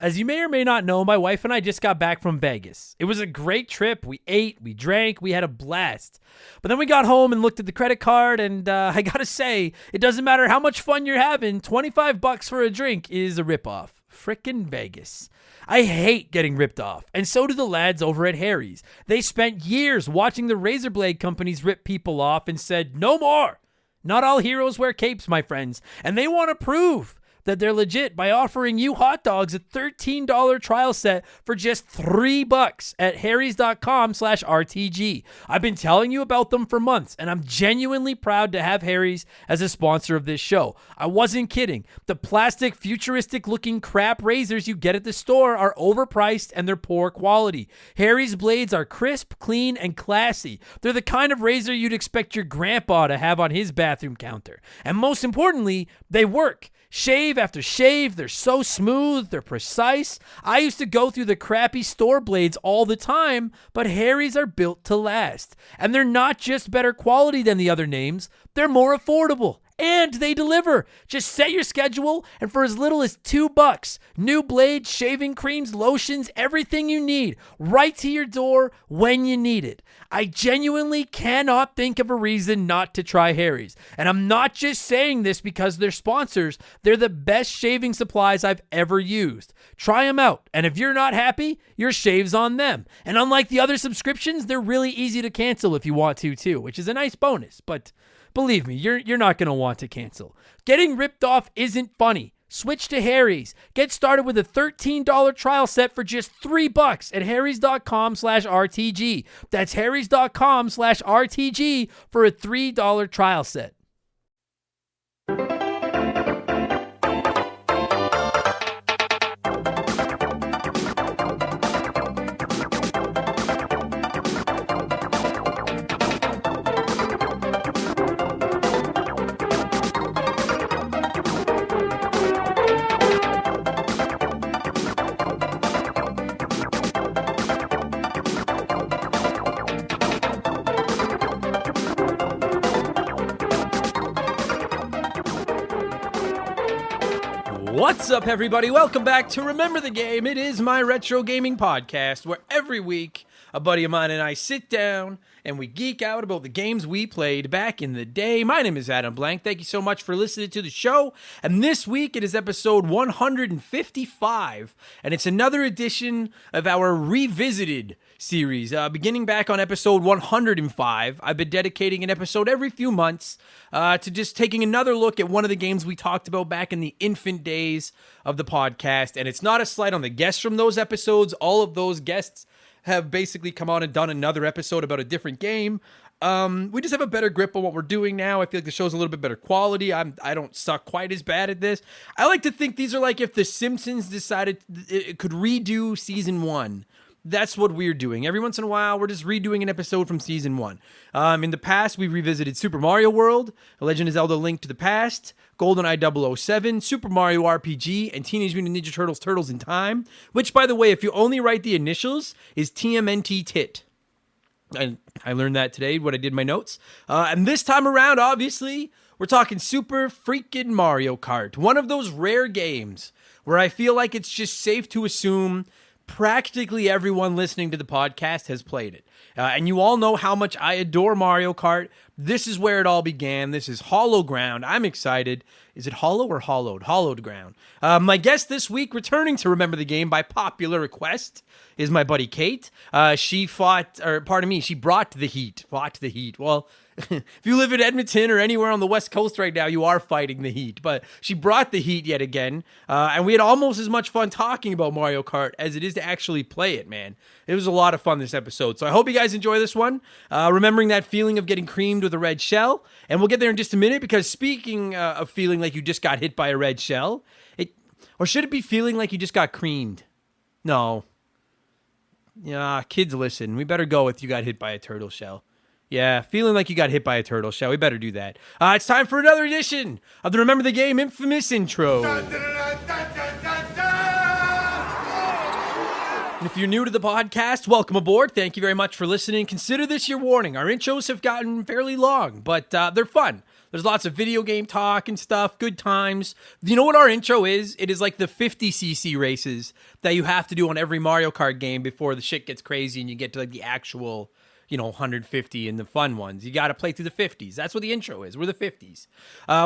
As you may or may not know, my wife and I just got back from Vegas. It was a great trip. We ate, we drank, we had a blast. But then we got home and looked at the credit card, and I gotta say, it doesn't matter how much fun you're having, $25 for a drink is a ripoff. Frickin' Vegas. I hate getting ripped off, and so do the lads over at Harry's. They spent years watching the razor blade companies rip people off and said, no more. Not all heroes wear capes, my friends, and they want to prove that they're legit by offering you hot dogs a $13 trial set for just $3 at harrys.com/RTG. I've been telling you about them for months, and I'm genuinely proud to have Harry's as a sponsor of this show. I wasn't kidding. The plastic, futuristic-looking crap razors you get at the store are overpriced and they're poor quality. Harry's blades are crisp, clean, and classy. They're the kind of razor you'd expect your grandpa to have on his bathroom counter. And most importantly, they work. Shave after shave, they're so smooth, they're precise. I used to go through the crappy store blades all the time, but Harry's are built to last. And they're not just better quality than the other names, they're more affordable. And they deliver. Just set your schedule, and for as little as $2, new blades, shaving creams, lotions, everything you need, right to your door when you need it. I genuinely cannot think of a reason not to try Harry's. And I'm not just saying this because they're sponsors. They're the best shaving supplies I've ever used. Try them out, and if you're not happy, your shave's on them. And unlike the other subscriptions, they're really easy to cancel if you want to too, which is a nice bonus, but believe me, you're not going to want to cancel. Getting ripped off isn't funny. Switch to Harry's. Get started with a $13 trial set for just $3 at harrys.com/RTG. That's harrys.com/RTG for a $3 trial set. What's up, everybody? Welcome back to Remember the Game. It is my retro gaming podcast where every week a buddy of mine and I sit down and we geek out about the games we played back in the day. My name is Adam Blank. Thank you so much for listening to the show. And this week it is episode 155, and it's another edition of our Revisited series. Beginning back on episode 105, I've been dedicating an episode every few months to just taking another look at one of the games we talked about back in the infant days of the podcast. And it's not a slight on the guests from those episodes. All of those guests have basically come on and done another episode about a different game. We just have a better grip on what we're doing now. I feel like the show's a little bit better quality. I don't suck quite as bad at this. I like to think these are like if The Simpsons decided it could redo season 1. That's what we're doing. Every once in a while, we're just redoing an episode from season 1. In the past, we revisited Super Mario World, The Legend of Zelda: Link to the Past, GoldenEye 007, Super Mario RPG, and Teenage Mutant Ninja Turtles: Turtles in Time, which, by the way, if you only write the initials, is TMNT TIT. And I learned that today when I did my notes. And this time around, obviously, we're talking Super freaking Mario Kart. One of those rare games where I feel like it's just safe to assume practically everyone listening to the podcast has played it. And you all know how much I adore Mario Kart. This is where it all began. This is hollow ground. I'm excited. Is it hollow or hollowed? Hollowed ground. My guest this week, returning to Remember the Game by popular request, is my buddy Kate. She brought the heat. Fought the heat. Well, if you live in Edmonton or anywhere on the West Coast right now, you are fighting the heat. But she brought the heat yet again. And we had almost as much fun talking about Mario Kart as it is to actually play it, man. It was a lot of fun this episode. So I hope you guys enjoy this one. Remembering that feeling of getting creamed with a red shell. And we'll get there in just a minute, because speaking of feeling like you just got hit by a red shell, or should it be feeling like you just got creamed? No. Yeah, kids, listen. We better go with you got hit by a turtle shell. Yeah, feeling like you got hit by a turtle shell. We better do that. It's time for another edition of the Remember the Game infamous intro. And if you're new to the podcast, welcome aboard. Thank you very much for listening. Consider this your warning. Our intros have gotten fairly long, but they're fun. There's lots of video game talk and stuff, good times. You know what our intro is? It is like the 50cc races that you have to do on every Mario Kart game before the shit gets crazy and you get to like the actual, 150 and the fun ones. You got to play through the 50s. That's what the intro is. We're the 50s.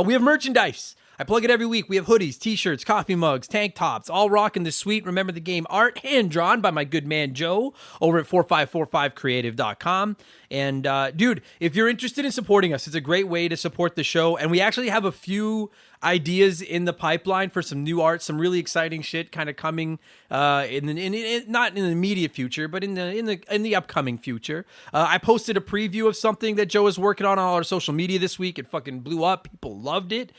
We have merchandise. I plug it every week. We have hoodies, t-shirts, coffee mugs, tank tops, all rocking the sweet Remember the Game art, hand-drawn by my good man Joe over at 4545creative.com. And, dude, if you're interested in supporting us, it's a great way to support the show. And we actually have a few ideas in the pipeline for some new art, some really exciting shit kind of coming not in the immediate future, but in the upcoming future. I posted a preview of something that Joe is working on all our social media this week. It fucking blew up. People loved it.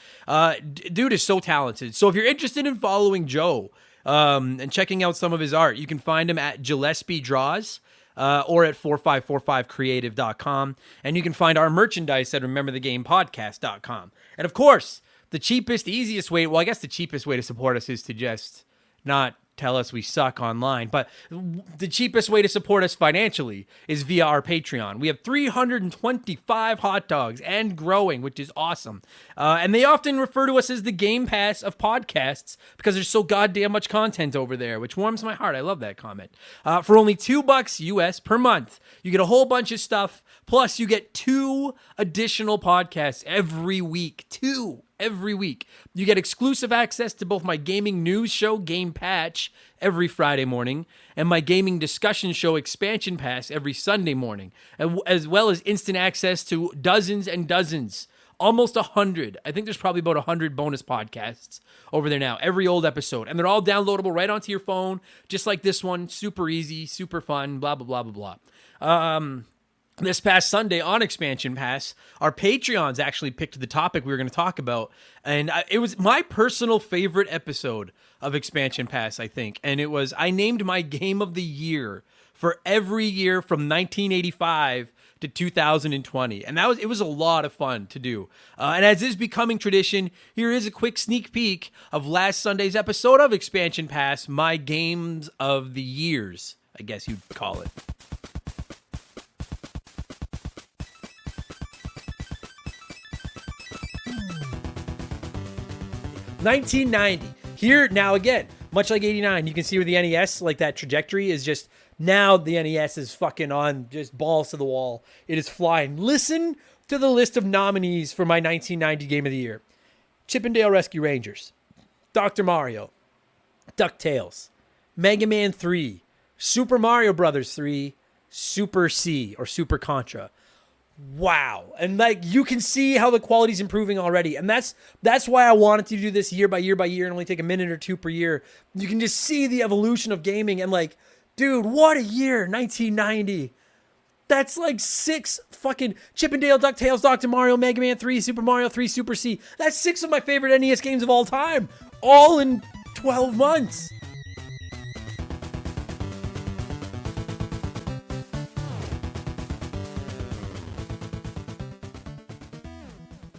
Dude is so talented. So if you're interested in following Joe and checking out some of his art, you can find him at Gillespie Draws. Or at 4545creative.com. And you can find our merchandise at rememberthegamepodcast.com. And of course, the cheapest, easiest way, well, I guess the cheapest way to support us is to just not tell us we suck online, but the cheapest way to support us financially is via our Patreon. We have 325 hot dogs and growing, which is awesome. And they often refer to us as the Game Pass of podcasts because there's so goddamn much content over there, which warms my heart. I love that comment. For only $2 US per month, you get a whole bunch of stuff. Plus, you get 2 additional podcasts every week. 2 every week. You get exclusive access to both my gaming news show, Game Patch, every Friday morning, and my gaming discussion show, Expansion Pass, every Sunday morning, as well as instant access to dozens and dozens, almost 100. I think there's probably about 100 bonus podcasts over there now, every old episode. And they're all downloadable right onto your phone, just like this one. Super easy, super fun, blah, blah, blah, blah, blah. This past Sunday on Expansion Pass, our Patreons actually picked the topic we were going to talk about. And it was my personal favorite episode of Expansion Pass, I think. And it was, I named my game of the year for every year from 1985 to 2020. And it was a lot of fun to do. And as is becoming tradition, here is a quick sneak peek of last Sunday's episode of Expansion Pass, my games of the years, I guess you'd call it. 1990. Here, now again, much like 89, you can see where the NES, like that trajectory is just, now the NES is fucking on, just balls to the wall. It is flying. Listen to the list of nominees for my 1990 Game of the Year. Chip 'n Dale Rescue Rangers, Dr. Mario, DuckTales, Mega Man 3, Super Mario Brothers 3, Super C, or Super Contra. Wow. And like, you can see how the quality's improving already. And that's why I wanted to do this year by year by year and only take a minute or two per year. You can just see the evolution of gaming and like, dude, what a year, 1990. That's like 6 fucking Chip 'n Dale, DuckTales, Dr. Mario, Mega Man 3, Super Mario 3, Super C. That's 6 of my favorite NES games of all time. All in 12 months.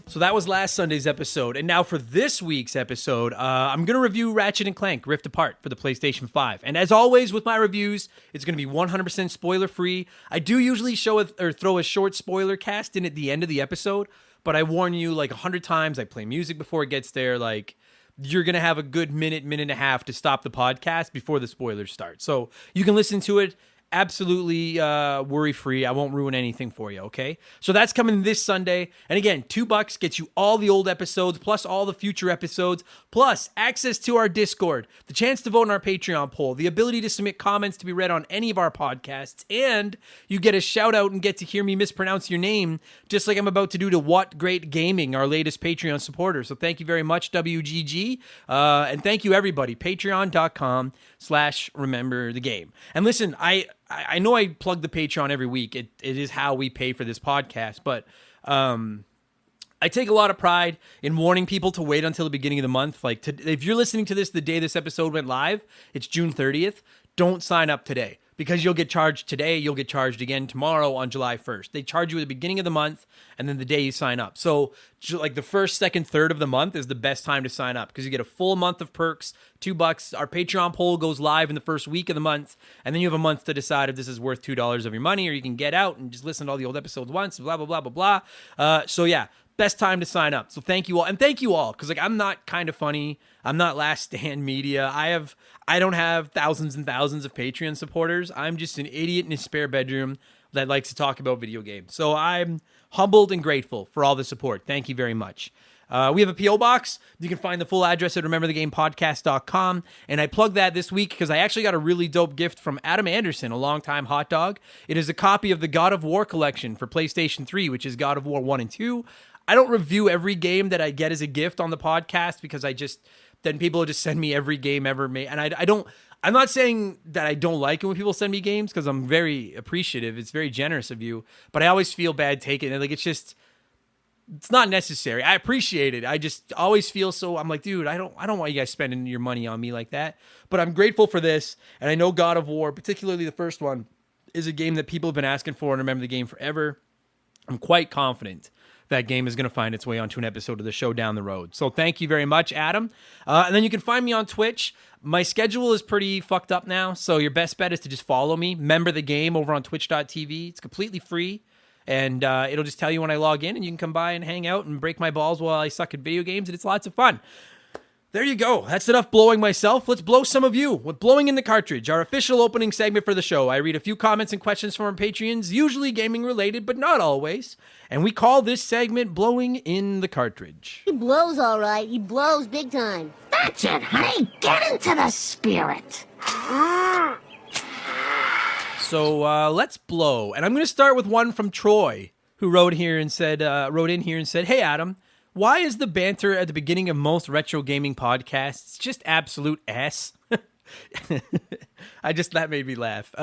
So that was last Sunday's episode. And now for this week's episode, I'm going to review Ratchet & Clank Rift Apart for the PlayStation 5. And as always with my reviews, it's going to be 100% spoiler-free. I do usually show or throw a short spoiler cast in at the end of the episode, but I warn you like 100 times, I play music before it gets there. Like, you're going to have a good minute and a half to stop the podcast before the spoilers start. So you can listen to it absolutely worry-free. I won't ruin anything for you, okay? So that's coming this Sunday. And again, $2 gets you all the old episodes, plus all the future episodes, plus access to our Discord, the chance to vote in our Patreon poll, the ability to submit comments to be read on any of our podcasts, and you get a shout-out and get to hear me mispronounce your name, just like I'm about to do to What Great Gaming, our latest Patreon supporter. So thank you very much, WGG. And thank you, everybody. Patreon.com/rememberthegame. And listen, I know I plug the Patreon every week. It is how we pay for this podcast, but I take a lot of pride in warning people to wait until the beginning of the month. Like, if you're listening to this the day this episode went live, it's June 30th. Don't sign up today because you'll get charged today. You'll get charged again tomorrow on July 1st. They charge you at the beginning of the month and then the day you sign up. So like the first, second, third of the month is the best time to sign up because you get a full month of perks, $2. Our Patreon poll goes live in the first week of the month, and then you have a month to decide if this is worth $2 of your money, or you can get out and just listen to all the old episodes once, blah, blah, blah, blah, blah. So yeah, best time to sign up. So thank you all. And thank you all, because like I'm not Kind of Funny. I'm not Last Stand Media. I don't have thousands and thousands of Patreon supporters. I'm just an idiot in his spare bedroom that likes to talk about video games. So I'm humbled and grateful for all the support. Thank you very much. We have a P.O. box. You can find the full address at rememberthegamepodcast.com. And I plugged that this week because I actually got a really dope gift from Adam Anderson, a longtime hot dog. It is a copy of the God of War collection for PlayStation 3, which is God of War 1 and 2. I don't review every game that I get as a gift on the podcast because then people just send me every game ever made. And I'm not saying that I don't like it when people send me games because I'm very appreciative. It's very generous of you, but I always feel bad taking it. Like it's not necessary. I appreciate it. I just always feel I'm like, dude, I don't want you guys spending your money on me like that. But I'm grateful for this. And I know God of War, particularly the first one, is a game that people have been asking for and remember the game forever. I'm quite confident that game is going to find its way onto an episode of the show down the road. So thank you very much, Adam. And then you can find me on Twitch. My schedule is pretty fucked up now, so your best bet is to just follow me. Member the Game over on twitch.tv. It's completely free, and it'll just tell you when I log in, and you can come by and hang out and break my balls while I suck at video games, and it's lots of fun. There you go. That's enough blowing myself. Let's blow some of you with Blowing in the Cartridge, our official opening segment for the show. I read a few comments and questions from our Patreons, usually gaming related, but not always. And we call this segment Blowing in the Cartridge. He blows all right. He blows big time. That's it, honey. Get into the spirit. So let's blow. And I'm going to start with one from Troy, who wrote in here and said, "Hey, Adam, why is the banter at the beginning of most retro gaming podcasts just absolute ass?" That made me laugh.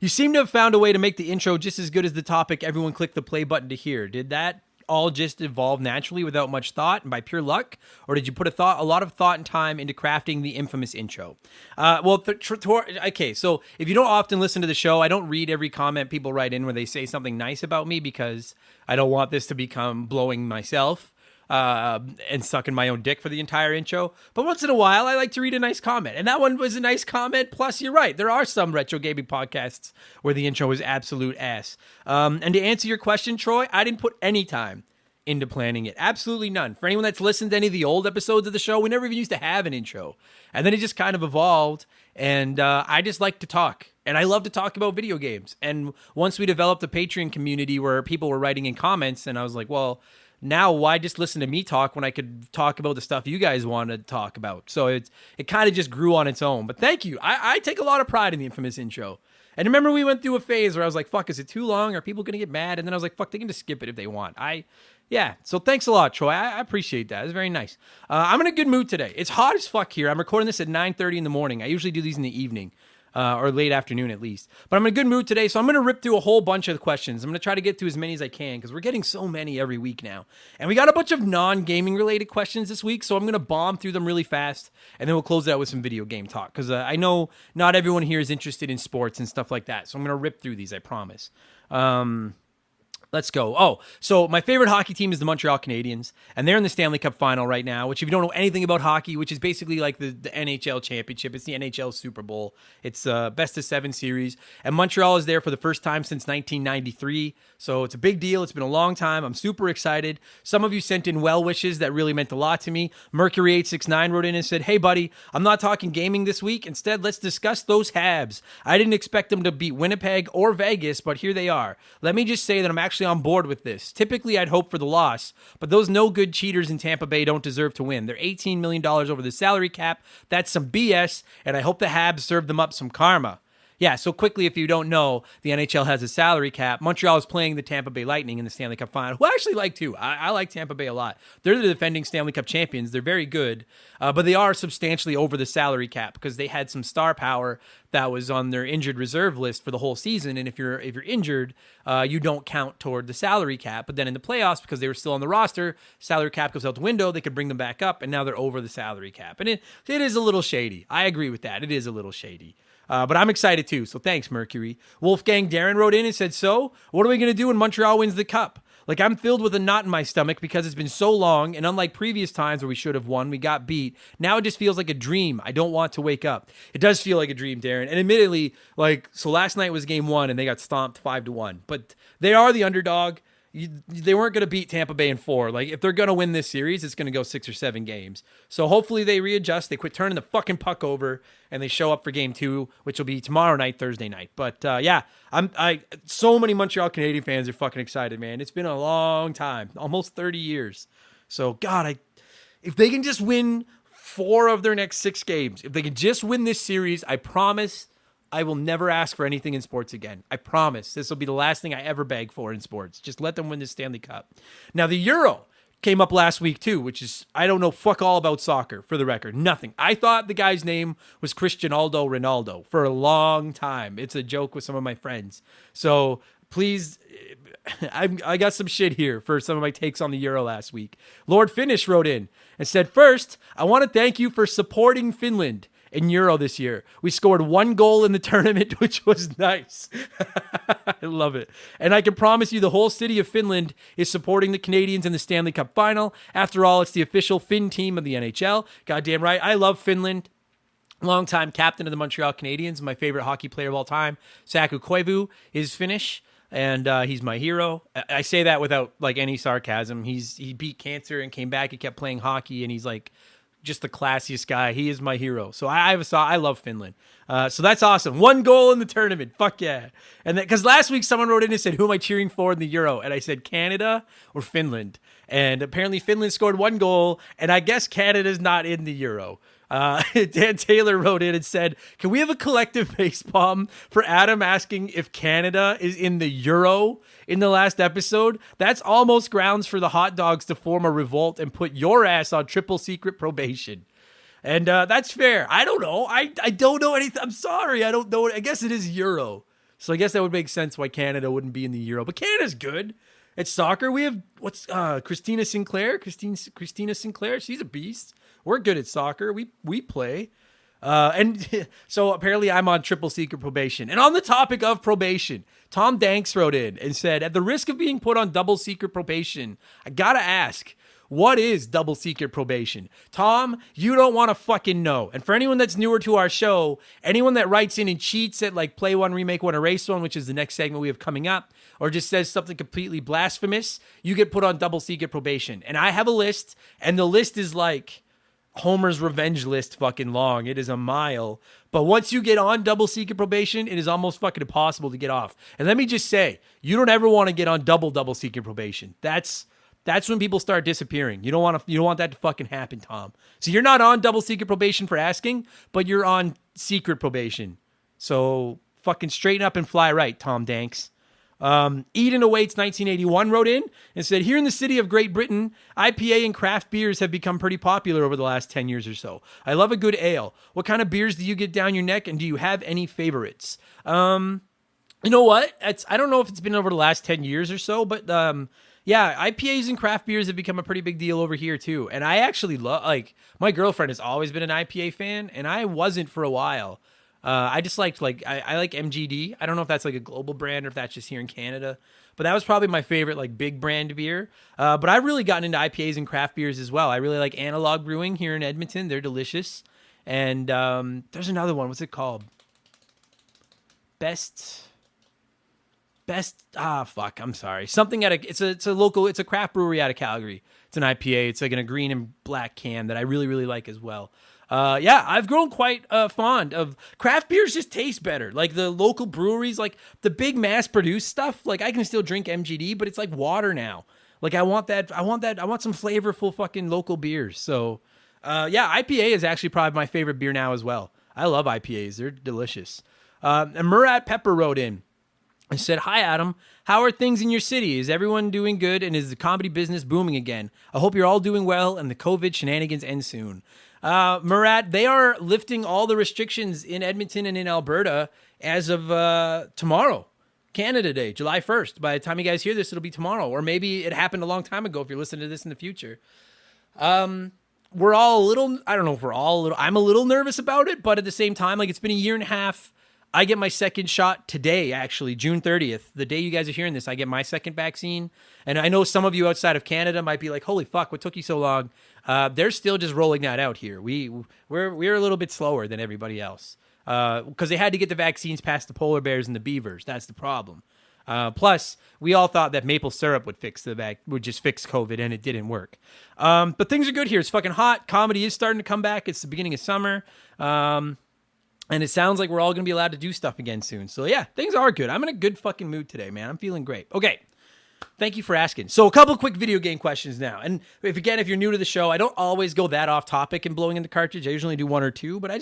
You seem to have found a way to make the intro just as good as the topic everyone clicked the play button to hear. Did that all just evolve naturally without much thought and by pure luck? Or did you put a lot of thought and time into crafting the infamous intro? Okay, so if you don't often listen to the show, I don't read every comment people write in where they say something nice about me because I don't want this to become blowing myself. And sucking my own dick for the entire intro. But once in a while, I like to read a nice comment. And that one was a nice comment. Plus, you're right. There are some retro gaming podcasts where the intro is absolute ass. And to answer your question, Troy, I didn't put any time into planning it. Absolutely none. For anyone that's listened to any of the old episodes of the show, we never even used to have an intro. And then it just kind of evolved. And I just like to talk. And I love to talk about video games. And once we developed a Patreon community where people were writing in comments, and I was like, well, now why just listen to me talk when I could talk about the stuff you guys want to talk about? So it kind of just grew on its own. But thank you. I take a lot of pride in the infamous intro. And remember we went through a phase where I was like, fuck, is it too long? Are people going to get mad? And then I was like, fuck, they can just skip it if they want. So thanks a lot, Troy. I appreciate that. It's very nice. I'm in a good mood today. It's hot as fuck here. I'm recording this at 9:30 in the morning. I usually do these in the evening. Or late afternoon at least. But I'm in a good mood today, so I'm going to rip through a whole bunch of the questions. I'm going to try to get through as many as I can because we're getting so many every week now. And we got a bunch of non-gaming related questions this week, so I'm going to bomb through them really fast, and then we'll close it out with some video game talk because I know not everyone here is interested in sports and stuff like that, so I'm going to rip through these, I promise. Let's go. Oh, so my favorite hockey team is the Montreal Canadiens, and they're in the Stanley Cup final right now, which if you don't know anything about hockey, which is basically like the NHL championship, it's the NHL Super Bowl. It's a best-of-7 series, and Montreal is there for the first time since 1993, so it's a big deal. It's been a long time. I'm super excited. Some of you sent in well wishes that really meant a lot to me. Mercury869 wrote in and said, "Hey, buddy, I'm not talking gaming this week. Instead, let's discuss those Habs. I didn't expect them to beat Winnipeg or Vegas, but here they are. Let me just say that I'm actually on board with this. Typically, I'd hope for the loss, but those no-good cheaters in Tampa Bay don't deserve to win. They're $18 million over the salary cap. That's some BS, and I hope the Habs serve them up some karma." Yeah, so quickly, if you don't know, the NHL has a salary cap. Montreal is playing the Tampa Bay Lightning in the Stanley Cup final, who I actually like too. I like Tampa Bay a lot. They're the defending Stanley Cup champions. They're very good, but they are substantially over the salary cap because they had some star power that was on their injured reserve list for the whole season. And if you're injured, you don't count toward the salary cap. But then in the playoffs, because they were still on the roster, salary cap goes out the window. They could bring them back up, and now they're over the salary cap. And it is a little shady. I agree with that. It is a little shady. But I'm excited too, so thanks, Mercury. Wolfgang Darren wrote in and said, "So, what are we going to do when Montreal wins the Cup? Like, I'm filled with a knot in my stomach because it's been so long, and unlike previous times where we should have won, we got beat. Now it just feels like a dream. I don't want to wake up." It does feel like a dream, Darren. And admittedly, so last night was game one, and they got stomped 5-1. But they are the underdog, they weren't going to beat Tampa Bay in 4. Like, if they're going to win this series, it's going to go 6 or 7 games. So hopefully they readjust. They quit turning the fucking puck over, and they show up for game 2, which will be tomorrow night, Thursday night. But yeah, so many Montreal Canadiens fans are fucking excited, man. It's been a long time, almost 30 years. So God, if they can just win 4 of their next 6 games, if they can just win this series, I promise I will never ask for anything in sports again. I promise. This will be the last thing I ever beg for in sports. Just let them win the Stanley Cup. Now, the Euro came up last week too, which is, I don't know fuck all about soccer, for the record. Nothing. I thought the guy's name was Cristiano Ronaldo for a long time. It's a joke with some of my friends. So please, I got some shit here for some of my takes on the Euro last week. Lord Finish wrote in and said, first, I want to thank you for supporting Finland in Euro this year. We scored 1 goal in the tournament, which was nice. I love it. And I can promise you the whole city of Finland is supporting the Canadiens in the Stanley Cup final. After all, it's the official Finn team of the NHL. Goddamn right. I love Finland. Longtime captain of the Montreal Canadiens, my favorite hockey player of all time, Saku Koivu, is Finnish, and he's my hero. I say that without like any sarcasm. He beat cancer and came back. He kept playing hockey, and he's like just the classiest guy. He is my hero. So I love Finland. So that's awesome. 1 goal in the tournament. Fuck yeah. And because last week someone wrote in and said, who am I cheering for in the Euro? And I said, Canada or Finland. And apparently Finland scored 1 goal, and I guess Canada's not in the Euro. Dan Taylor wrote in and said, can we have a collective facepalm for Adam asking if Canada is in the Euro in the last episode? That's almost grounds for the hot dogs to form a revolt and put your ass on triple secret probation. And that's fair. I don't know. I don't know anything. I'm sorry. I don't know. I guess it is Euro. So I guess that would make sense why Canada wouldn't be in the Euro. But Canada's good. It's soccer. We have, Christina Sinclair? Christina Sinclair? She's a beast. We're good at soccer. We play. And so apparently I'm on triple secret probation. And on the topic of probation, Tom Danks wrote in and said, at the risk of being put on double secret probation, I gotta ask, what is double secret probation? Tom, you don't want to fucking know. And for anyone that's newer to our show, anyone that writes in and cheats at like Play One, Remake One, Erase One, which is the next segment we have coming up, or just says something completely blasphemous, you get put on double secret probation. And I have a list, and the list is like Homer's revenge list fucking long. It is a mile. But once you get on double secret probation, it is almost fucking impossible to get off. And let me just say, you don't ever want to get on double secret probation. That's when people start disappearing. You don't want that to fucking happen, Tom. So you're not on double secret probation for asking, but you're on secret probation. So fucking straighten up and fly right, Tom Danks. Eden Awaits 1981 wrote in and said, here in the city of Great Britain, IPA and craft beers have become pretty popular over the last 10 years or so. I love a good ale. What kind of beers do you get down your neck, and do you have any favorites? You know what? I don't know if it's been over the last 10 years or so, but yeah, IPAs and craft beers have become a pretty big deal over here too. And I actually love, like, my girlfriend has always been an IPA fan, and I wasn't for a while. I just liked, like, I like MGD. I don't know if that's like a global brand or if that's just here in Canada, but that was probably my favorite, like, big brand beer. But I've really gotten into IPAs and craft beers as well. I really like Analog Brewing here in Edmonton. They're delicious. And there's another one. What's it called? I'm sorry. Something it's a craft brewery out of Calgary. It's an IPA. It's like in a green and black can that I really, really like as well. Yeah, I've grown quite fond of craft beers. Just taste better. Like the local breweries, like the big mass produced stuff. Like I can still drink MGD, but it's like water now. Like I want some flavorful fucking local beers. So, yeah, IPA is actually probably my favorite beer now as well. I love IPAs. They're delicious. And Murat Pepper wrote in and said, hi, Adam. How are things in your city? Is everyone doing good, and is the comedy business booming again? I hope you're all doing well and the COVID shenanigans end soon. Murat, they are lifting all the restrictions in Edmonton and in Alberta as of tomorrow, Canada Day, July 1st. By the time you guys hear this, it'll be tomorrow. Or maybe it happened a long time ago if you're listening to this in the future. We're all a little, I don't know if we're all a little, I'm a little nervous about it, but at the same time, like it's been a year and a half. I get my second shot today, actually, June 30th. The day you guys are hearing this, I get my second vaccine. And I know some of you outside of Canada might be like, holy fuck, what took you so long? They're still just rolling that out here. We're a little bit slower than everybody else because they had to get the vaccines past the polar bears and the beavers. That's the problem. Plus, we all thought that maple syrup would just fix COVID, and it didn't work. But things are good here. It's fucking hot. Comedy is starting to come back. It's the beginning of summer. And it sounds like we're all going to be allowed to do stuff again soon. So yeah, things are good. I'm in a good fucking mood today, man. I'm feeling great. Okay. Thank you for asking. So a couple quick video game questions now. And if you're new to the show, I don't always go that off topic in blowing in the cartridge. I usually do one or two, but I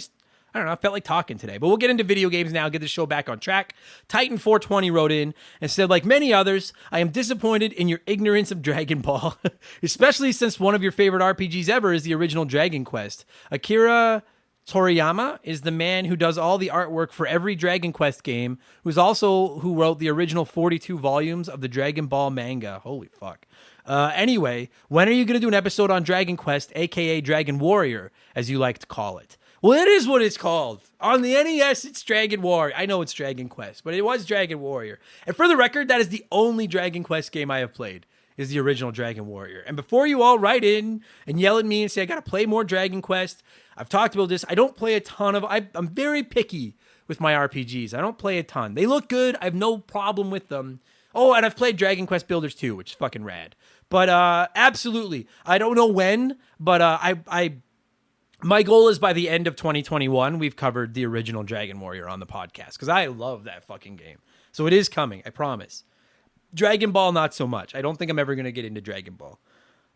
don't know. I felt like talking today. But we'll get into video games now, get the show back on track. Titan420 wrote in and said, like many others, I am disappointed in your ignorance of Dragon Ball, especially since one of your favorite RPGs ever is the original Dragon Quest. Akira Toriyama is the man who does all the artwork for every Dragon Quest game, who wrote the original 42 volumes of the Dragon Ball manga. Holy fuck. Anyway, when are you going to do an episode on Dragon Quest, aka Dragon Warrior, as you like to call it? Well, it is what it's called. On the NES, it's Dragon Warrior. I know it's Dragon Quest, but it was Dragon Warrior. And for the record, that is the only Dragon Quest game I have played, is the original Dragon Warrior. And before you all write in and yell at me and say, I got to play more Dragon Quest, I've talked about this. I don't play a ton of... I'm very picky with my RPGs. I don't play a ton. They look good. I have no problem with them. Oh, and I've played Dragon Quest Builders 2, which is fucking rad. But absolutely. I don't know when, but my goal is by the end of 2021, we've covered the original Dragon Warrior on the podcast, because I love that fucking game. So it is coming, I promise. Dragon Ball, not so much. I don't think I'm ever going to get into Dragon Ball.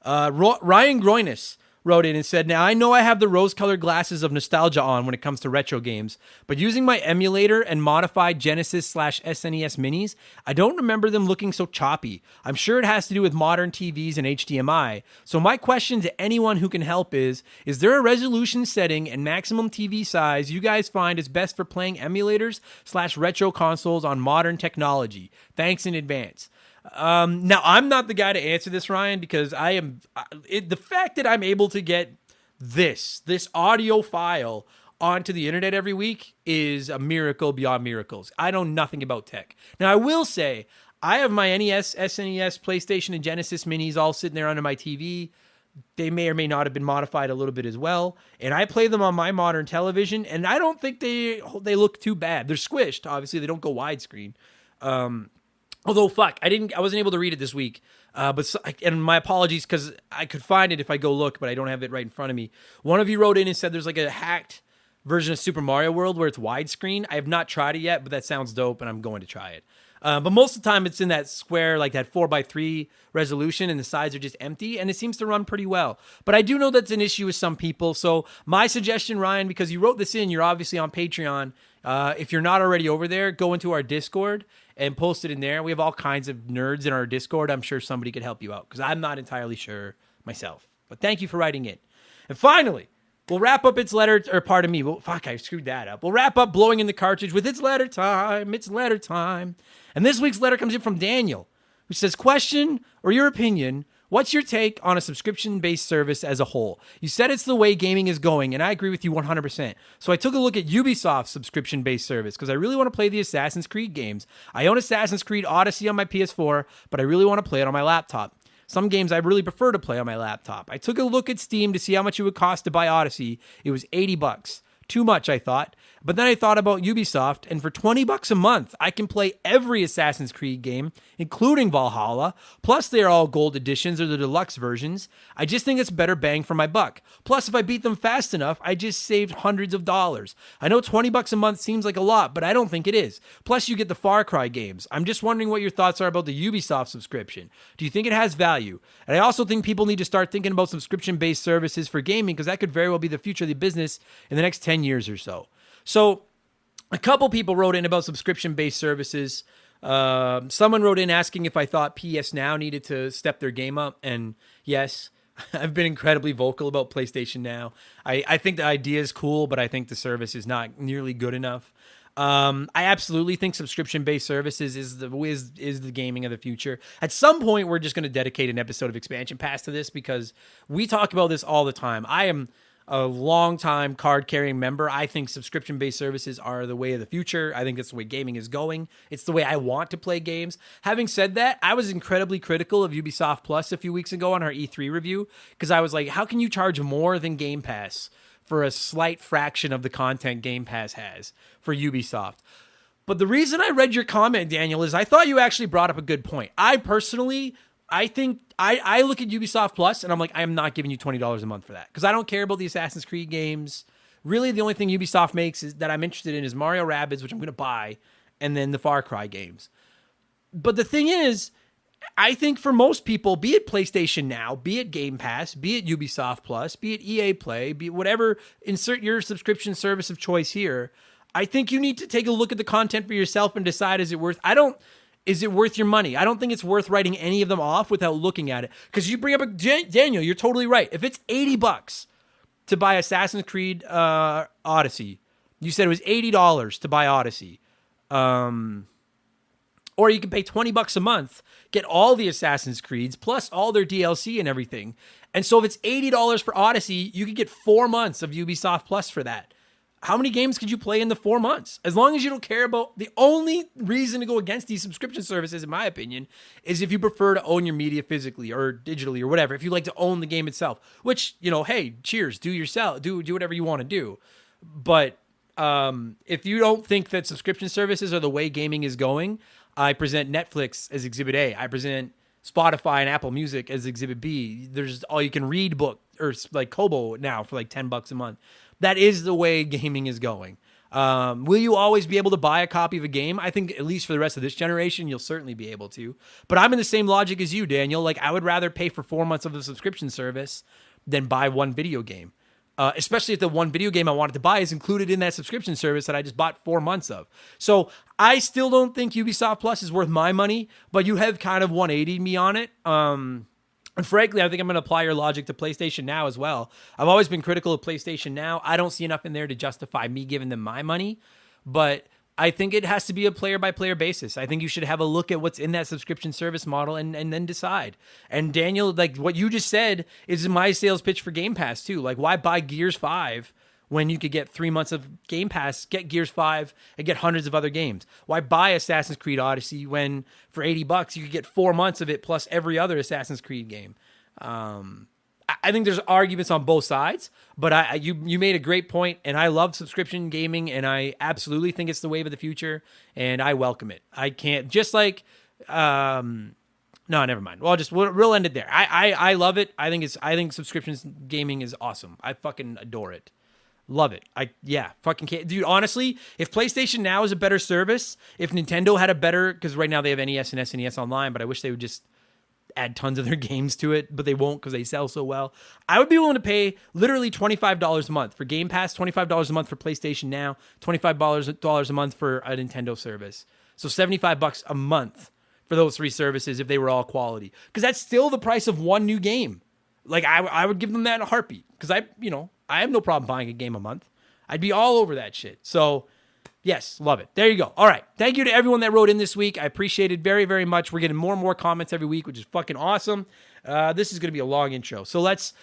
Ryan Groinus wrote in and said, now I know I have the rose-colored glasses of nostalgia on when it comes to retro games, but using my emulator and modified Genesis/SNES minis, I don't remember them looking so choppy. I'm sure it has to do with modern TVs and HDMI. So my question to anyone who can help is there a resolution setting and maximum TV size you guys find is best for playing emulators/retro consoles on modern technology? Thanks in advance. Now, I'm not the guy to answer this, Ryan, because the fact that I'm able to get this audio file onto the internet every week is a miracle beyond miracles. I know nothing about tech. Now, I will say, I have my NES, SNES, PlayStation, and Genesis minis all sitting there under my TV. They may or may not have been modified a little bit as well. And I play them on my modern television, and I don't think they look too bad. They're squished. Obviously, they don't go widescreen. Although, fuck, I wasn't able to read it this week. And my apologies, because I could find it if I go look, but I don't have it right in front of me. One of you wrote in and said there's like a hacked version of Super Mario World where it's widescreen. I have not tried it yet, but that sounds dope, and I'm going to try it. But most of the time, it's in that square, like that 4:3 resolution, and the sides are just empty, and it seems to run pretty well. But I do know that's an issue with some people. So my suggestion, Ryan, because you wrote this in, you're obviously on Patreon. If you're not already over there, go into our Discord and post it in there. We have all kinds of nerds in our Discord. I'm sure somebody could help you out, because I'm not entirely sure myself. But thank you for writing in. And finally, we'll wrap up its letter, or pardon me, fuck, I screwed that up. We'll wrap up blowing in the cartridge with it's letter time. It's letter time. And this week's letter comes in from Daniel, who says, question or your opinion, what's your take on a subscription-based service as a whole? You said it's the way gaming is going, and I agree with you 100%. So I took a look at Ubisoft's subscription-based service, because I really want to play the Assassin's Creed games. I own Assassin's Creed Odyssey on my PS4, but I really want to play it on my laptop. Some games I really prefer to play on my laptop. I took a look at Steam to see how much it would cost to buy Odyssey. It was $80. Too much, I thought. But then I thought about Ubisoft, and for $20 a month, I can play every Assassin's Creed game, including Valhalla. Plus, they are all gold editions or the deluxe versions. I just think it's better bang for my buck. Plus, if I beat them fast enough, I just saved hundreds of dollars. I know $20 a month seems like a lot, but I don't think it is. Plus, you get the Far Cry games. I'm just wondering what your thoughts are about the Ubisoft subscription. Do you think it has value? And I also think people need to start thinking about subscription-based services for gaming, because that could very well be the future of the business in the next 10 years or so. So a couple people wrote in about subscription-based services. Someone wrote in asking if I thought PS Now needed to step their game up. And yes, I've been incredibly vocal about PlayStation Now. I think the idea is cool, but I think the service is not nearly good enough. I absolutely think subscription-based services is the gaming of the future. At some point, we're just going to dedicate an episode of Expansion Pass to this, because we talk about this all the time. I am a long-time card-carrying member. I think subscription-based services are the way of the future. I think that's the way gaming is going. It's the way I want to play games. Having said that, I was incredibly critical of Ubisoft Plus a few weeks ago on our E3 review, because I was like, how can you charge more than Game Pass for a slight fraction of the content Game Pass has for Ubisoft? But the reason I read your comment, Daniel, is I thought you actually brought up a good point. I personally, I think I look at Ubisoft Plus and I'm like, I am not giving you $20 a month for that because I don't care about the Assassin's Creed games. Really, the only thing Ubisoft makes is that I'm interested in is Mario Rabbids, which I'm going to buy, and then the Far Cry games. But the thing is, I think for most people, be it PlayStation Now, be it Game Pass, be it Ubisoft Plus, be it EA Play, be it whatever, insert your subscription service of choice here. I think you need to take a look at the content for yourself and decide, is it worth your money? I don't think it's worth writing any of them off without looking at it. Because you bring up, Daniel, you're totally right. If it's $80 to buy Assassin's Creed Odyssey, you said it was $80 to buy Odyssey. Or you can pay $20 a month, get all the Assassin's Creeds, plus all their DLC and everything. And so if it's $80 for Odyssey, you could get 4 months of Ubisoft Plus for that. How many games could you play in the 4 months? As long as you don't care about... The only reason to go against these subscription services, in my opinion, is if you prefer to own your media physically or digitally or whatever. If you like to own the game itself. Which, hey, cheers, do yourself. Do whatever you want to do. But if you don't think that subscription services are the way gaming is going... I present Netflix as Exhibit A. I present Spotify and Apple Music as Exhibit B. There's all you can read book or like Kobo now for like $10 a month. That is the way gaming is going. Will you always be able to buy a copy of a game? I think at least for the rest of this generation, you'll certainly be able to. But I'm in the same logic as you, Daniel. Like I would rather pay for 4 months of the subscription service than buy one video game. Especially if the one video game I wanted to buy is included in that subscription service that I just bought 4 months of. So I still don't think Ubisoft Plus is worth my money, but you have kind of 180'd me on it. And frankly, I think I'm going to apply your logic to PlayStation Now as well. I've always been critical of PlayStation Now. I don't see enough in there to justify me giving them my money, but I think it has to be a player-by-player basis. I think you should have a look at what's in that subscription service model and then decide. And Daniel, like what you just said is my sales pitch for Game Pass too. Like why buy Gears 5 when you could get 3 months of Game Pass, get Gears 5, and get hundreds of other games? Why buy Assassin's Creed Odyssey when for $80 you could get 4 months of it plus every other Assassin's Creed game? I think there's arguments on both sides, but you made a great point, and I love subscription gaming, and I absolutely think it's the wave of the future, and I welcome it. I can't just like, no, never mind. Well, we'll end it there. I love it. I think subscriptions gaming is awesome. I fucking adore it. Love it. Fucking can't. Dude, honestly, if PlayStation Now is a better service, if Nintendo had a better, because right now they have NES and SNES online, but I wish they would just add tons of their games to it, but they won't because they sell so well. I would be willing to pay literally $25 a month for Game Pass, $25 a month for PlayStation Now, $25 a month for a Nintendo service. So $75 a month for those three services if they were all quality. Because that's still the price of one new game. Like I would give them that in a heartbeat. Because I have no problem buying a game a month. I'd be all over that shit. So yes, love it. There you go. All right. Thank you to everyone that wrote in this week. I appreciate it very, very much. We're getting more and more comments every week, which is fucking awesome. This is going to be a long intro. So let's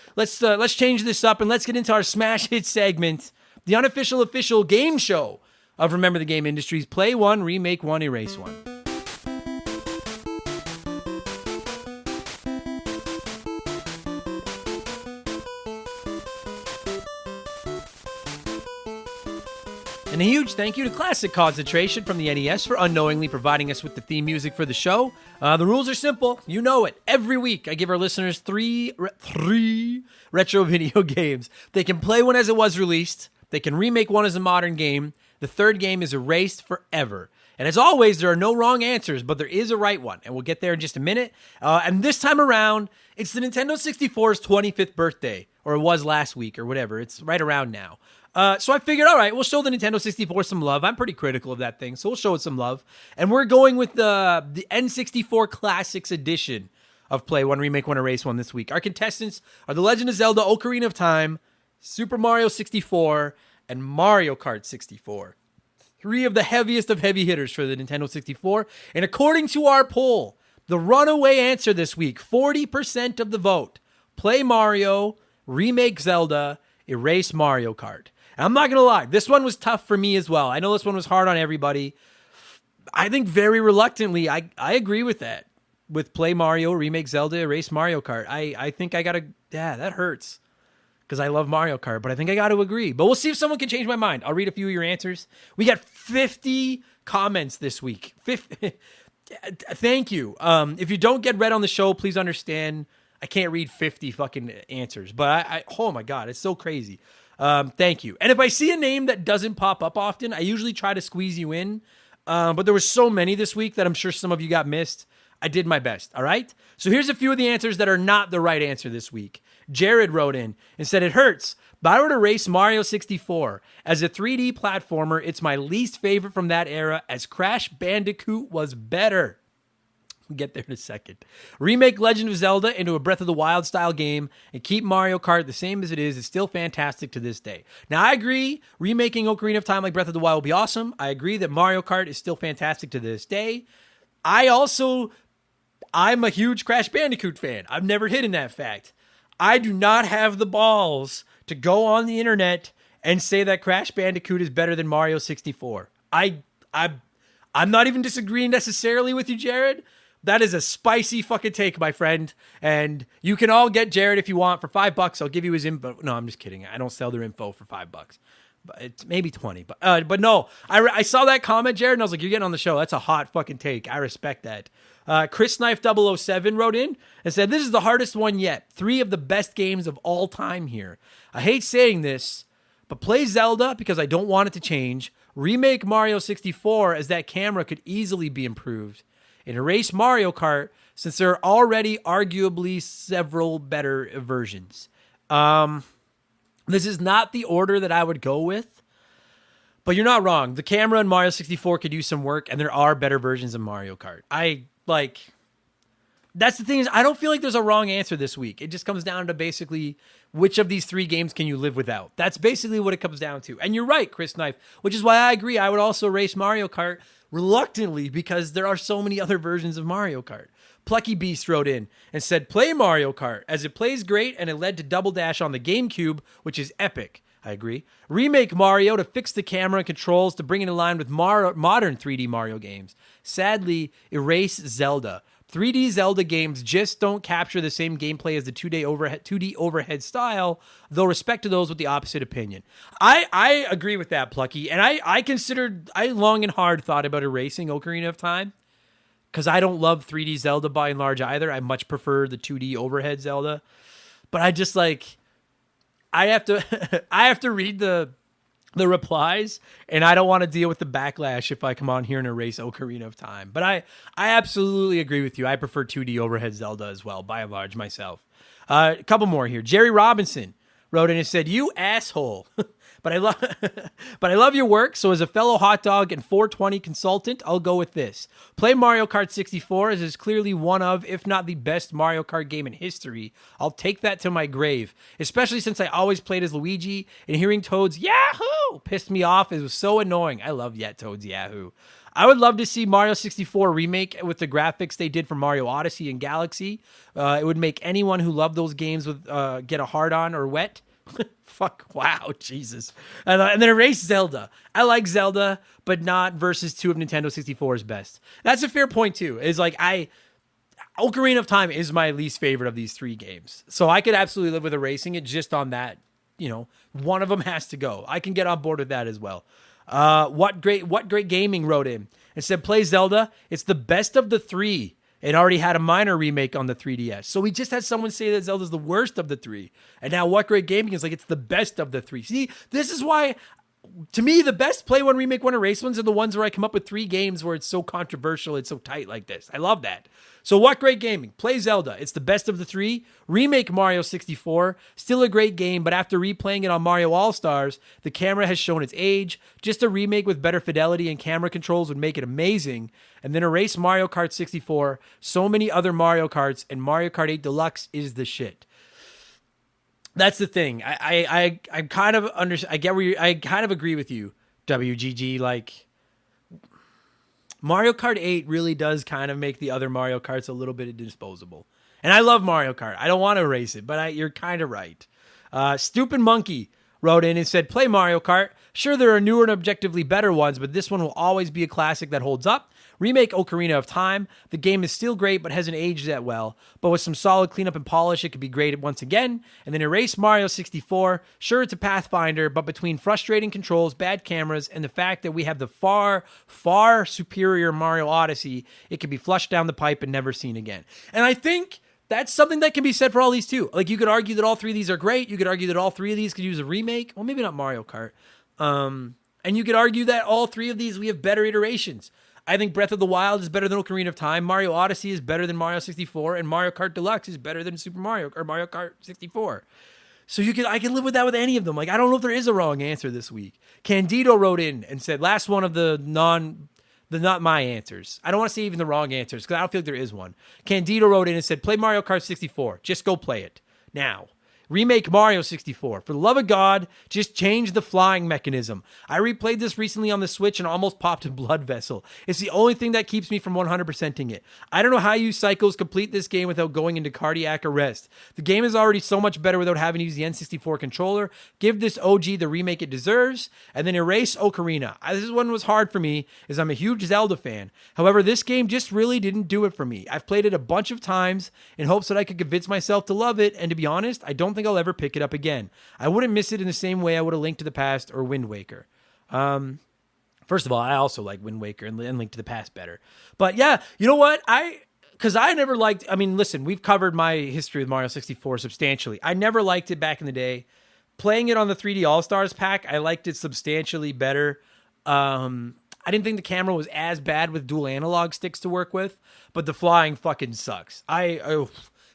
change this up and let's get into our smash hit segment, the unofficial official game show of Remember the Game Industries. Play one, remake one, erase one. And a huge thank you to Classic Concentration from the NES for unknowingly providing us with the theme music for the show. The rules are simple. You know it. Every week, I give our listeners three retro video games. They can play one as it was released. They can remake one as a modern game. The third game is erased forever. And as always, there are no wrong answers, but there is a right one. And we'll get there in just a minute. And this time around, it's the Nintendo 64's 25th birthday. Or it was last week or whatever. It's right around now. So I figured, all right, we'll show the Nintendo 64 some love. I'm pretty critical of that thing, so we'll show it some love. And we're going with the N64 Classics edition of Play One, Remake One, Erase One this week. Our contestants are The Legend of Zelda Ocarina of Time, Super Mario 64, and Mario Kart 64. Three of the heaviest of heavy hitters for the Nintendo 64. And according to our poll, the runaway answer this week, 40% of the vote, Play Mario, Remake Zelda, Erase Mario Kart. And I'm not going to lie, this one was tough for me as well. I know this one was hard on everybody. I think very reluctantly, I agree with that. With Play Mario, Remake Zelda, Erase Mario Kart. I think I got to, that hurts. Because I love Mario Kart, but I think I got to agree. But we'll see if someone can change my mind. I'll read a few of your answers. We got 50 comments this week. Thank you. If you don't get read on the show, please understand I can't read 50 fucking answers. But oh my God, it's so crazy. Thank you. And if I see a name that doesn't pop up often, I usually try to squeeze you in. But there were so many this week that I'm sure some of you got missed. I did my best, all right? So here's a few of the answers that are not the right answer this week. Jared wrote in and said, it hurts, but I were to race Mario 64. As a 3D platformer, it's my least favorite from that era, as Crash Bandicoot was better. We'll get there in a second. Remake Legend of Zelda into a Breath of the Wild style game and keep Mario Kart the same as it is still fantastic to this day. Now, I agree, remaking Ocarina of Time like Breath of the Wild will be awesome. I agree that Mario Kart is still fantastic to this day. I'm a huge Crash Bandicoot fan. I've never hidden that fact. I do not have the balls to go on the internet and say that Crash Bandicoot is better than Mario 64. I'm not even disagreeing necessarily with you, Jared. That is a spicy fucking take, my friend. And you can all get Jared if you want for $5. I'll give you his info. No, I'm just kidding. I don't sell their info for $5. But it's maybe 20. But no, I saw that comment, Jared, and I was like, you're getting on the show. That's a hot fucking take. I respect that. Chris Knife 007 wrote in and said, this is the hardest one yet. 3 of the best games of all time here. I hate saying this, but play Zelda because I don't want it to change. Remake Mario 64 as that camera could easily be improved. And erase Mario Kart since there are already arguably several better versions. This is not the order that I would go with, but you're not wrong. The camera in Mario 64 could use some work, and there are better versions of Mario Kart. That's the thing is, I don't feel like there's a wrong answer this week. It just comes down to basically which of these 3 games can you live without. That's basically what it comes down to. And you're right, Chris Knife, which is why I agree. I would also race Mario Kart reluctantly because there are so many other versions of Mario Kart. Plucky Beast wrote in and said, play Mario Kart as it plays great and it led to Double Dash on the GameCube, which is epic. I agree. Remake Mario to fix the camera and controls to bring it in line with modern 3D Mario games. Sadly, erase Zelda. 3D Zelda games just don't capture the same gameplay as the 2D overhead style, though respect to those with the opposite opinion. I agree with that, Plucky. And I long and hard thought about erasing Ocarina of Time because I don't love 3D Zelda by and large either. I much prefer the 2D overhead Zelda. But I just I have to read the replies, and I don't want to deal with the backlash if I come on here and erase Ocarina of Time. But I absolutely agree with you. I prefer 2D overhead Zelda as well, by and large, myself. A couple more here. Jerry Robinson wrote in and said, you asshole. But I love your work, so as a fellow hot dog and 420 consultant, I'll go with this. Play Mario Kart 64 as is clearly one of, if not the best Mario Kart game in history. I'll take that to my grave, especially since I always played as Luigi, and hearing Toad's Yahoo pissed me off. It was so annoying. I love Toad's Yahoo. I would love to see Mario 64 remake with the graphics they did for Mario Odyssey and Galaxy. It would make anyone who loved those games get a hard-on or wet. Fuck, wow, Jesus. And then erase Zelda. I like Zelda, but not versus 2 of Nintendo 64's best. That's a fair point, too. Is Ocarina of Time is my least favorite of these 3 games. So I could absolutely live with erasing it just on that. One of them has to go. I can get on board with that as well. What great gaming wrote in and said, play Zelda. It's the best of the 3. It already had a minor remake on the 3DS. So we just had someone say that Zelda's the worst of the 3. And now What Great Gaming is it's the best of the 3. See, this is why, to me, the best play one, remake one, erase ones are the ones where I come up with 3 games where it's so controversial, it's so tight like this. I love that. So What Great Gaming, play Zelda. It's the best of the 3. Remake Mario 64. Still a great game, but after replaying it on Mario All-Stars, the camera has shown its age. Just a remake with better fidelity and camera controls would make it amazing. And then erase Mario Kart 64. So many other Mario Karts, and Mario Kart 8 Deluxe is the shit. That's the thing. I kind of I kind of agree with you, WGG. Mario Kart 8 really does kind of make the other Mario Karts a little bit disposable. And I love Mario Kart. I don't want to erase it, but you're kind of right. Stupid Monkey wrote in and said, play Mario Kart. Sure, there are newer and objectively better ones, but this one will always be a classic that holds up. Remake Ocarina of Time. The game is still great, but hasn't aged that well. But with some solid cleanup and polish, it could be great once again. And then erase Mario 64. Sure, it's a Pathfinder, but between frustrating controls, bad cameras, and the fact that we have the far, far superior Mario Odyssey, it could be flushed down the pipe and never seen again. And I think that's something that can be said for all these too. Like, you could argue that all three of these are great. You could argue that all three of these could use a remake. Well, maybe not Mario Kart. And you could argue that all three of these, we have better iterations. I think Breath of the Wild is better than Ocarina of Time. Mario Odyssey is better than Mario 64, and Mario Kart Deluxe is better than Super Mario or Mario Kart 64. So I can live with that with any of them. Like, I don't know if there is a wrong answer this week. Candido wrote in and said, last one of the not my answers. I don't want to say even the wrong answers because I don't feel like there is one. Candido wrote in and said, play Mario Kart 64. Just go play it now. Remake Mario 64. For the love of God, just change the flying mechanism. I replayed this recently on the Switch and almost popped a blood vessel. It's the only thing that keeps me from 100%ing it. I don't know how you psychos complete this game without going into cardiac arrest. The game is already so much better without having to use the N64 controller. Give this OG the remake it deserves, and then erase Ocarina. This one was hard for me, as I'm a huge Zelda fan. However, this game just really didn't do it for me. I've played it a bunch of times in hopes that I could convince myself to love it, and to be honest, I don't think I'll ever pick it up again. I wouldn't miss it in the same way I would have Link to the Past or Wind Waker. First of all, I also like Wind Waker and Link to the Past better. But yeah, you know what? Because I never liked, I mean, listen, we've covered my history with Mario 64 substantially. I never liked it back in the day. Playing it on the 3D All-Stars pack, I liked it substantially better. I didn't think the camera was as bad with dual analog sticks to work with, but the flying fucking sucks.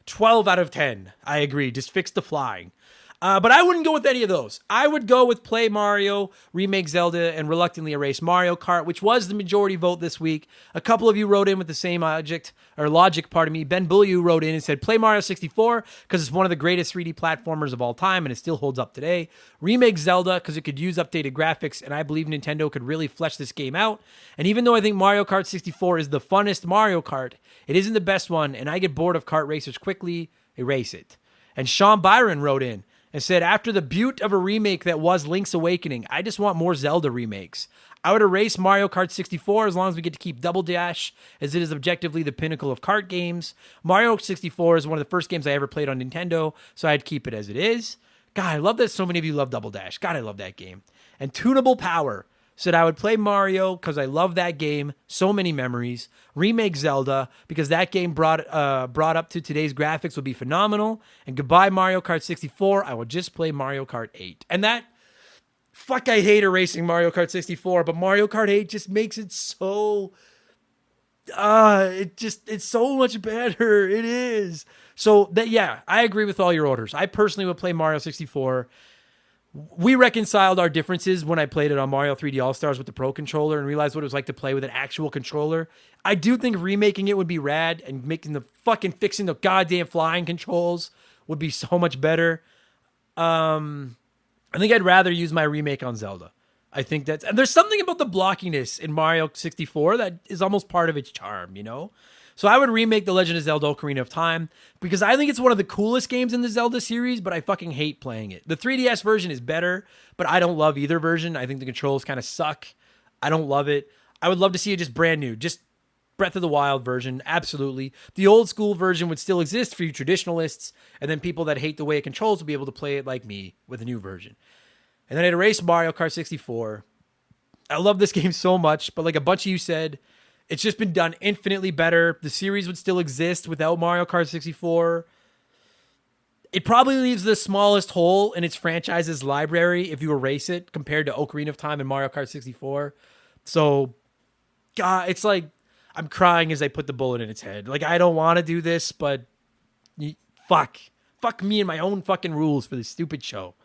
12 out of 10. I agree. Just fix the flying. But I wouldn't go with any of those. I would go with Play Mario, Remake Zelda, and reluctantly erase Mario Kart, which was the majority vote this week. A couple of you wrote in with the same logic. Ben Bulliu wrote in and said, Play Mario 64 because it's one of the greatest 3D platformers of all time and it still holds up today. Remake Zelda because it could use updated graphics and I believe Nintendo could really flesh this game out. And even though I think Mario Kart 64 is the funnest Mario Kart, it isn't the best one and I get bored of kart racers quickly, erase it. And Sean Byron wrote in and said, after the beaut of a remake that was Link's Awakening, I just want more Zelda remakes. I would erase Mario Kart 64 as long as we get to keep Double Dash, as it is objectively the pinnacle of kart games. Mario 64 is one of the first games I ever played on Nintendo, so I'd keep it as it is. God, I love that so many of you love Double Dash. God, I love that game. And Tunable Power said I would play Mario because I love that game, so many memories. Remake Zelda because that game brought up to today's graphics would be phenomenal. And goodbye Mario Kart 64. I will just play Mario Kart 8. And that, fuck, I hate erasing Mario Kart 64, but Mario Kart 8 just makes it so, it's so much better. It is. So that, yeah, I agree with all your orders. I personally would play Mario 64. We reconciled our differences when I played it on Mario 3D All-Stars with the Pro Controller and realized what it was like to play with an actual controller. I do think remaking it would be rad and fixing the goddamn flying controls would be so much better. I think I'd rather use my remake on Zelda. I think and there's something about the blockiness in Mario 64 that is almost part of its charm, you know? So I would remake The Legend of Zelda Ocarina of Time because I think it's one of the coolest games in the Zelda series, but I fucking hate playing it. The 3DS version is better, but I don't love either version. I think the controls kind of suck. I don't love it. I would love to see it just brand new, just Breath of the Wild version, absolutely. The old school version would still exist for you traditionalists, and then people that hate the way it controls will be able to play it like me with a new version. And then I'd erase Mario Kart 64. I love this game so much, but like a bunch of you said, it's just been done infinitely better. The series would still exist without Mario Kart 64. It probably leaves the smallest hole in its franchise's library if you erase it compared to Ocarina of Time and Mario Kart 64. So, God, it's like I'm crying as I put the bullet in its head. Like, I don't want to do this, but fuck me and my own fucking rules for this stupid show.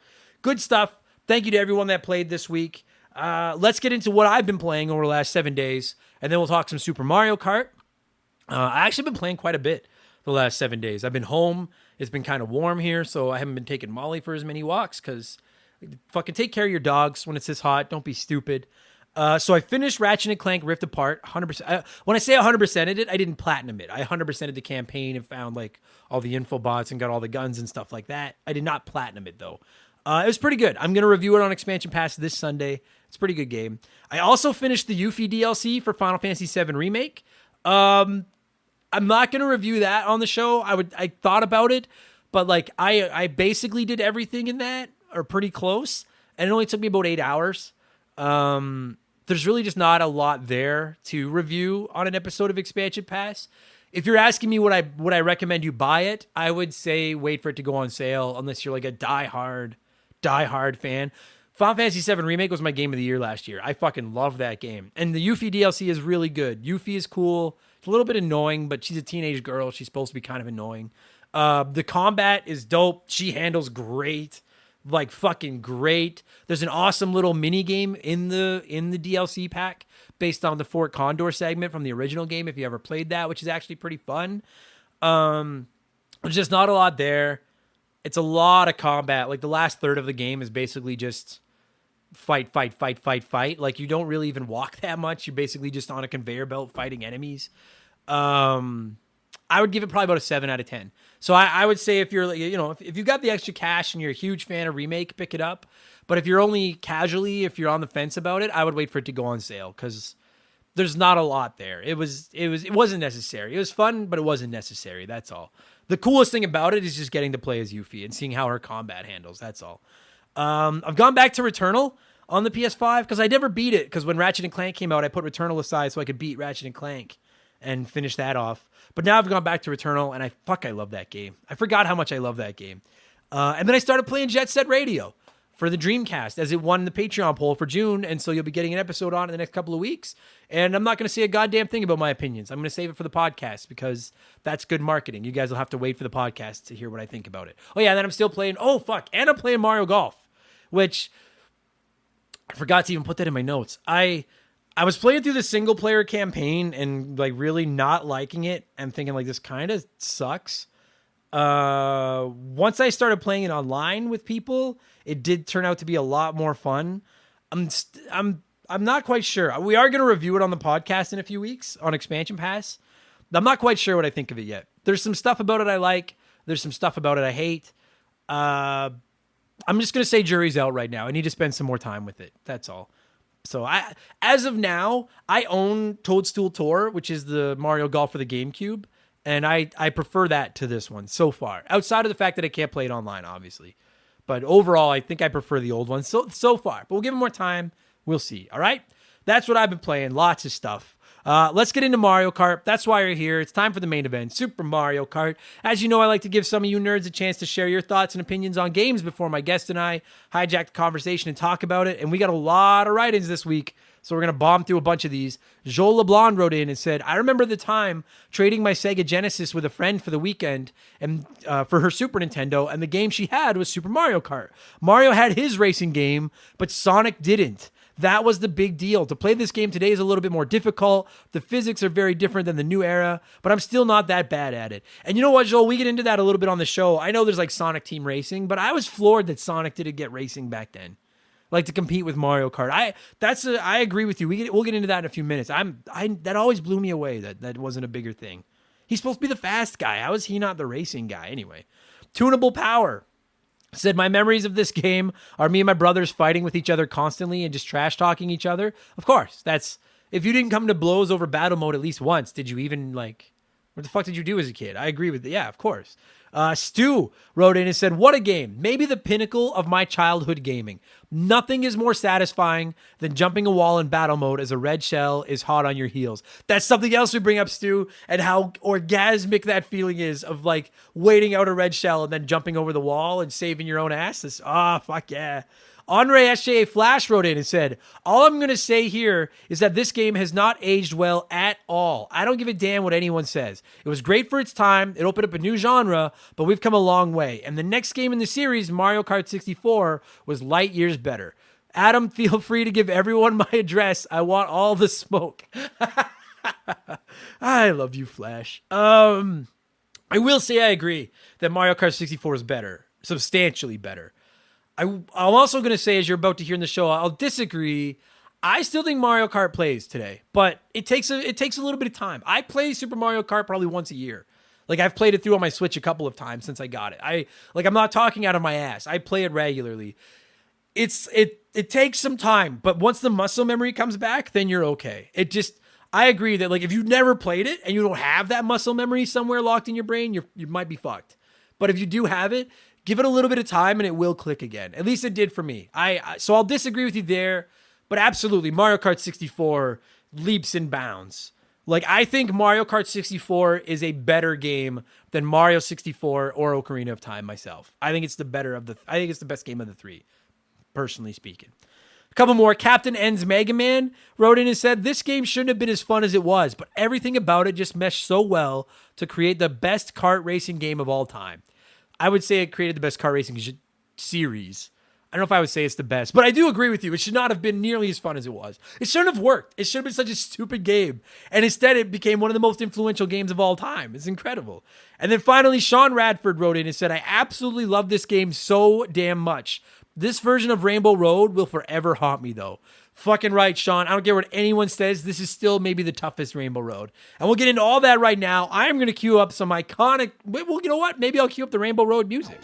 Good stuff. Thank you to everyone that played this week. Let's get into what I've been playing over the last 7 days, and then we'll talk some Super Mario Kart. I actually been playing quite a bit the last 7 days. I've been home. It's been kind of warm here, so I haven't been taking Molly for as many walks because fucking take care of your dogs when it's this hot. Don't be stupid. So I finished Ratchet and Clank Rift Apart 100%. When I say 100%ed it, I didn't platinum it. I 100%ed the campaign and found like all the info bots and got all the guns and stuff like that. I did not platinum it though. It was pretty good. I'm going to review it on Expansion Pass this Sunday. It's a pretty good game. I also finished the Yuffie DLC for Final Fantasy VII Remake. I'm not going to review that on the show. I thought about it, but like I basically did everything in that, or pretty close, and it only took me about 8 hours. There's really just not a lot there to review on an episode of Expansion Pass. If you're asking me would I recommend you buy it, I would say wait for it to go on sale unless you're like a die-hard fan. Final Fantasy VII Remake was my game of the year last year. I fucking love that game. And the Yuffie DLC is really good. Yuffie is cool. It's a little bit annoying, but she's a teenage girl. She's supposed to be kind of annoying. The combat is dope. She handles great. Like fucking great. There's an awesome little mini game in the DLC pack based on the Fort Condor segment from the original game, if you ever played that, which is actually pretty fun. There's just not a lot there. It's a lot of combat. Like the last third of the game is basically just fight. Like you don't really even walk that much. You're basically just on a conveyor belt fighting enemies. I would give it probably about a 7 out of 10. So I would say if you're, if you've got the extra cash and you're a huge fan of Remake, pick it up. But if you're only casually, if you're on the fence about it, I would wait for it to go on sale because there's not a lot there. It wasn't necessary. It was fun, but it wasn't necessary. That's all. The coolest thing about it is just getting to play as Yuffie and seeing how her combat handles. That's all. I've gone back to Returnal on the PS5 because I never beat it. Because when Ratchet and Clank came out, I put Returnal aside so I could beat Ratchet and Clank and finish that off. But now I've gone back to Returnal, and I love that game. I forgot how much I love that game. And then I started playing Jet Set Radio for the Dreamcast as it won the Patreon poll for June, and so you'll be getting an episode on in the next couple of weeks. And I'm not going to say a goddamn thing about my opinions. I'm going to save it for the podcast because that's good marketing. You guys will have to wait for the podcast to hear what I think about it. Oh, yeah, and then I'm still playing... Oh, fuck. And I'm playing Mario Golf, which I forgot to even put that in my notes. I was playing through the single-player campaign and like really not liking it and thinking like this kind of sucks. Once I started playing it online with people, it did turn out to be a lot more fun. I'm not quite sure. We are going to review it on the podcast in a few weeks on Expansion Pass. I'm not quite sure what I think of it yet. There's some stuff about it I like. There's some stuff about it I hate. I'm just going to say jury's out right now. I need to spend some more time with it. That's all. So as of now, I own Toadstool Tour, which is the Mario Golf for the GameCube. And I prefer that to this one so far. Outside of the fact that I can't play it online, obviously. But overall, I think I prefer the old one so far. But we'll give it more time. We'll see. All right? That's what I've been playing. Lots of stuff. Let's get into Mario Kart. That's why you're here. It's time for the main event, Super Mario Kart. As you know, I like to give some of you nerds a chance to share your thoughts and opinions on games before my guest and I hijack the conversation and talk about it. And we got a lot of write-ins this week, so we're going to bomb through a bunch of these. Joel LeBlanc wrote in and said, I remember the time trading my Sega Genesis with a friend for the weekend and for her Super Nintendo, and the game she had was Super Mario Kart. Mario had his racing game, but Sonic didn't. That was the big deal. To play this game today is a little bit more difficult. The physics are very different than the new era, but I'm still not that bad at it. And you know what, Joel? We get into that a little bit on the show. I know there's like Sonic Team Racing, but I was floored that Sonic didn't get racing back then. Like to compete with Mario Kart. I agree with you. We'll get into that in a few minutes. That always blew me away that wasn't a bigger thing. He's supposed to be the fast guy. How is he not the racing guy? Anyway, Tunable Power said, my memories of this game are me and my brothers fighting with each other constantly and just trash talking each other. Of course, if you didn't come to blows over battle mode at least once, did you even what the fuck did you do as a kid? I agree with it. Yeah, of course. Stu wrote in and said, what a game. Maybe the pinnacle of my childhood gaming. Nothing is more satisfying than jumping a wall in battle mode as a red shell is hot on your heels. That's something else we bring up, Stu, and how orgasmic that feeling is of like waiting out a red shell and then jumping over the wall and saving your own ass. Fuck yeah. Andre SJA Flash wrote in and said, all I'm going to say here is that this game has not aged well at all. I don't give a damn what anyone says. It was great for its time. It opened up a new genre, but we've come a long way. And the next game in the series, Mario Kart 64, was light years better. Adam, feel free to give everyone my address. I want all the smoke. I love you, Flash. I will say I agree that Mario Kart 64 is better, substantially better. I'm also going to say, as you're about to hear in the show, I'll disagree. I still think Mario Kart plays today, but it takes a little bit of time. I play Super Mario Kart probably once a year. Like, I've played it through on my Switch a couple of times since I got it. I'm not talking out of my ass. I play it regularly. It takes some time, but once the muscle memory comes back, then you're okay. I agree that, like, if you've never played it and you don't have that muscle memory somewhere locked in your brain, you might be fucked. But if you do have it, give it a little bit of time and it will click again. At least it did for me. So I'll disagree with you there, but absolutely, Mario Kart 64 leaps and bounds. Like, I think Mario Kart 64 is a better game than Mario 64 or Ocarina of Time myself. I think it's the best game of the three, personally speaking. A couple more. Captain N's Mega Man wrote in and said, this game shouldn't have been as fun as it was, but everything about it just meshed so well to create the best kart racing game of all time. I would say it created the best kart racing series. I don't know if I would say it's the best, but I do agree with you. It should not have been nearly as fun as it was. It shouldn't have worked. It should have been such a stupid game. And instead, it became one of the most influential games of all time. It's incredible. And then finally, Sean Radford wrote in and said, I absolutely love this game so damn much. This version of Rainbow Road will forever haunt me, though. Fucking right, Sean. I don't care what anyone says. This is still maybe the toughest Rainbow Road. And we'll get into all that right now. I am going to queue up some iconic... Well, you know what? Maybe I'll queue up the Rainbow Road music.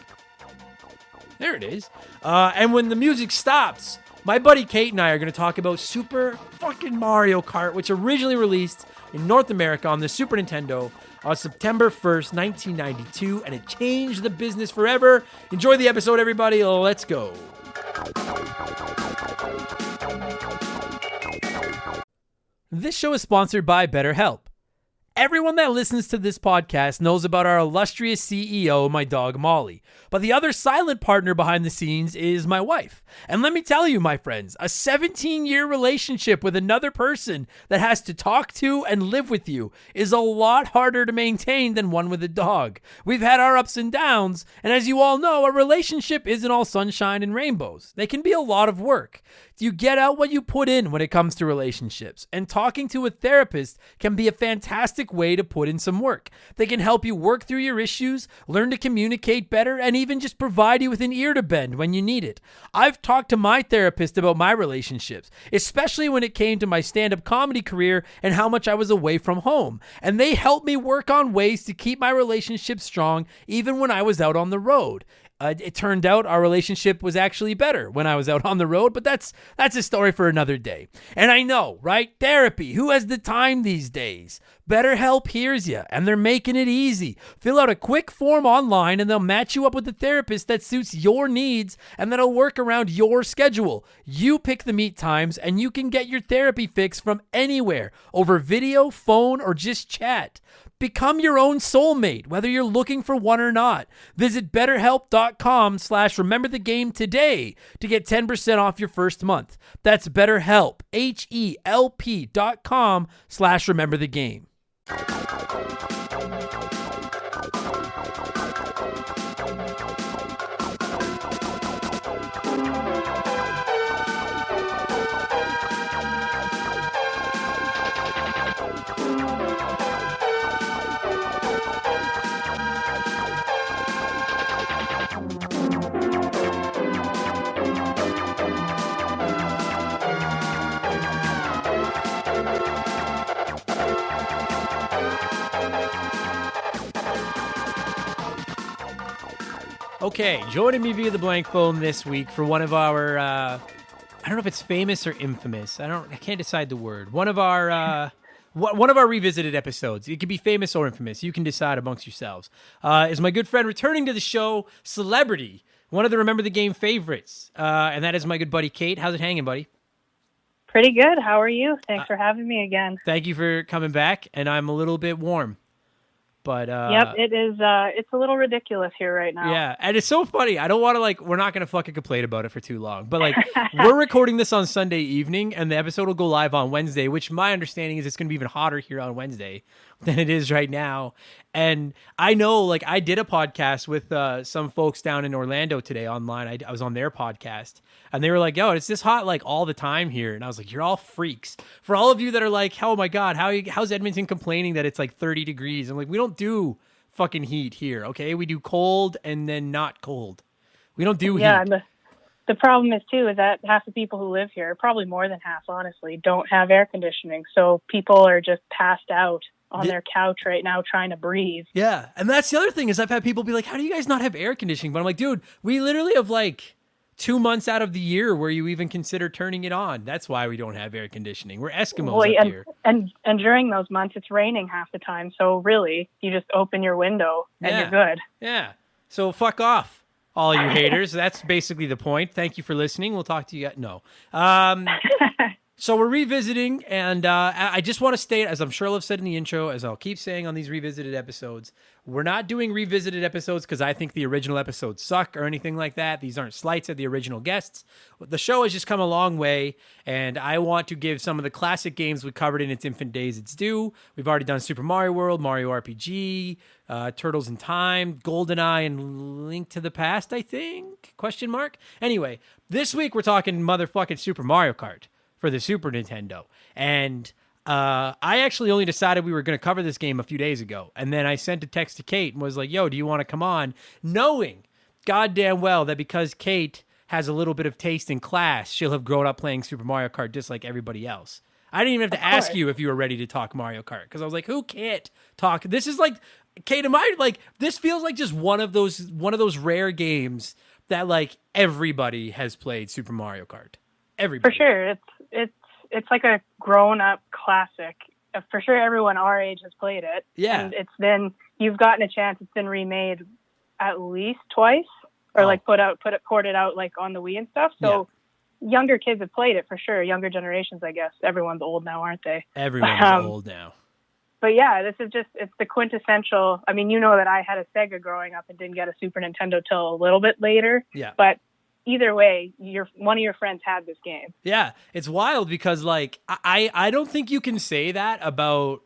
There it is. And when the music stops, my buddy Kate and I are going to talk about Super fucking Mario Kart, which originally released in North America on the Super Nintendo on September 1st, 1992, and it changed the business forever. Enjoy the episode, everybody. Let's go. This show is sponsored by BetterHelp. Everyone that listens to this podcast knows about our illustrious CEO, my dog Molly. But the other silent partner behind the scenes is my wife. And let me tell you, my friends, a 17-year relationship with another person that has to talk to and live with you is a lot harder to maintain than one with a dog. We've had our ups and downs, and as you all know, a relationship isn't all sunshine and rainbows. They can be a lot of work. You get out what you put in when it comes to relationships, and talking to a therapist can be a fantastic way to put in some work. They can help you work through your issues, learn to communicate better, and even just provide you with an ear to bend when you need it. I've talked to my therapist about my relationships, especially when it came to my stand-up comedy career and how much I was away from home, and they helped me work on ways to keep my relationship strong even when I was out on the road. It turned out our relationship was actually better when I was out on the road, but that's a story for another day. And I know, right? Therapy. Who has the time these days? BetterHelp hears you, and they're making it easy. Fill out a quick form online, and they'll match you up with a therapist that suits your needs and that'll work around your schedule. You pick the meet times, and you can get your therapy fix from anywhere, over video, phone, or just chat. Become your own soulmate, whether you're looking for one or not. Visit BetterHelp.com/rememberthegame today to get 10% off your first month. That's BetterHelp, HELP.com/rememberthegame. Okay, joining me via the blank phone this week for one of our, I don't know if it's famous or infamous. I can't decide the word. One of our revisited episodes. It could be famous or infamous. You can decide amongst yourselves. Is my good friend returning to the show, Celebrity, one of the Remember the Game favorites. And that is my good buddy, Kate. How's it hanging, buddy? Pretty good. How are you? Thanks for having me again. Thank you for coming back, and I'm a little bit warm. But yep, it is. It's a little ridiculous here right now. Yeah, and it's so funny. I don't want to we're not going to fucking complain about it for too long. But we're recording this on Sunday evening, and the episode will go live on Wednesday, which my understanding is it's going to be even hotter here on Wednesday than it is right now. And I know, I did a podcast with some folks down in Orlando today online. I was on their podcast, and they were like, yo, it's this hot all the time here. And I was like, you're all freaks. For all of you that are like, oh my God, how's Edmonton complaining that it's 30 degrees? I'm like, we don't do fucking heat here, okay? We do cold and then not cold. We don't do heat. Yeah, the problem is that half the people who live here, probably more than half, honestly, don't have air conditioning. So people are just passed out on their couch right now trying to breathe. Yeah. And that's the other thing is I've had people be like, how do you guys not have air conditioning? But I'm like, dude, we literally have like 2 months out of the year where you even consider turning it on. That's why we don't have air conditioning. We're Eskimos up here. And during those months, it's raining half the time. So really, you just open your window and you're good. Yeah. So fuck off, all you haters. That's basically the point. Thank you for listening. We'll talk to you guys. No. So we're revisiting, and I just want to state, as I'm sure I've said in the intro, as I'll keep saying on these revisited episodes, we're not doing revisited episodes because I think the original episodes suck or anything like that. These aren't slights at the original guests. The show has just come a long way, and I want to give some of the classic games we covered in its infant days its due. We've already done Super Mario World, Mario RPG, Turtles in Time, GoldenEye, and Link to the Past, I think? Question mark? Anyway, this week we're talking motherfucking Super Mario Kart for the Super Nintendo. And I actually only decided we were going to cover this game a few days ago. And then I sent a text to Kate and was like, yo, do you want to come on? Knowing goddamn well that because Kate has a little bit of taste in class, she'll have grown up playing Super Mario Kart just like everybody else. I didn't even have to ask you if you were ready to talk Mario Kart because I was like, who can't talk? This is like, Kate, am I like, this feels like just one of those rare games that like everybody has played Super Mario Kart. Everybody. For sure. It's like a grown-up classic. For sure, everyone our age has played it. Yeah. And you've gotten a chance. It's been remade at least twice, or like ported out like on the Wii and stuff. So younger kids have played it for sure. Younger generations, I guess. Everyone's old now, aren't they? Everyone's old now. But yeah, it's the quintessential. I mean, you know that I had a Sega growing up and didn't get a Super Nintendo till a little bit later. Yeah. But either way, one of your friends had this game. Yeah, it's wild because like I don't think you can say that about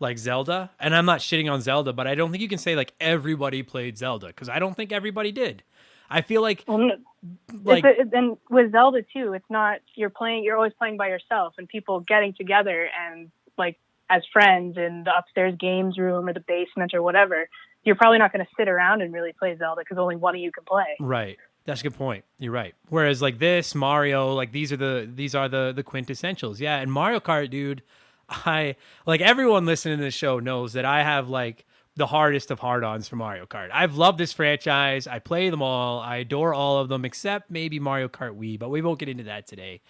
like Zelda, and I'm not shitting on Zelda, but I don't think you can say like everybody played Zelda because I don't think everybody did. I feel like and with Zelda too, it's not you're always playing by yourself, and people getting together and like as friends in the upstairs games room or the basement or whatever. You're probably not going to sit around and really play Zelda because only one of you can play. Right. That's a good point. You're right. Whereas like this Mario, like these are the quintessentials. Yeah. And Mario Kart, dude, I like everyone listening to this show knows that I have like the hardest of hard-ons for Mario Kart. I've loved this franchise. I play them all. I adore all of them except maybe Mario Kart Wii, but we won't get into that today.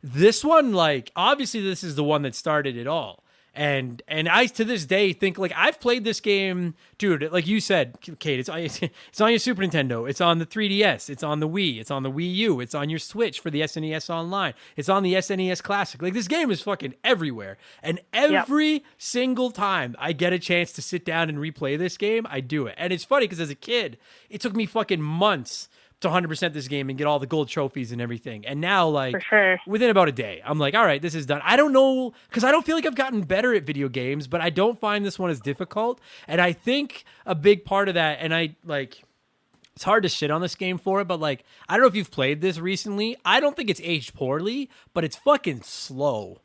This one, like obviously this is the one that started it all. And I to this day think like I've played this game, dude. Like you said, Kate, it's on your Super Nintendo, it's on the 3DS, it's on the Wii, it's on the Wii U, it's on your Switch for the SNES Online, it's on the SNES Classic. Like this game is fucking everywhere, and every single time I get a chance to sit down and replay this game, I do it. And it's funny because as a kid, it took me fucking months to 100% this game and get all the gold trophies and everything. And now, like, for sure, within about a day, I'm like, all right, this is done. I don't know, because I don't feel like I've gotten better at video games, but I don't find this one as difficult. And I think a big part of that, and I, like, it's hard to shit on this game for it, but, like, I don't know if you've played this recently. I don't think it's aged poorly, but it's fucking slow.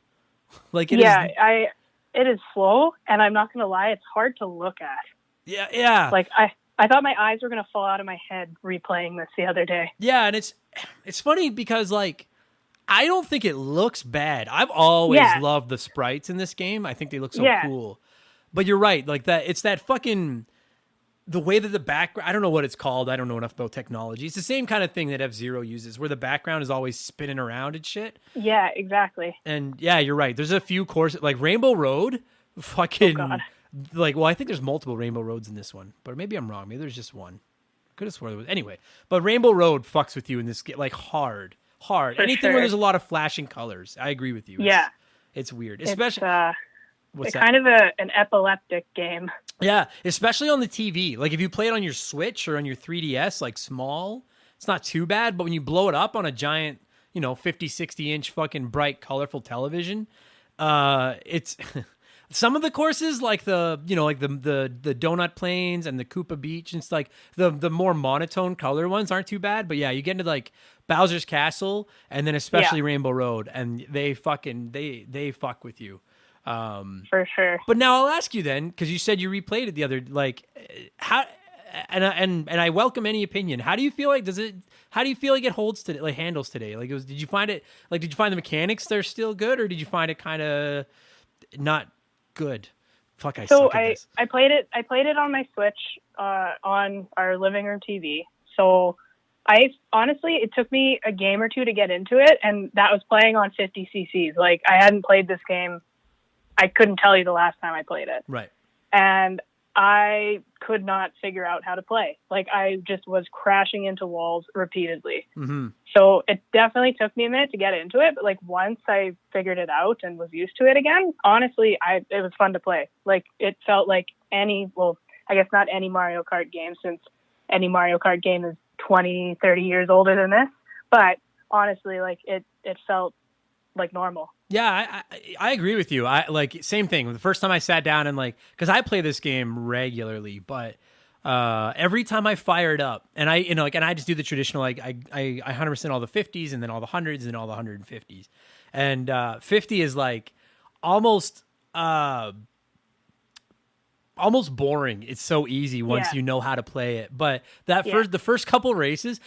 Like, it is slow, and I'm not going to lie, it's hard to look at. Yeah. Like, I thought my eyes were going to fall out of my head replaying this the other day. Yeah, and it's funny because, like, I don't think it looks bad. I've always loved the sprites in this game. I think they look so cool. But you're right. Like, that, it's that fucking, the way that the background, I don't know what it's called. I don't know enough about technology. It's the same kind of thing that F-Zero uses, where the background is always spinning around and shit. Yeah, exactly. And, yeah, you're right. There's a few courses, like Rainbow Road, fucking... Oh, God. Like, well, I think there's multiple Rainbow Roads in this one, but maybe I'm wrong. Maybe there's just one. Could have sworn there was. Anyway, but Rainbow Road fucks with you in this, like, hard. For Anything where there's a lot of flashing colors. I agree with you. It's weird. Especially, it's kind of an epileptic game. Yeah, especially on the TV. Like, if you play it on your Switch or on your 3DS, like, small, it's not too bad, but when you blow it up on a giant, 50, 60-inch fucking bright, colorful television, it's... Some of the courses, like the Donut Plains and the Koopa Beach, and it's like the more monotone color ones aren't too bad. But yeah, you get into like Bowser's Castle and then especially Rainbow Road, and they fuck with you. For sure. But now I'll ask you then, because you said you replayed it the other, like, how, and I welcome any opinion. How do you feel like it holds today, like handles today? Like, did you find the mechanics they're still good, or did you find it kind of not good. Fuck, I So suck at this. I played it on my Switch on our living room TV. So I honestly, it took me a game or two to get into it, and that was playing on 50 cc's. Like, I hadn't played this game. I couldn't tell you the last time I played it. Right. And I could not figure out how to play. Like, I just was crashing into walls repeatedly. Mm-hmm. So it definitely took me a minute to get into it. But like, once I figured it out and was used to it again, honestly, it was fun to play. Like, it felt like I guess not any Mario Kart game, since any Mario Kart game is 20, 30 years older than this. But honestly, like, it felt like normal. Yeah, I agree with you. I like, same thing. The first time I sat down and like, because I play this game regularly, but every time I fire it up, and I just do the traditional, like, I 100% all the 50s and then all the 100s and all the 150s, and 50 is like almost boring. It's so easy once you know how to play it. But the first couple races,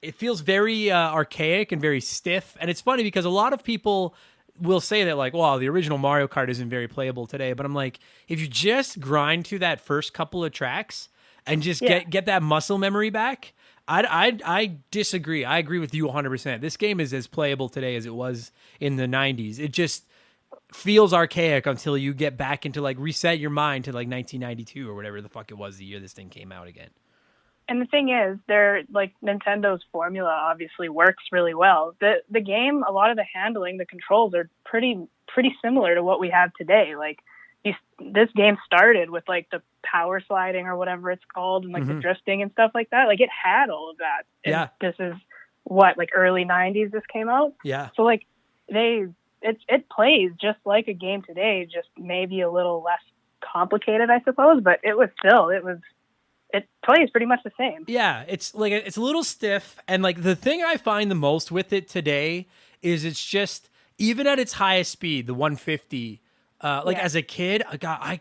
it feels very archaic and very stiff. And it's funny because a lot of people will say that, like, well, the original Mario Kart isn't very playable today. But I'm like, if you just grind through that first couple of tracks and just get that muscle memory back, I disagree. I agree with you 100%. This game is as playable today as it was in the 90s. It just feels archaic until you get back into, like, reset your mind to like 1992 or whatever the fuck it was, the year this thing came out again. And the thing is, Nintendo's formula obviously works really well. The game, a lot of the handling, the controls are pretty similar to what we have today. Like, this game started with like the power sliding or whatever it's called, and like the drifting and stuff like that. Like, it had all of that. And this is like early 90s this came out. Yeah. So like it plays just like a game today, just maybe a little less complicated, I suppose. But it plays pretty much the same. Yeah, it's like, it's a little stiff, and like, the thing I find the most with it today is it's just, even at its highest speed, the 150. As a kid, I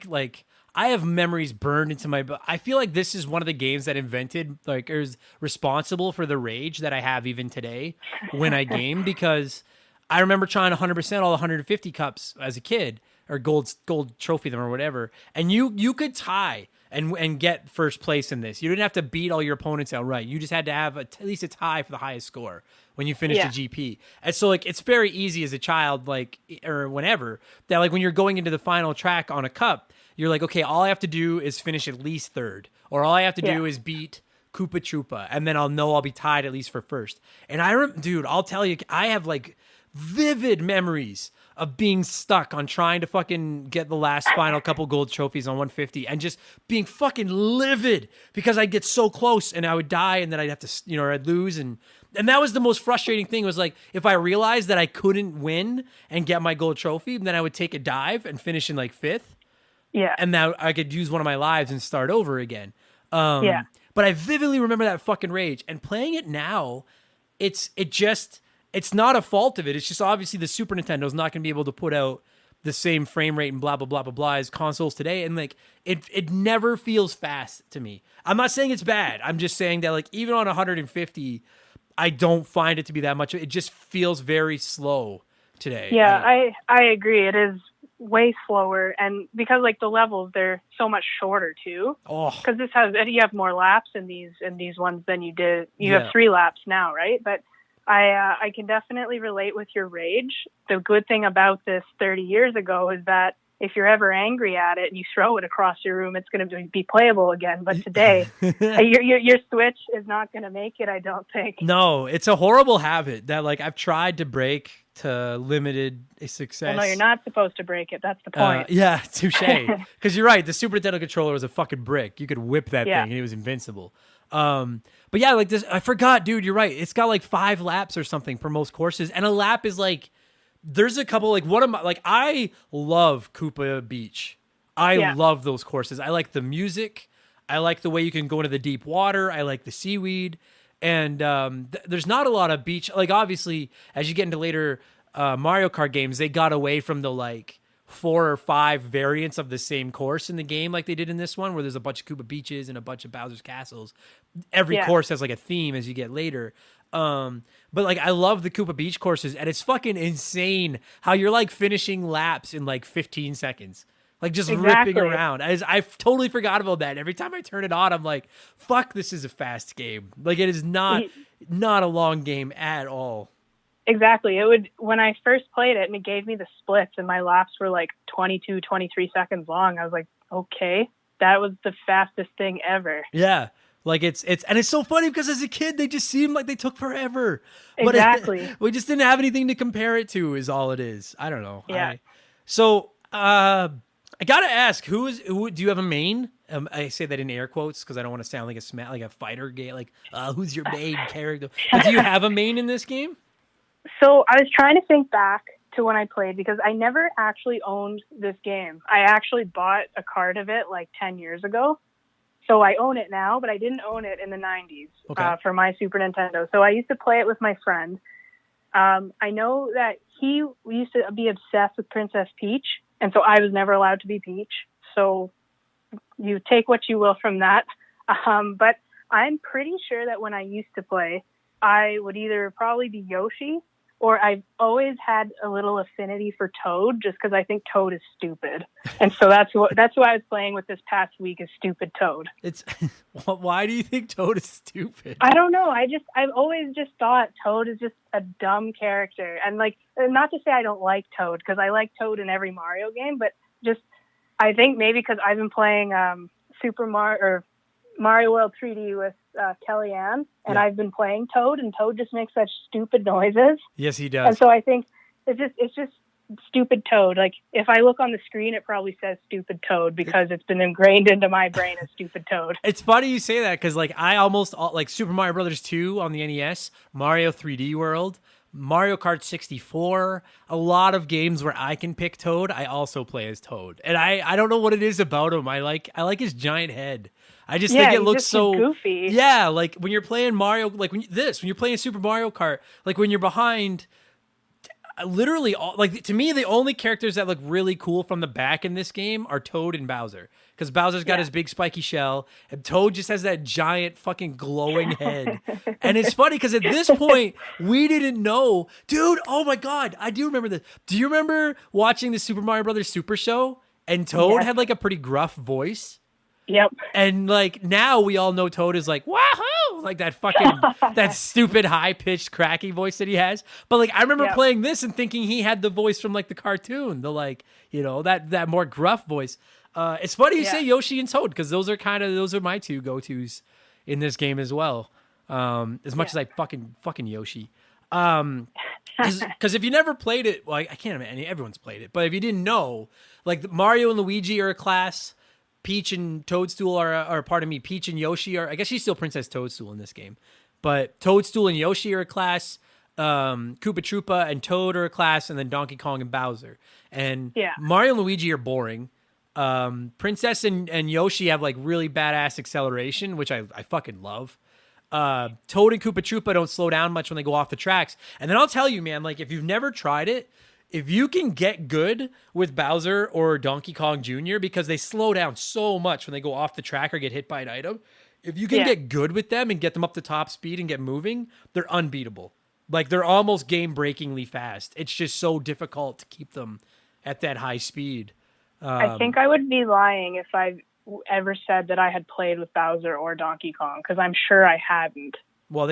have memories burned into my. I feel like this is one of the games that invented, like, is responsible for the rage that I have even today when I game, because I remember trying 100% all the 150 cups as a kid, or gold trophy them or whatever, and you could tie and get first place in this. You didn't have to beat all your opponents outright. You just had to have at least a tie for the highest score when you finished a GP. And so, like, it's very easy as a child, like, or whenever, that, like, when you're going into the final track on a cup, you're like, okay, all I have to do is finish at least third, or all I have to do is beat Koopa Troopa, and then I'll be tied at least for first. And dude, I'll tell you, I have like vivid memories of being stuck on trying to fucking get the last final couple gold trophies on 150, and just being fucking livid because I'd get so close and I would die, and then I'd have to, or I'd lose. And that was the most frustrating thing, was like, if I realized that I couldn't win and get my gold trophy, then I would take a dive and finish in like fifth. Yeah. And now I could use one of my lives and start over again. But I vividly remember that fucking rage, and playing it now, it's not a fault of it. It's just, obviously the Super Nintendo's not going to be able to put out the same frame rate and blah, blah, blah, blah, blah as consoles today. And like, it never feels fast to me. I'm not saying it's bad. I'm just saying that, like, even on 150, I don't find it to be that much. It just feels very slow today. Yeah, I agree. It is way slower. And because, like, the levels, they're so much shorter too. Because you have more laps in these ones than you did. You have 3 laps now, right? But I can definitely relate with your rage. The good thing about this 30 years ago is that if you're ever angry at it and you throw it across your room, it's going to be playable again. But today, your Switch is not going to make it, I don't think. No, it's a horrible habit that, like, I've tried to break to limited success. Well, no, you're not supposed to break it. That's the point. Yeah, touche. Because you're right. The Super Nintendo controller was a fucking brick. You could whip that thing and it was invincible. But yeah, like this, I forgot, dude, you're right. It's got like 5 laps or something for most courses. And a lap is like, there's a couple, like, I love Koopa Beach. I love those courses. I like the music. I like the way you can go into the deep water. I like the seaweed. And there's not a lot of beach. Like, obviously, as you get into later Mario Kart games, they got away from the, like, 4 or 5 variants of the same course in the game, like they did in this one, where there's a bunch of Koopa beaches and a bunch of Bowser's castles. Every course has like a theme as you get later. But like I love the Koopa Beach courses, and it's fucking insane how you're like finishing laps in like 15 seconds. Like just ripping around. I totally forgot about that. Every time I turn it on, I'm like, fuck, this is a fast game. Like it is not a long game at all. Exactly. It would, when I first played it and it gave me the splits and my laps were like 22, 23 seconds long, I was like, okay, that was the fastest thing ever. Yeah. Like it's so funny because as a kid, they just seemed like they took forever. Exactly. But we just didn't have anything to compare it to is all it is. I don't know. Yeah. I gotta ask, who do you have a main? I say that in air quotes because I don't want to sound like a fighter game. Like, who's your main character? But do you have a main in this game? So I was trying to think back to when I played because I never actually owned this game. I actually bought a card of it like 10 years ago. So I own it now, but I didn't own it in the 90s for my Super Nintendo. So I used to play it with my friend. I know that we used to be obsessed with Princess Peach. And so I was never allowed to be Peach. So you take what you will from that. But I'm pretty sure that when I used to play, I would either probably be Yoshi or I've always had a little affinity for Toad just because I think Toad is stupid. And so that's who I was playing with this past week is Stupid Toad. Why do you think Toad is stupid? I don't know. I've always just thought Toad is just a dumb character. And like, not to say I don't like Toad because I like Toad in every Mario game, but just, I think maybe because I've been playing Mario World 3D with Kellyanne, and I've been playing Toad, and Toad just makes such stupid noises. Yes, he does. And so I think it's just Stupid Toad. Like if I look on the screen, it probably says Stupid Toad because it's been ingrained into my brain as Stupid Toad. It's funny you say that because like I almost like Super Mario Brothers 2 on the NES, Mario 3D World, Mario Kart 64, a lot of games where I can pick Toad, I also play as Toad. And I don't know what it is about him. I like his giant head. I just think it looks so goofy. Yeah, like when you're playing Mario, like when you're playing Super Mario Kart, like when you're behind, literally, like to me, the only characters that look really cool from the back in this game are Toad and Bowser, because Bowser's got his big spiky shell, and Toad just has that giant fucking glowing head. And it's funny because at this point we didn't know, dude. Oh my god, I do remember this. Do you remember watching the Super Mario Brothers Super Show? And Toad had like a pretty gruff voice. Yep. And like now we all know Toad is like, wahoo, like that fucking, that stupid high pitched cracky voice that he has. But like, I remember playing this and thinking he had the voice from like the cartoon, the like, you know, that more gruff voice. It's funny you say Yoshi and Toad because those are my two go-tos in this game as well. As much as I fucking Yoshi. Because if you never played it, well, I can't imagine everyone's played it, but if you didn't know, like Mario and Luigi are a class. Peach and Toadstool are pardon me, Peach and Yoshi are, I guess she's still Princess Toadstool in this game, but Toadstool and Yoshi are a class, Koopa Troopa and Toad are a class, and then Donkey Kong and Bowser. And Mario and Luigi are boring. Princess and Yoshi have like really badass acceleration, which I fucking love. Toad and Koopa Troopa don't slow down much when they go off the tracks. And then I'll tell you, man, like if you've never tried it, if you can get good with Bowser or Donkey Kong Jr., because they slow down so much when they go off the track or get hit by an item, if you can get good with them and get them up to top speed and get moving, they're unbeatable. Like they're almost game-breakingly fast. It's just so difficult to keep them at that high speed. I think I would be lying if I ever said that I had played with Bowser or Donkey Kong, because I'm sure I hadn't. Well,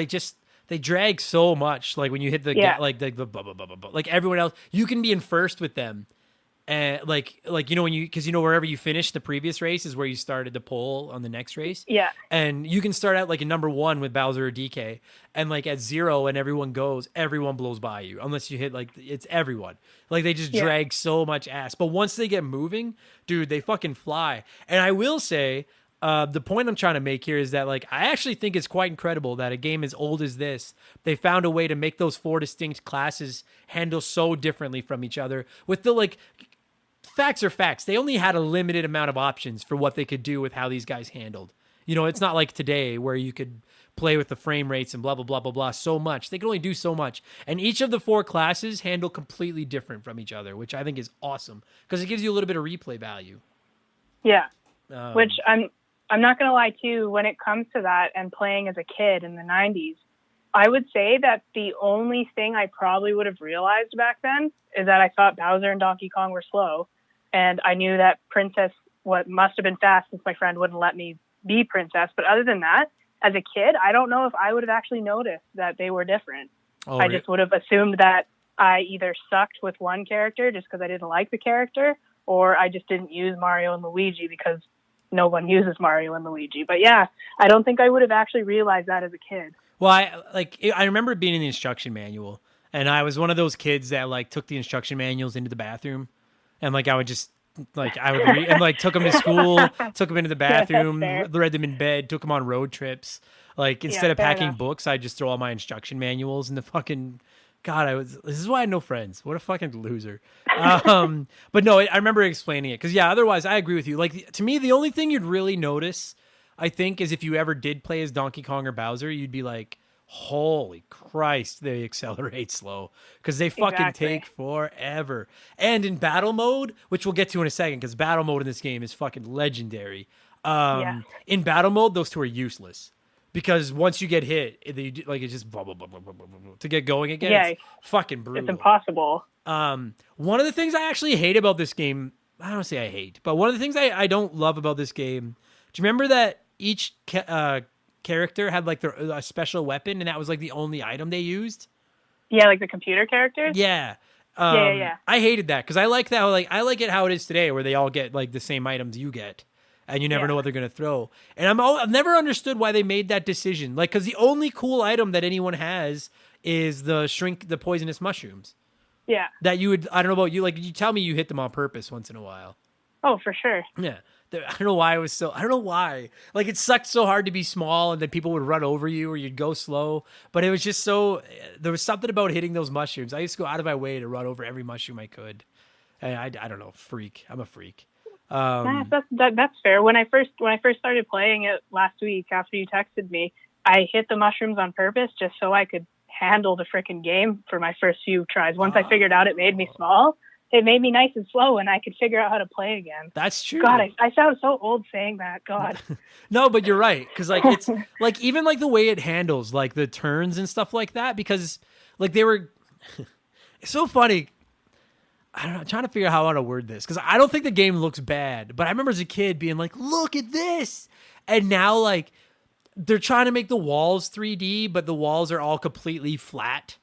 they drag so much. Like when you hit the like everyone else, you can be in first with them, and like you know because wherever you finish the previous race is where you started the pole on the next race. Yeah, and you can start out like in number 1 with Bowser or DK, and like at 0 and everyone blows by you unless you hit like it's everyone. Like they just drag so much ass, but once they get moving, dude, they fucking fly. And I will say. The point I'm trying to make here is that, like, I actually think it's quite incredible that a game as old as this, they found a way to make those 4 distinct classes handle so differently from each other. With the, like, facts are facts. They only had a limited amount of options for what they could do with how these guys handled. You know, it's not like today where you could play with the frame rates and blah, blah, blah, blah, blah so much. They can only do so much. And each of the 4 classes handle completely different from each other, which I think is awesome because it gives you a little bit of replay value. Yeah, which I'm not going to lie too, when it comes to that and playing as a kid in the 90s, I would say that the only thing I probably would have realized back then is that I thought Bowser and Donkey Kong were slow. And I knew that Princess must have been fast since my friend wouldn't let me be Princess. But other than that, as a kid, I don't know if I would have actually noticed that they were different. I just would have assumed that I either sucked with one character just because I didn't like the character, or I just didn't use Mario and Luigi because no one uses Mario and Luigi. But yeah, I don't think I would have actually realized that as a kid. Well, I remember being in the instruction manual, and I was one of those kids that like took the instruction manuals into the bathroom, and like I would just like I would read and like took them to school, took them into the bathroom, read them in bed, took them on road trips. Like instead of packing books, I just throw all my instruction manuals in the fucking. God, this is why I had no friends. What a fucking loser. But no, I remember explaining it because yeah. Otherwise, I agree with you. Like to me, the only thing you'd really notice, I think, is if you ever did play as Donkey Kong or Bowser, you'd be like, holy Christ, they accelerate slow because they fucking take forever. And in battle mode, which we'll get to in a second, because battle mode in this game is fucking legendary. In battle mode, those two are useless because once you get hit, it's just blah, blah, blah, blah, blah, blah, blah, to get going again. Yeah, it's fucking brutal. It's impossible. One of the things I actually hate about this game, I don't say I hate, but one of the things I don't love about this game, do you remember that each character had like a special weapon, and that was like the only item they used? Yeah, like the computer characters. Yeah, yeah. I hated that because I like that. I like it how it is today, where they all get like the same items you get, and you never know what they're gonna throw. And I've never understood why they made that decision. Like, because the only cool item that anyone has is the poisonous mushrooms. Yeah. That you would. I don't know about you. Like, you tell me you hit them on purpose once in a while. Oh, for sure. Yeah. I don't know why I don't know why. Like, it sucked so hard to be small, and then people would run over you, or you'd go slow. But it was just so. There was something about hitting those mushrooms. I used to go out of my way to run over every mushroom I could. And I don't know, freak. I'm a freak. That's fair. When I first started playing it last week after you texted me, I hit the mushrooms on purpose just so I could handle the frickin' game for my first few tries. Once I figured out it made me small, it made me nice and slow, and I could figure out how to play again. That's true. God, I sound so old saying that. God. No, but you're right, because like it's like even like the way it handles like the turns and stuff like that, because like they were. It's so funny. I don't know. I'm trying to figure out how to word this because I don't think the game looks bad, but I remember as a kid being like, "Look at this," and now like they're trying to make the walls 3D, but the walls are all completely flat.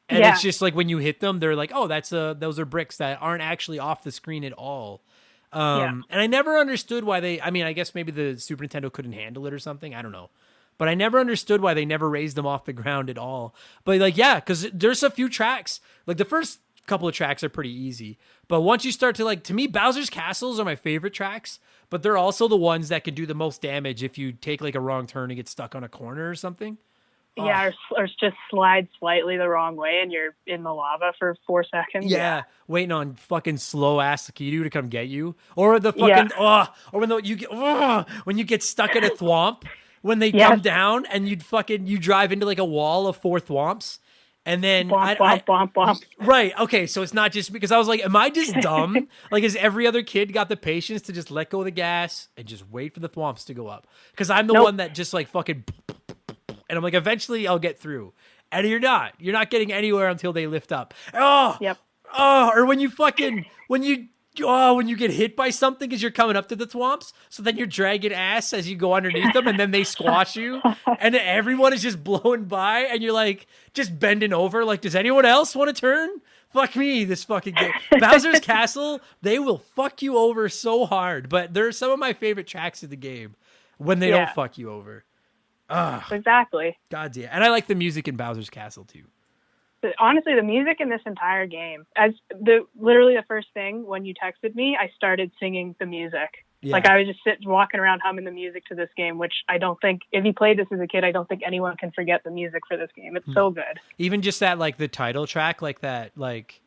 And it's just like when you hit them, they're like, oh, those are bricks that aren't actually off the screen at all. And I never understood why I guess maybe the Super Nintendo couldn't handle it or something. I don't know. But I never understood why they never raised them off the ground at all. But like, yeah, because there's a few tracks. Like the first couple of tracks are pretty easy. But once you start to like, to me, Bowser's Castles are my favorite tracks. But they're also the ones that can do the most damage if you take like a wrong turn and get stuck on a corner or something. Yeah, or just slide slightly the wrong way and you're in the lava for 4 seconds. Yeah, waiting on fucking slow ass Kidu to come get you, or the fucking or when you get stuck in a thwomp when they come down and you drive into like a wall of 4 thwomps. And then Womp. Right. Okay. So it's not just because I was like, am I just dumb? Like, has every other kid got the patience to just let go of the gas and just wait for the thwomps to go up? Because I'm the one that just like fucking. And I'm like, eventually I'll get through. And you're not getting anywhere until they lift up. Oh, yep. Oh, or when you get hit by something as you're coming up to the thwomps. So then you're dragging ass as you go underneath them and then they squash you. And then everyone is just blowing by and you're like just bending over. Like, does anyone else want to turn? Fuck me, this fucking game. Bowser's Castle, they will fuck you over so hard. But they're some of my favorite tracks of the game when they don't fuck you over. Exactly. God damn. And I like the music in Bowser's Castle too. Honestly, the music in this entire game, literally the first thing when you texted me, I started singing the music. Yeah. Like I was just walking around humming the music to this game, which I don't think, if you played this as a kid, I don't think anyone can forget the music for this game. It's so good. Even just that, like the title track, like that, like,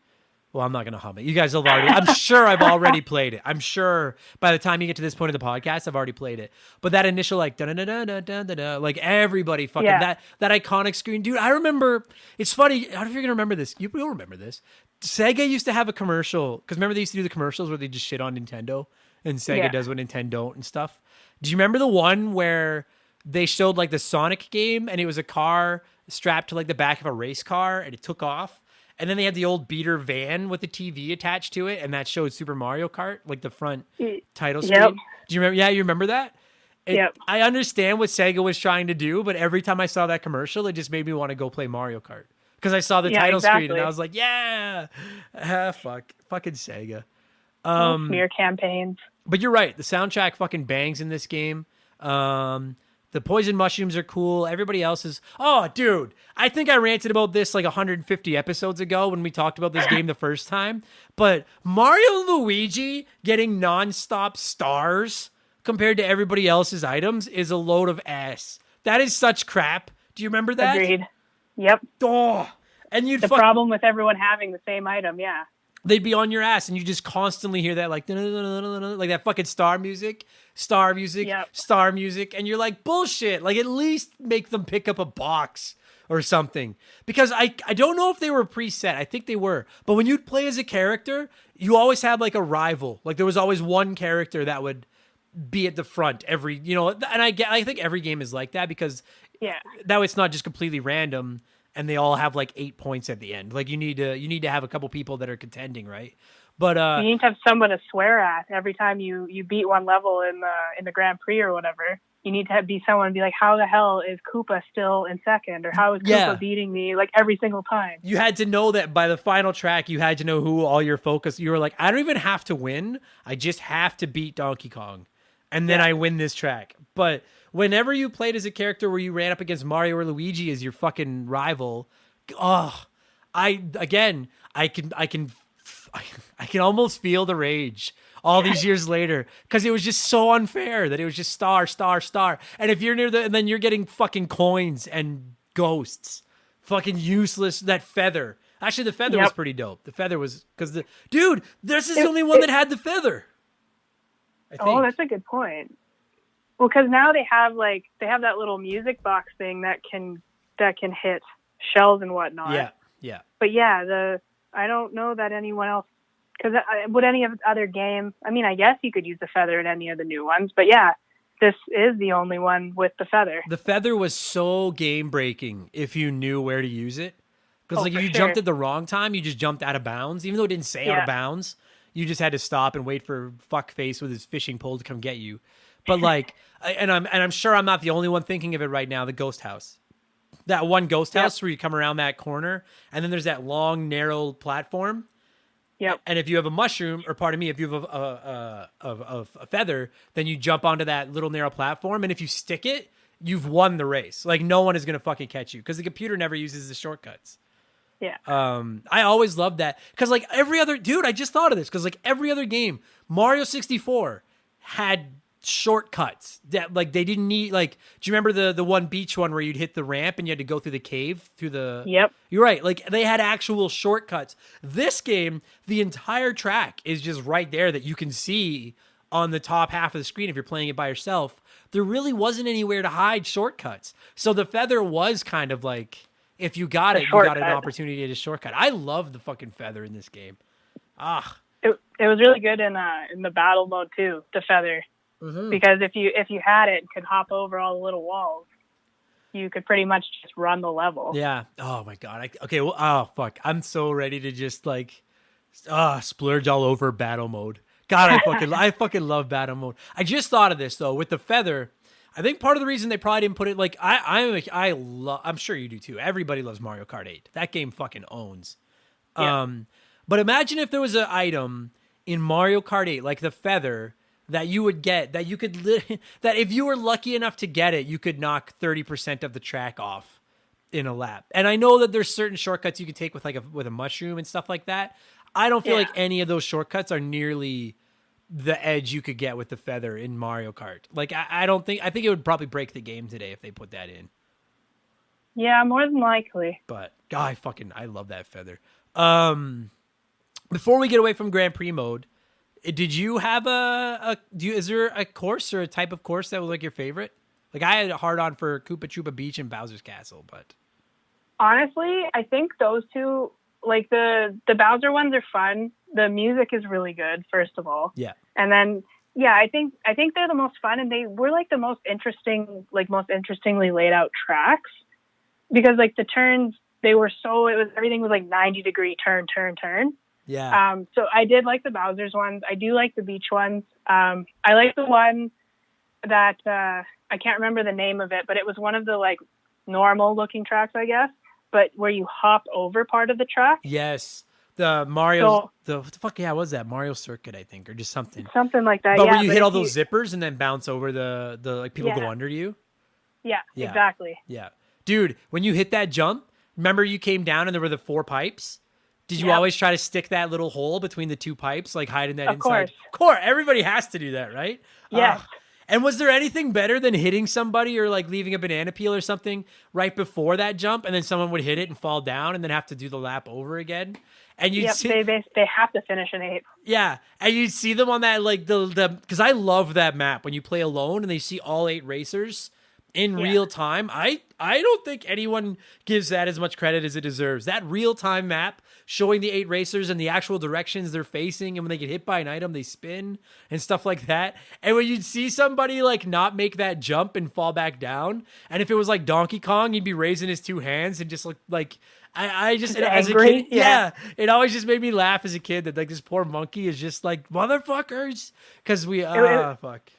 well, I'm not going to hum it. You guys have already, I'm sure I've already played it. I'm sure by the time you get to this point of the podcast, I've already played it. But that initial like, da-da-da-da-da-da-da, like everybody fucking, that iconic screen. Dude, I remember, it's funny, I don't know if you're going to remember this. You'll remember this. Sega used to have a commercial, because remember they used to do the commercials where they just shit on Nintendo, and Sega does what Nintendo don't and stuff. Do you remember the one where they showed like the Sonic game, and it was a car, strapped to like the back of a race car, and it took off. And then they had the old beater van with the TV attached to it, and that showed Super Mario Kart, like the front title screen. Yep. Do you remember? Yeah, you remember that? Yep. I understand what Sega was trying to do, but every time I saw that commercial, it just made me want to go play Mario Kart. Because I saw the title screen, and I was like, yeah, fucking Sega. Smear campaigns. But you're right. The soundtrack fucking bangs in this game. The poison mushrooms are cool. Everybody else is... Oh, dude. I think I ranted about this like 150 episodes ago when we talked about this game the first time. But Mario and Luigi getting nonstop stars compared to everybody else's items is a load of ass. That is such crap. Do you remember that? Agreed. Yep. Oh, and you'd the problem with everyone having the same item, yeah. They'd be on your ass, and you just constantly hear that like like that fucking star music, Yep. star music, and you're like, bullshit. Like, at least make them pick up a box or something. Because I don't know if they were preset. I think they were. But when you'd play as a character, you always had like a rival. Like, there was always one character that would be at the front every, and I think every game is like that because that way it's not just completely random and they all have like 8 points at the end. Like, you need to have a couple people that are contending, right? But you need to have someone to swear at every time you beat one level in the Grand Prix or whatever. You need to be someone and be like, how the hell is Koopa still in second? Or how is Koopa beating me like every single time? You had to know that by the final track, you had to know who all your focus. You were like, I don't even have to win. I just have to beat Donkey Kong. And then I win this track. But whenever you played as a character where you ran up against Mario or Luigi as your fucking rival, I can almost feel the rage all these years later because it was just so unfair that it was just star. And if you're near and then you're getting fucking coins and ghosts, fucking useless. That feather. Actually, the feather was pretty dope. The feather was because this is the only one that had the feather. Oh, that's a good point. Well, because now they have that little music box thing that can hit shells and whatnot. Yeah. But I don't know that anyone else, because would any of the other game? I mean, I guess you could use the feather in any of the new ones, but this is the only one with the feather. The feather was so game breaking if you knew where to use it, because if you jumped at the wrong time, you just jumped out of bounds, even though it didn't say out of bounds. You just had to stop and wait for fuckface with his fishing pole to come get you. But and I'm sure I'm not the only one thinking of it right now. The ghost house, that one ghost house where you come around that corner, and then there's that long, narrow platform. Yep. And if you have a mushroom, or pardon me, if you have a feather, then you jump onto that little narrow platform, and if you stick it, you've won the race. Like, no one is gonna fucking catch you because the computer never uses the shortcuts. Yeah. I always loved that because like every other I just thought of this because like every other game, Mario 64 had shortcuts that like they didn't need. Like, do you remember the one beach one where you'd hit the ramp and you had to go through the cave through the? Yep. You're right. Like, they had actual shortcuts. This game, the entire track is just right there that you can see on the top half of the screen if you're playing it by yourself. There really wasn't anywhere to hide shortcuts, so the feather was kind of like. If you got it, you got an opportunity to shortcut. I love the fucking feather in this game. It was really good in the battle mode too, the feather, because if you had it and could hop over all the little walls, you could pretty much just run the level. Yeah. Oh my god. Fuck. I'm so ready to just splurge all over battle mode. God, I fucking love battle mode. I just thought of this though with the feather. I think part of the reason they probably didn't put it I'm sure you do too. Everybody loves Mario Kart 8. That game fucking owns. Yeah. But imagine if there was an item in Mario Kart 8 like the feather that you would get that you could that if you were lucky enough to get it, you could knock 30% of the track off in a lap. And I know that there's certain shortcuts you could take with a mushroom and stuff like that. I don't feel like any of those shortcuts are nearly the edge you could get with the feather in Mario Kart. Like, I think it would probably break the game today if they put that in. Yeah, more than likely. But God, I love that feather. Before we get away from Grand Prix mode, did you have is there a course or a type of course that was like your favorite? Like, I had a hard on for Koopa Troopa Beach and Bowser's Castle, but honestly, I think those two, like the Bowser ones are fun. The music is really good, first of all. Yeah. And then, I think they're the most fun, and they were like the most interestingly laid out tracks. because like the turns, everything was like 90-degree turn. Yeah. So I did like the Bowser's ones. I do like the beach ones. I like the one that I can't remember the name of it, but it was one of the like normal looking tracks, I guess, but where you hop over part of the track. Yes. The Mario, what the fuck, was that? Mario Circuit, I think, or just something. Something like that, But where you hit all those zippers and then bounce over the like people go Yeah. under you? Yeah, exactly. Yeah. Dude, when you hit that jump, remember you came down and there were the 4 pipes? Did you always try to stick that little hole between the 2 pipes, like hiding that inside? Of course. Everybody has to do that, right? Yes. And was there anything better than hitting somebody or like leaving a banana peel or something right before that jump, and then someone would hit it and fall down and then have to do the lap over again? And you'd see they have to finish an 8. Yeah, and you'd see them on that like the because I love that map when you play alone and they see all 8 racers in real time. I don't think anyone gives that as much credit as it deserves. That real time map showing the 8 racers and the actual directions they're facing, and when they get hit by an item, they spin and stuff like that. And when you'd see somebody like not make that jump and fall back down, and if it was like Donkey Kong, he'd be raising his 2 hands and just look like I just as a kid, it always just made me laugh as a kid that like this poor monkey is just like motherfuckers because we fuck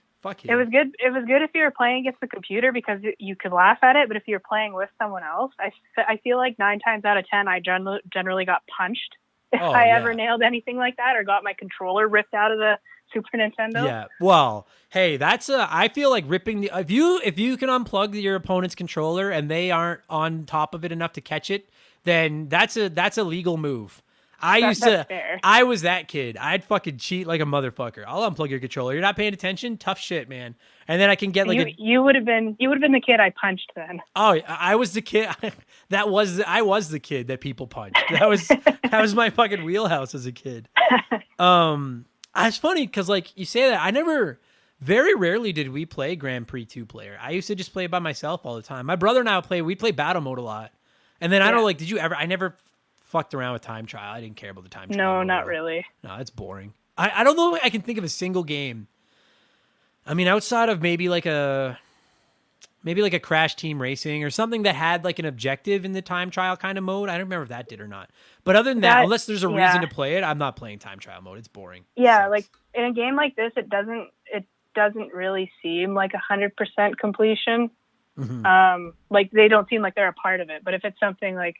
him. It was good. It was good if you were playing against the computer because you could laugh at it. But if you're playing with someone else, I feel like 9 times out of 10, I generally got punched if I ever nailed anything like that or got my controller ripped out of the Super Nintendo. Yeah. Well, hey, I feel like ripping if you can unplug your opponent's controller and they aren't on top of it enough to catch it, then that's a legal move. That's fair. I was that kid. I'd fucking cheat like a motherfucker. I'll unplug your controller. You're not paying attention? Tough shit, man. And then I can get like you would have been the kid I punched then. Oh, I was the kid. I was the kid that people punched. That was my fucking wheelhouse as a kid. It's funny because like you say that very rarely did we play Grand Prix 2-player. I used to just play by myself all the time. My brother and I we play battle mode a lot. And then I don't did you ever? I never fucked around with time trial. I didn't care about the time trial. No, not really. No, it's boring. I don't know if I can think of a single game. I mean, outside of maybe like a Crash Team Racing or something that had like an objective in the time trial kind of mode. I don't remember if that did or not. But other than that, unless there's a reason to play it, I'm not playing time trial mode. It's boring. Yeah, like in a game like this, it doesn't really seem like 100% completion. Mm-hmm. Like they don't seem like they're a part of it. But if it's something like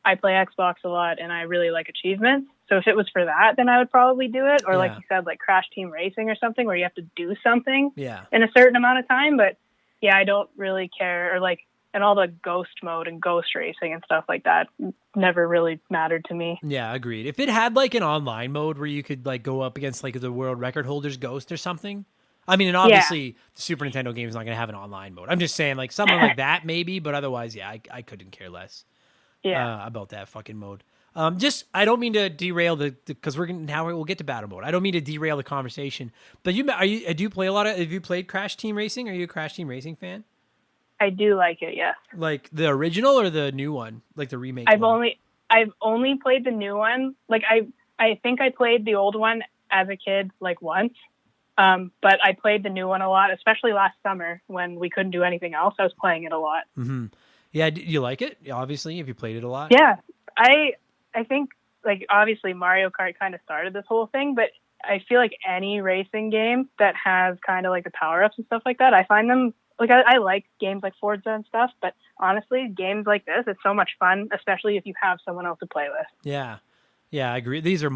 I play Xbox a lot and I really like achievements, so if it was for that, then I would probably do it. Or like you said, like Crash Team Racing or something where you have to do something in a certain amount of time. But yeah, I don't really care. Or like, and all the ghost mode and ghost racing and stuff like that never really mattered to me. Yeah, agreed. If it had like an online mode where you could like go up against like the world record holder's ghost or something. I mean, and obviously the Super Nintendo game is not going to have an online mode. I'm just saying like something like that maybe, but otherwise, I couldn't care less about that fucking mode. I don't mean to derail because we'll get to battle mode. I don't mean to derail the conversation, but do you play a lot of, have you played Crash Team Racing? Are you a Crash Team Racing fan? I do like it. Yes. Like the original or the new one, like the remake? I've only played the new one. Like I think I played the old one as a kid, like once. But I played the new one a lot, especially last summer when we couldn't do anything else. I was playing it a lot. Mm-hmm. Yeah. Do you like it? Obviously, if you played it a lot. Yeah. I think like obviously Mario Kart kind of started this whole thing, but I feel like any racing game that has kind of like the power-ups and stuff like that, I find them like, I like games like Forza and stuff, but honestly, games like this, it's so much fun, especially if you have someone else to play with. Yeah. Yeah, I agree. These are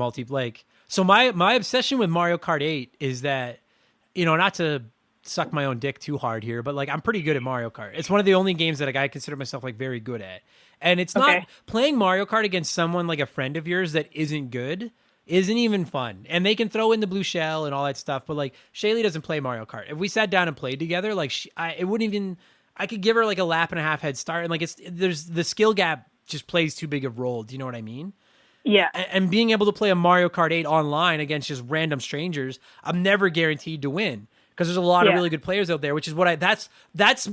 so my obsession with Mario Kart 8 is that, not to suck my own dick too hard here, but like I'm pretty good at Mario Kart. It's one of the only games that like, I consider myself like very good at. And it's not playing Mario Kart against someone like a friend of yours that isn't good isn't even fun. And they can throw in the blue shell and all that stuff, but like Shaylee doesn't play Mario Kart. If we sat down and played together, like I could give her like a lap and a half head start, and like there's the skill gap just plays too big of role. Do you know what I mean? Yeah. And being able to play a Mario Kart 8 online against just random strangers, I'm never guaranteed to win. Because there's a lot of really good players out there, which is what that's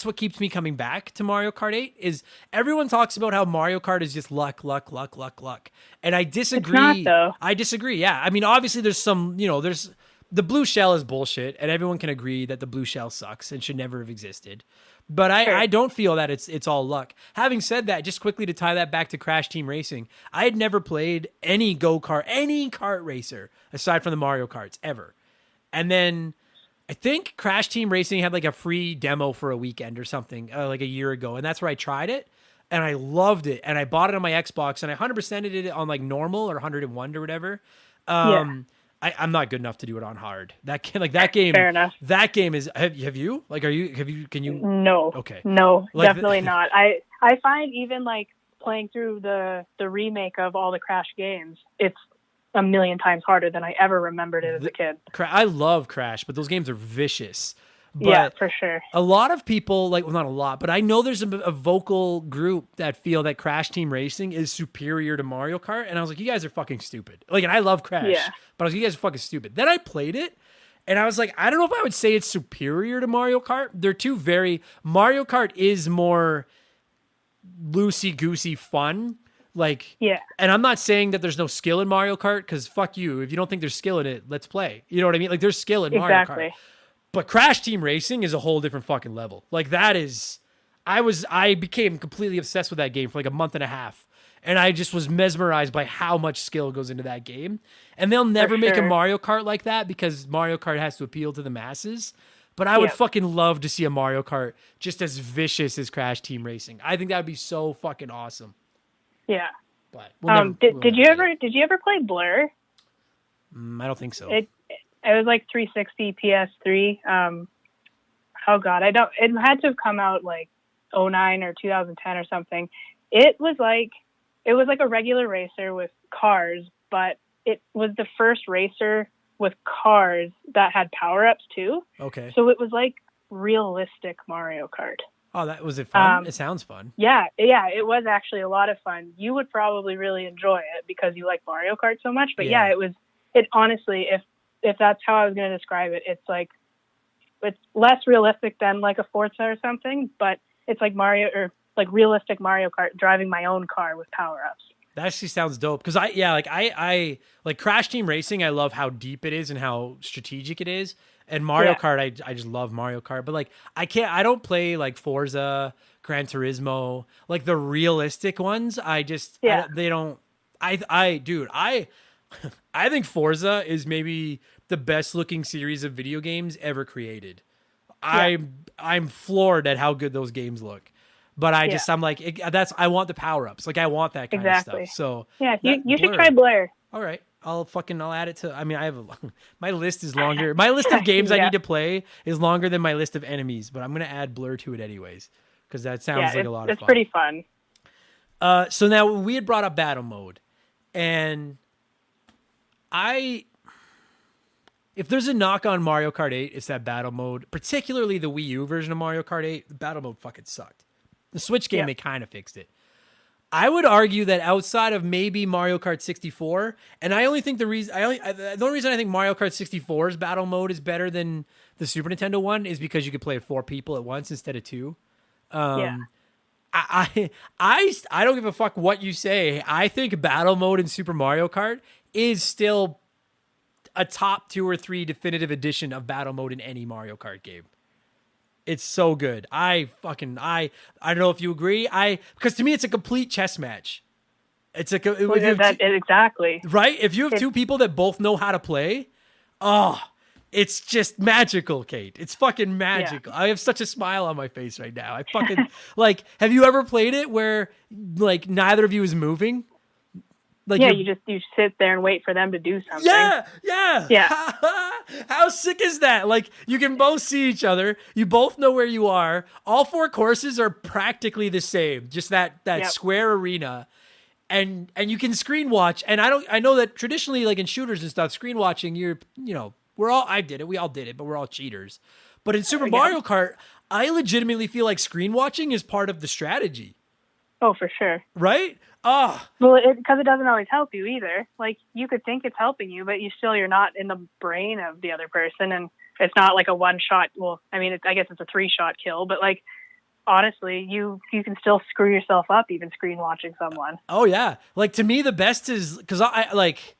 what keeps me coming back to Mario Kart 8 is everyone talks about how Mario Kart is just luck. And I disagree. It's not, though. I disagree. Yeah. I mean, obviously there's some, there's the blue shell is bullshit and everyone can agree that the blue shell sucks and should never have existed. But Sure. I don't feel that it's all luck. Having said that, just quickly to tie that back to Crash Team Racing, I had never played any kart racer aside from the Mario Karts ever. And then I think Crash Team Racing had like a free demo for a weekend or something like a year ago. And that's where I tried it. And I loved it. And I bought it on my Xbox and I 100%ed it on like normal or 101 or whatever. I'm not good enough to do it on hard. That game. Fair enough. That game is. Have you? Like, can you? No. Okay. No, Like, definitely not. I find even like playing through the remake of all the Crash games, it's a million times harder than I ever remembered it as a kid. I love Crash, but those games are vicious. But yeah, for sure. A lot of people, like, well, not a lot, but I know there's a vocal group that feel that Crash Team Racing is superior to Mario Kart. And I was like, you guys are fucking stupid. Like, and I love Crash, but I was like, you guys are fucking stupid. Then I played it and I was like, I don't know if I would say it's superior to Mario Kart. They're two Mario Kart is more loosey-goosey fun. Like, and I'm not saying that there's no skill in Mario Kart, because fuck you. If you don't think there's skill in it, let's play. You know what I mean? Like, there's skill in Mario Kart. But Crash Team Racing is a whole different fucking level. Like, that is, I became completely obsessed with that game for like a month and a half. And I just was mesmerized by how much skill goes into that game. And they'll never make a Mario Kart like that because Mario Kart has to appeal to the masses. But I would fucking love to see a Mario Kart just as vicious as Crash Team Racing. I think that would be so fucking awesome. Yeah. But did you ever play Blur? I don't think so. It was like 360 PS3. Oh God, it had to have come out like 2009 or 2010 or something. It was like a regular racer with cars, but it was the first racer with cars that had power-ups too. Okay. So it was like realistic Mario Kart. Oh, was it fun? It sounds fun. Yeah, it was actually a lot of fun. You would probably really enjoy it because you like Mario Kart so much. But it honestly, if that's how I was going to describe it, it's less realistic than like a Forza or something, but it's like Mario or like realistic Mario Kart driving my own car with power-ups. That actually sounds dope. Cause I like Crash Team Racing. I love how deep it is and how strategic it is. And Mario Kart, I just love Mario Kart, but like, I don't play like Forza, Gran Turismo, like the realistic ones. I think Forza is maybe the best looking series of video games ever created. I'm floored at how good those games look. But I'm like, I want the power-ups. Like, I want that kind of stuff. So you should try Blur. All right. I'll add it to, I mean, my list is longer. My list of games I need to play is longer than my list of enemies, but I'm going to add Blur to it anyways. Cause that sounds like a lot of fun. It's pretty fun. So now we had brought up battle mode, and if there's a knock on Mario Kart 8, it's that battle mode, particularly the Wii U version of Mario Kart 8. The battle mode fucking sucked. The Switch game, they kind of fixed it. I would argue that outside of maybe Mario Kart 64, and I only think the only reason I think Mario Kart 64's battle mode is better than the Super Nintendo one is because you could play with 4 people at once instead of 2. I don't give a fuck what you say. I think battle mode in Super Mario Kart is still a top 2 or 3 definitive edition of battle mode in any Mario Kart game. It's so good. I don't know if you agree. Because to me, it's a complete chess match. It's exactly right. If you have 2 people that both know how to play, it's just magical, Kate. It's fucking magical. Yeah. I have such a smile on my face right now. I fucking like. Have you ever played it where like neither of you is moving? Like you sit there and wait for them to do something. Yeah. How sick is that? Like, you can both see each other. You both know where you are. All 4 courses are practically the same. Just that square arena, and you can screen watch. And I know that traditionally, like in shooters and stuff, screen watching, I did it. We all did it, but we're all cheaters. But in Super Mario Kart, I legitimately feel like screen watching is part of the strategy. Oh, for sure. Right? Well, because it doesn't always help you either. Like, you could think it's helping you, but you're not in the brain of the other person, and it's not like a one-shot. Well, I mean, I guess it's a 3-shot kill, but like, honestly, you can still screw yourself up even screen watching someone. Oh yeah, like to me the best is because I like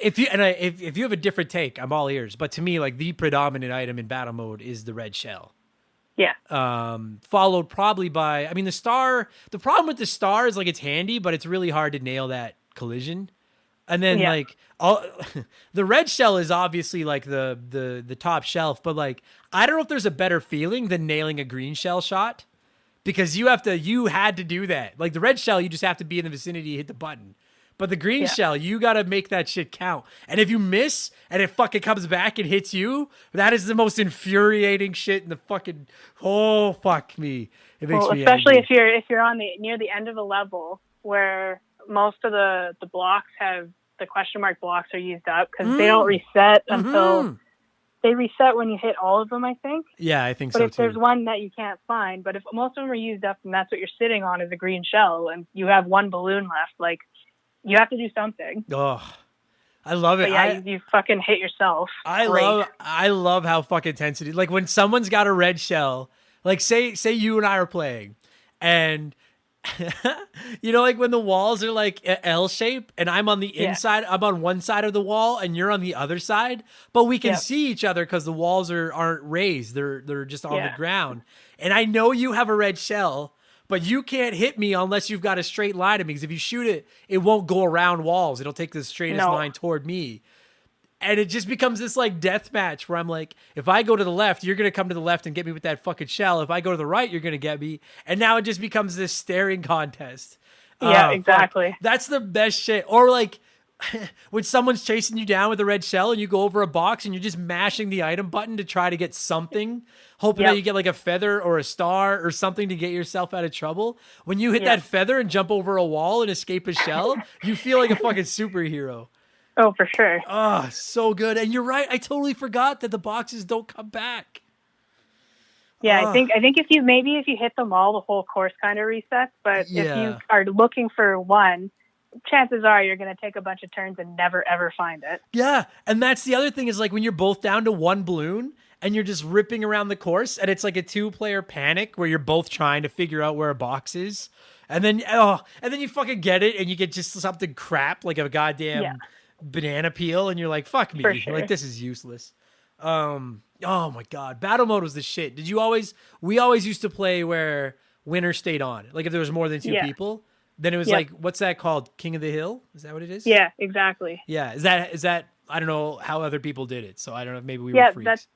if you have a different take, I'm all ears. But to me, like the predominant item in battle mode is the red shell. Yeah. Followed probably by, I mean, the problem with the star is like it's handy, but it's really hard to nail that collision. And then like all the red shell is obviously like the top shelf, but like I don't know if there's a better feeling than nailing a green shell shot, because you had to do that. Like the red shell, you just have to be in the vicinity, hit the button. But the green shell, you got to make that shit count. And if you miss and it fucking comes back and hits you, that is the most infuriating shit in the fucking, oh fuck me. It makes me especially angry. if you're on near the end of a level where most of the blocks have the question mark blocks are used up, because they don't reset until they reset when you hit all of them, I think. Yeah, I think but so if too. there's one that you can't find, but if most of them are used up and that's what you're sitting on is a green shell and you have one balloon left, like you have to do something. Oh, I love it. But yeah, you fucking hit yourself. I love how fucking tense it is. Like when someone's got a red shell, like say you and I are playing, and you know, like when the walls are like L shape and I'm on the inside, I'm on one side of the wall and you're on the other side, but we can see each other because the walls aren't raised. They're just on the ground. And I know you have a red shell, but you can't hit me unless you've got a straight line to me, because if you shoot it, it won't go around walls. It'll take the straightest line toward me. And it just becomes this like death match where I'm like, if I go to the left, you're going to come to the left and get me with that fucking shell. If I go to the right, you're going to get me. And now it just becomes this staring contest. Yeah, exactly. Fuck. That's the best shit. Or like when someone's chasing you down with a red shell and you go over a box and you're just mashing the item button to try to get something, hoping that you get like a feather or a star or something to get yourself out of trouble. When you hit that feather and jump over a wall and escape a shell, you feel like a fucking superhero. Oh, for sure. Oh, so good. And you're right. I totally forgot that the boxes don't come back. Yeah, I think if you hit them all, the whole course kind of resets. But if you are looking for one, chances are you're going to take a bunch of turns and never, ever find it. Yeah. And that's the other thing is like when you're both down to one balloon and you're just ripping around the course and it's like a 2-player panic where you're both trying to figure out where a box is. And then you fucking get it and you get just something crap like a goddamn banana peel and you're like, fuck me. Sure. Like, this is useless. Oh my God. Battle mode was the shit. We always used to play where winner stayed on. Like if there was more than 2 people, then it was like, what's that called? King of the Hill? Is that what it is? Yeah, exactly. Yeah. Is that, I don't know how other people did it. So I don't know. Maybe we were freaks.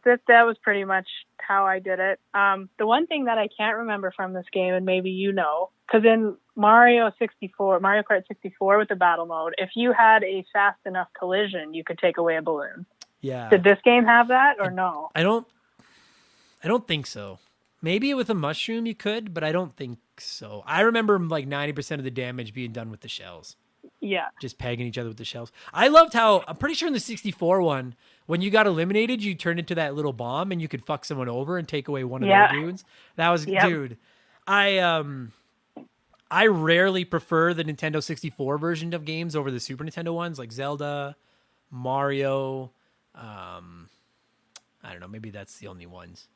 That was pretty much how I did it. The one thing that I can't remember from this game, and maybe you know, because in Mario Kart 64 with the battle mode, if you had a fast enough collision, you could take away a balloon. Yeah. Did this game have that or no? I don't think so. Maybe with a mushroom you could, but I don't think so. I remember like 90% of the damage being done with the shells. Yeah. Just pegging each other with the shells. I loved how, I'm pretty sure in the 64 one, when you got eliminated, you turned into that little bomb and you could fuck someone over and take away one of their dudes. That was, dude. I rarely prefer the Nintendo 64 version of games over the Super Nintendo ones, like Zelda, Mario. I don't know. Maybe that's the only ones.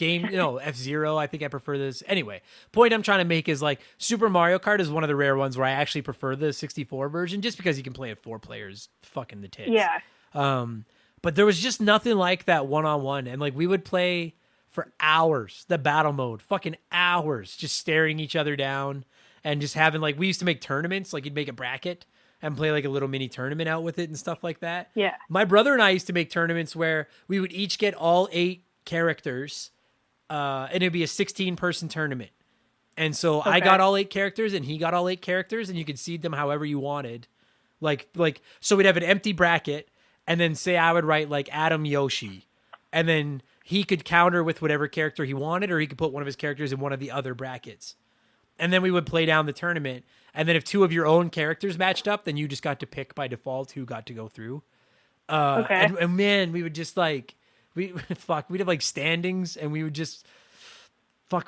F-Zero. I think I prefer this. Anyway, point I'm trying to make is like Super Mario Kart is one of the rare ones where I actually prefer the 64 version, just because you can play it 4 players, fucking the tits. Yeah. But there was just nothing like that one-on-one, and like we would play for hours, the battle mode, fucking hours, just staring each other down and just having like, we used to make tournaments, like you'd make a bracket and play like a little mini tournament out with it and stuff like that. Yeah. My brother and I used to make tournaments where we would each get all 8 characters, and it'd be a 16-person tournament. And so I got all 8 characters and he got all 8 characters, and you could seed them however you wanted. Like, so we'd have an empty bracket, and then say I would write like Adam Yoshi, and then he could counter with whatever character he wanted, or he could put one of his characters in one of the other brackets. And then we would play down the tournament. And then if 2 of your own characters matched up, then you just got to pick by default who got to go through. And man, we would just like, we'd have like standings, and we would just,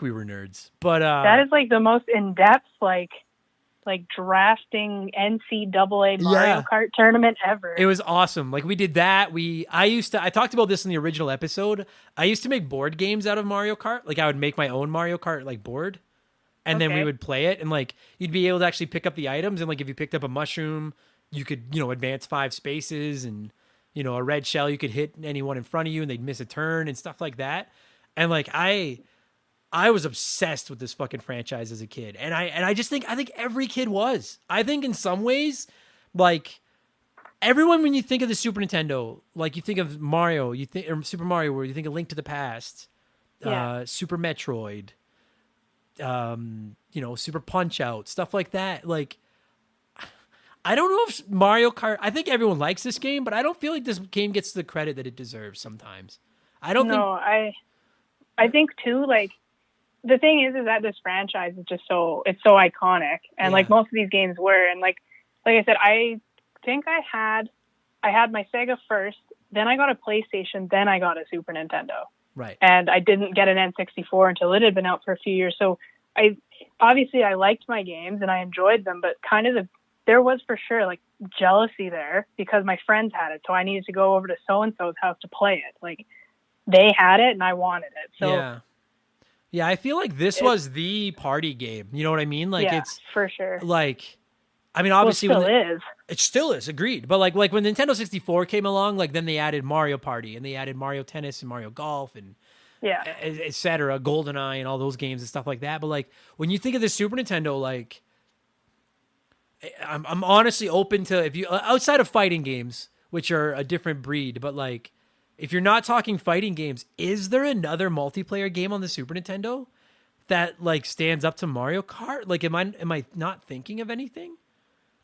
we were nerds. But that is like the most in-depth, like drafting NCAA Mario Kart tournament ever. It was awesome. Like we did that. I talked about this in the original episode. I used to make board games out of Mario Kart. Like I would make my own Mario Kart like board, and then we would play it, and like you'd be able to actually pick up the items, and like if you picked up a mushroom, you could, advance 5 spaces, and a red shell, you could hit anyone in front of you and they'd miss a turn and stuff like that. And like I was obsessed with this fucking franchise as a kid. And I think every kid was. I think in some ways, like everyone, when you think of the Super Nintendo, like you think of Mario, or Super Mario World, you think of Link to the Past, Super Metroid, Super Punch Out, stuff like that. Like, I don't know if Mario Kart, I think everyone likes this game, but I don't feel like this game gets the credit that it deserves sometimes. I think too, like, the thing is that this franchise is just it's so iconic, and like most of these games were, and like I said, I think I had my Sega first, then I got a PlayStation, then I got a Super Nintendo. Right. And I didn't get an N64 until it had been out for a few years. So I liked my games and I enjoyed them, but kind of there was for sure like jealousy there because my friends had it. So I needed to go over to so-and-so's house to play it. Like they had it and I wanted it. So yeah, I feel like this was the party game. You know what I mean? Like it's for sure. Like, I mean, obviously it still is, agreed. But like when Nintendo 64 came along, like then they added Mario Party and they added Mario Tennis and Mario Golf and et cetera, GoldenEye and all those games and stuff like that. But like when you think of the Super Nintendo, like I'm honestly open to, if you outside of fighting games, which are a different breed, but like if you're not talking fighting games, is there another multiplayer game on the Super Nintendo that like stands up to Mario Kart? Like, am I not thinking of anything?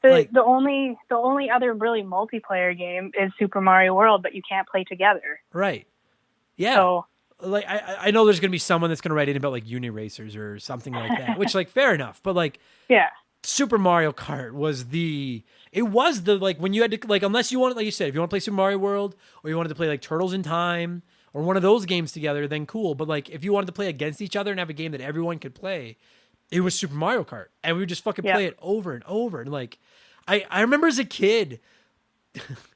The only other really multiplayer game is Super Mario World, but you can't play together. Right. Yeah. So, like I know there's gonna be someone that's gonna write in about like Uni Racers or something like that, which like fair enough, but like Super Mario Kart was the like when you had to, like, unless you wanted, like you said, if you want to play Super Mario World or you wanted to play like Turtles in Time or one of those games together, then cool. But like if you wanted to play against each other and have a game that everyone could play, it was Super Mario Kart, and we would just fucking play it over and over. And like I remember as a kid,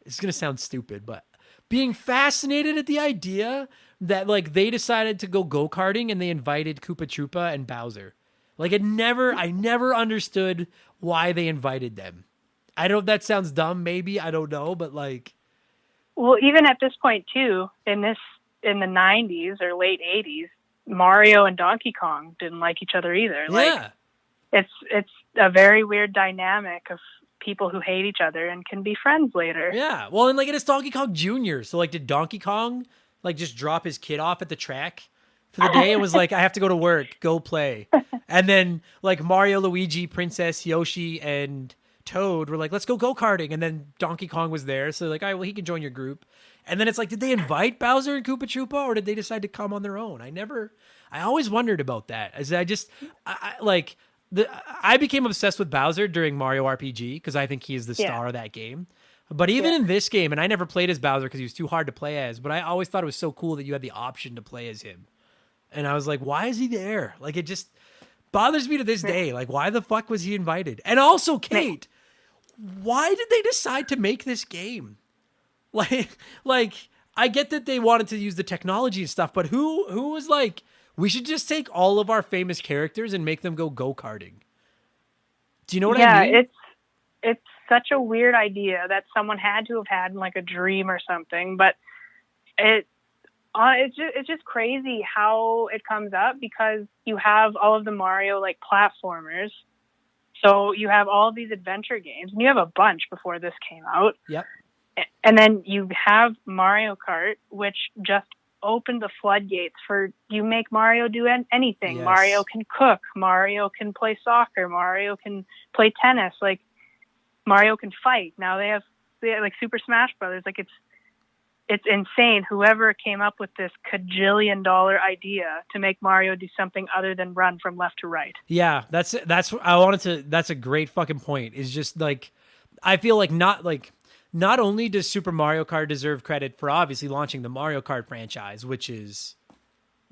it's gonna sound stupid, but being fascinated at the idea that like they decided to go karting and they invited Koopa Troopa and Bowser. Like I never understood why they invited them. I don't know if that sounds dumb, maybe, I don't know, but like, well, even at this point too, in the 90s or late 80s, Mario and Donkey Kong didn't like each other either. Like it's a very weird dynamic of people who hate each other and can be friends later. Yeah. Well, and like it's Donkey Kong Jr. So like did Donkey Kong like just drop his kid off at the track for the day and was like, I have to go to work, go play. And then like Mario, Luigi, Princess, Yoshi, and Toad were like, let's go karting. And then Donkey Kong was there. So like, all right, well, he can join your group. And then it's like, did they invite Bowser and Koopa Troopa, or did they decide to come on their own? I always wondered about that. As I became obsessed with Bowser during Mario RPG because I think he is the star of that game. But even in this game, and I never played as Bowser because he was too hard to play as, but I always thought it was so cool that you had the option to play as him. And I was like, why is he there? Like, it just bothers me to this day. Like, why the fuck was he invited? And also, Kate, why did they decide to make this game? Like I get that they wanted to use the technology and stuff, but who was like, we should just take all of our famous characters and make them go karting? Do you know what I mean? Yeah, it's such a weird idea that someone had to have had in like a dream or something, but it's just crazy how it comes up because you have all of the Mario like platformers. So you have all of these adventure games, and you have a bunch before this came out. Yep. And then you have Mario Kart, which just opened the floodgates for you make Mario do anything. Yes. Mario can cook. Mario can play soccer. Mario can play tennis. Like Mario can fight. Now they have like Super Smash Brothers. Like it's insane. Whoever came up with this $1,000,000,000 idea to make Mario do something other than run from left to right. Yeah, that's a great fucking point. Is just like, I feel like not only does Super Mario Kart deserve credit for obviously launching the Mario Kart franchise, which is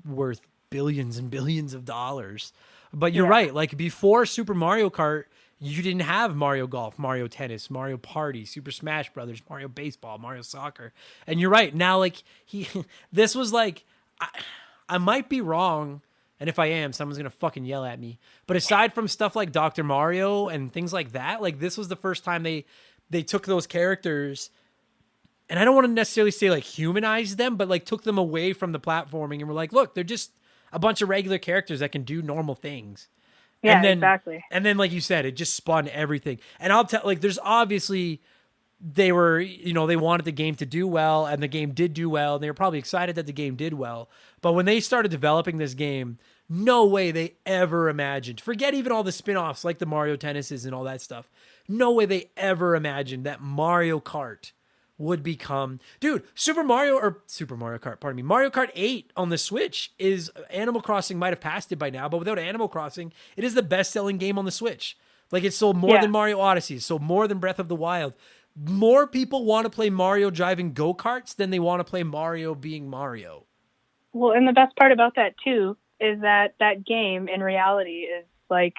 worth billions and billions of dollars, but you're right. Like before Super Mario Kart, you didn't have Mario Golf, Mario Tennis, Mario Party, Super Smash Brothers, Mario Baseball, Mario Soccer. And you're right. Now, like this was like, I might be wrong. And if I am, someone's going to fucking yell at me. But aside from stuff like Dr. Mario and things like that, like this was the first time they took those characters and I don't want to necessarily say like humanized them, but like took them away from the platforming and were like, look, they're just a bunch of regular characters that can do normal things. Yeah, And then, exactly. And then, like you said, it just spun everything. And I'll tell, like, there's obviously they were, they wanted the game to do well, and the game did do well. And they were probably excited that the game did well. But when they started developing this game, no way they ever imagined. Forget even all the spin-offs like the Mario Tennises and all that stuff. No way they ever imagined that Mario Kart would become, dude, Mario Kart, pardon me, Mario Kart 8 on the Switch is, Animal Crossing might have passed it by now, but without Animal Crossing, it is the best-selling game on the Switch. Like, it sold more than Mario Odyssey, sold more than Breath of the Wild. More people want to play Mario driving go-karts than they want to play Mario being Mario. Well, and the best part about that, too, is that game, in reality, is like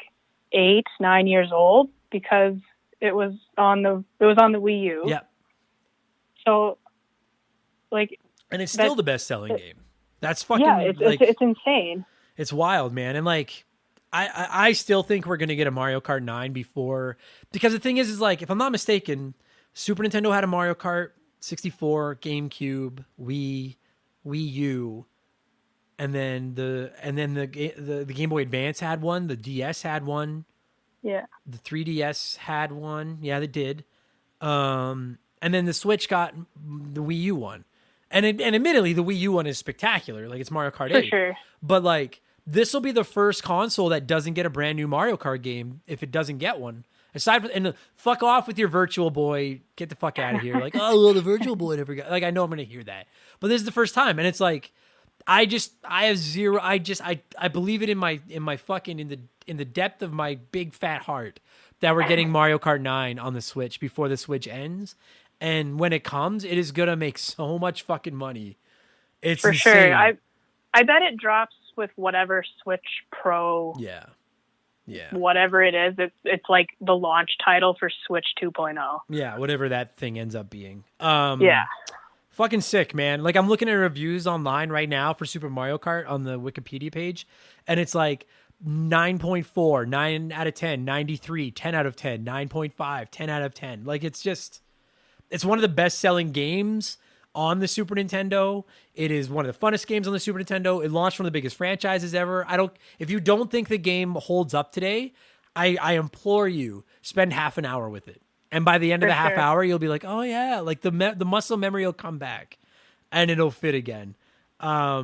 8-9 years old, because it was on the Wii U. Yeah. So, like, and it's still the best-selling game. That's fucking it's insane. It's wild, man. And like, I still think we're gonna get a Mario Kart 9 before, because the thing is like, if I'm not mistaken, Super Nintendo had a Mario Kart 64, GameCube, Wii U, and then the Game Boy Advance had one. The DS had one. Yeah. The 3DS had one. Yeah, they did. And then the Switch got the Wii U one. And admittedly, the Wii U one is spectacular. Like, it's Mario Kart 8. For sure. But, like, this will be the first console that doesn't get a brand new Mario Kart game if it doesn't get one. Aside from, and fuck off with your Virtual Boy. Get the fuck out of here. Like, oh, well, the Virtual Boy never got. Like, I know I'm going to hear that. But this is the first time. And it's like, I believe it in my fucking, in the depth of my big fat heart that we're getting Mario Kart 9 on the Switch before the Switch ends. And when it comes, it is going to make so much fucking money. It's for insane. sure. I bet it drops with whatever Switch Pro. Yeah. Whatever it is, it's like the launch title for Switch 2.0. Yeah, whatever that thing ends up being. Yeah. Fucking sick, man. Like, I'm looking at reviews online right now for Super Mario Kart on the Wikipedia page, and it's like 9.4, 9 out of 10, 93, 10 out of 10, 9.5, 10 out of 10. Like, it's one of the best-selling games on the Super Nintendo. It is one of the funnest games on the Super Nintendo. It launched one of the biggest franchises ever. If you don't think the game holds up today, I implore you, spend half an hour with it. And by the end of the half hour, you'll be like, oh yeah, like the muscle memory will come back and it'll fit again. I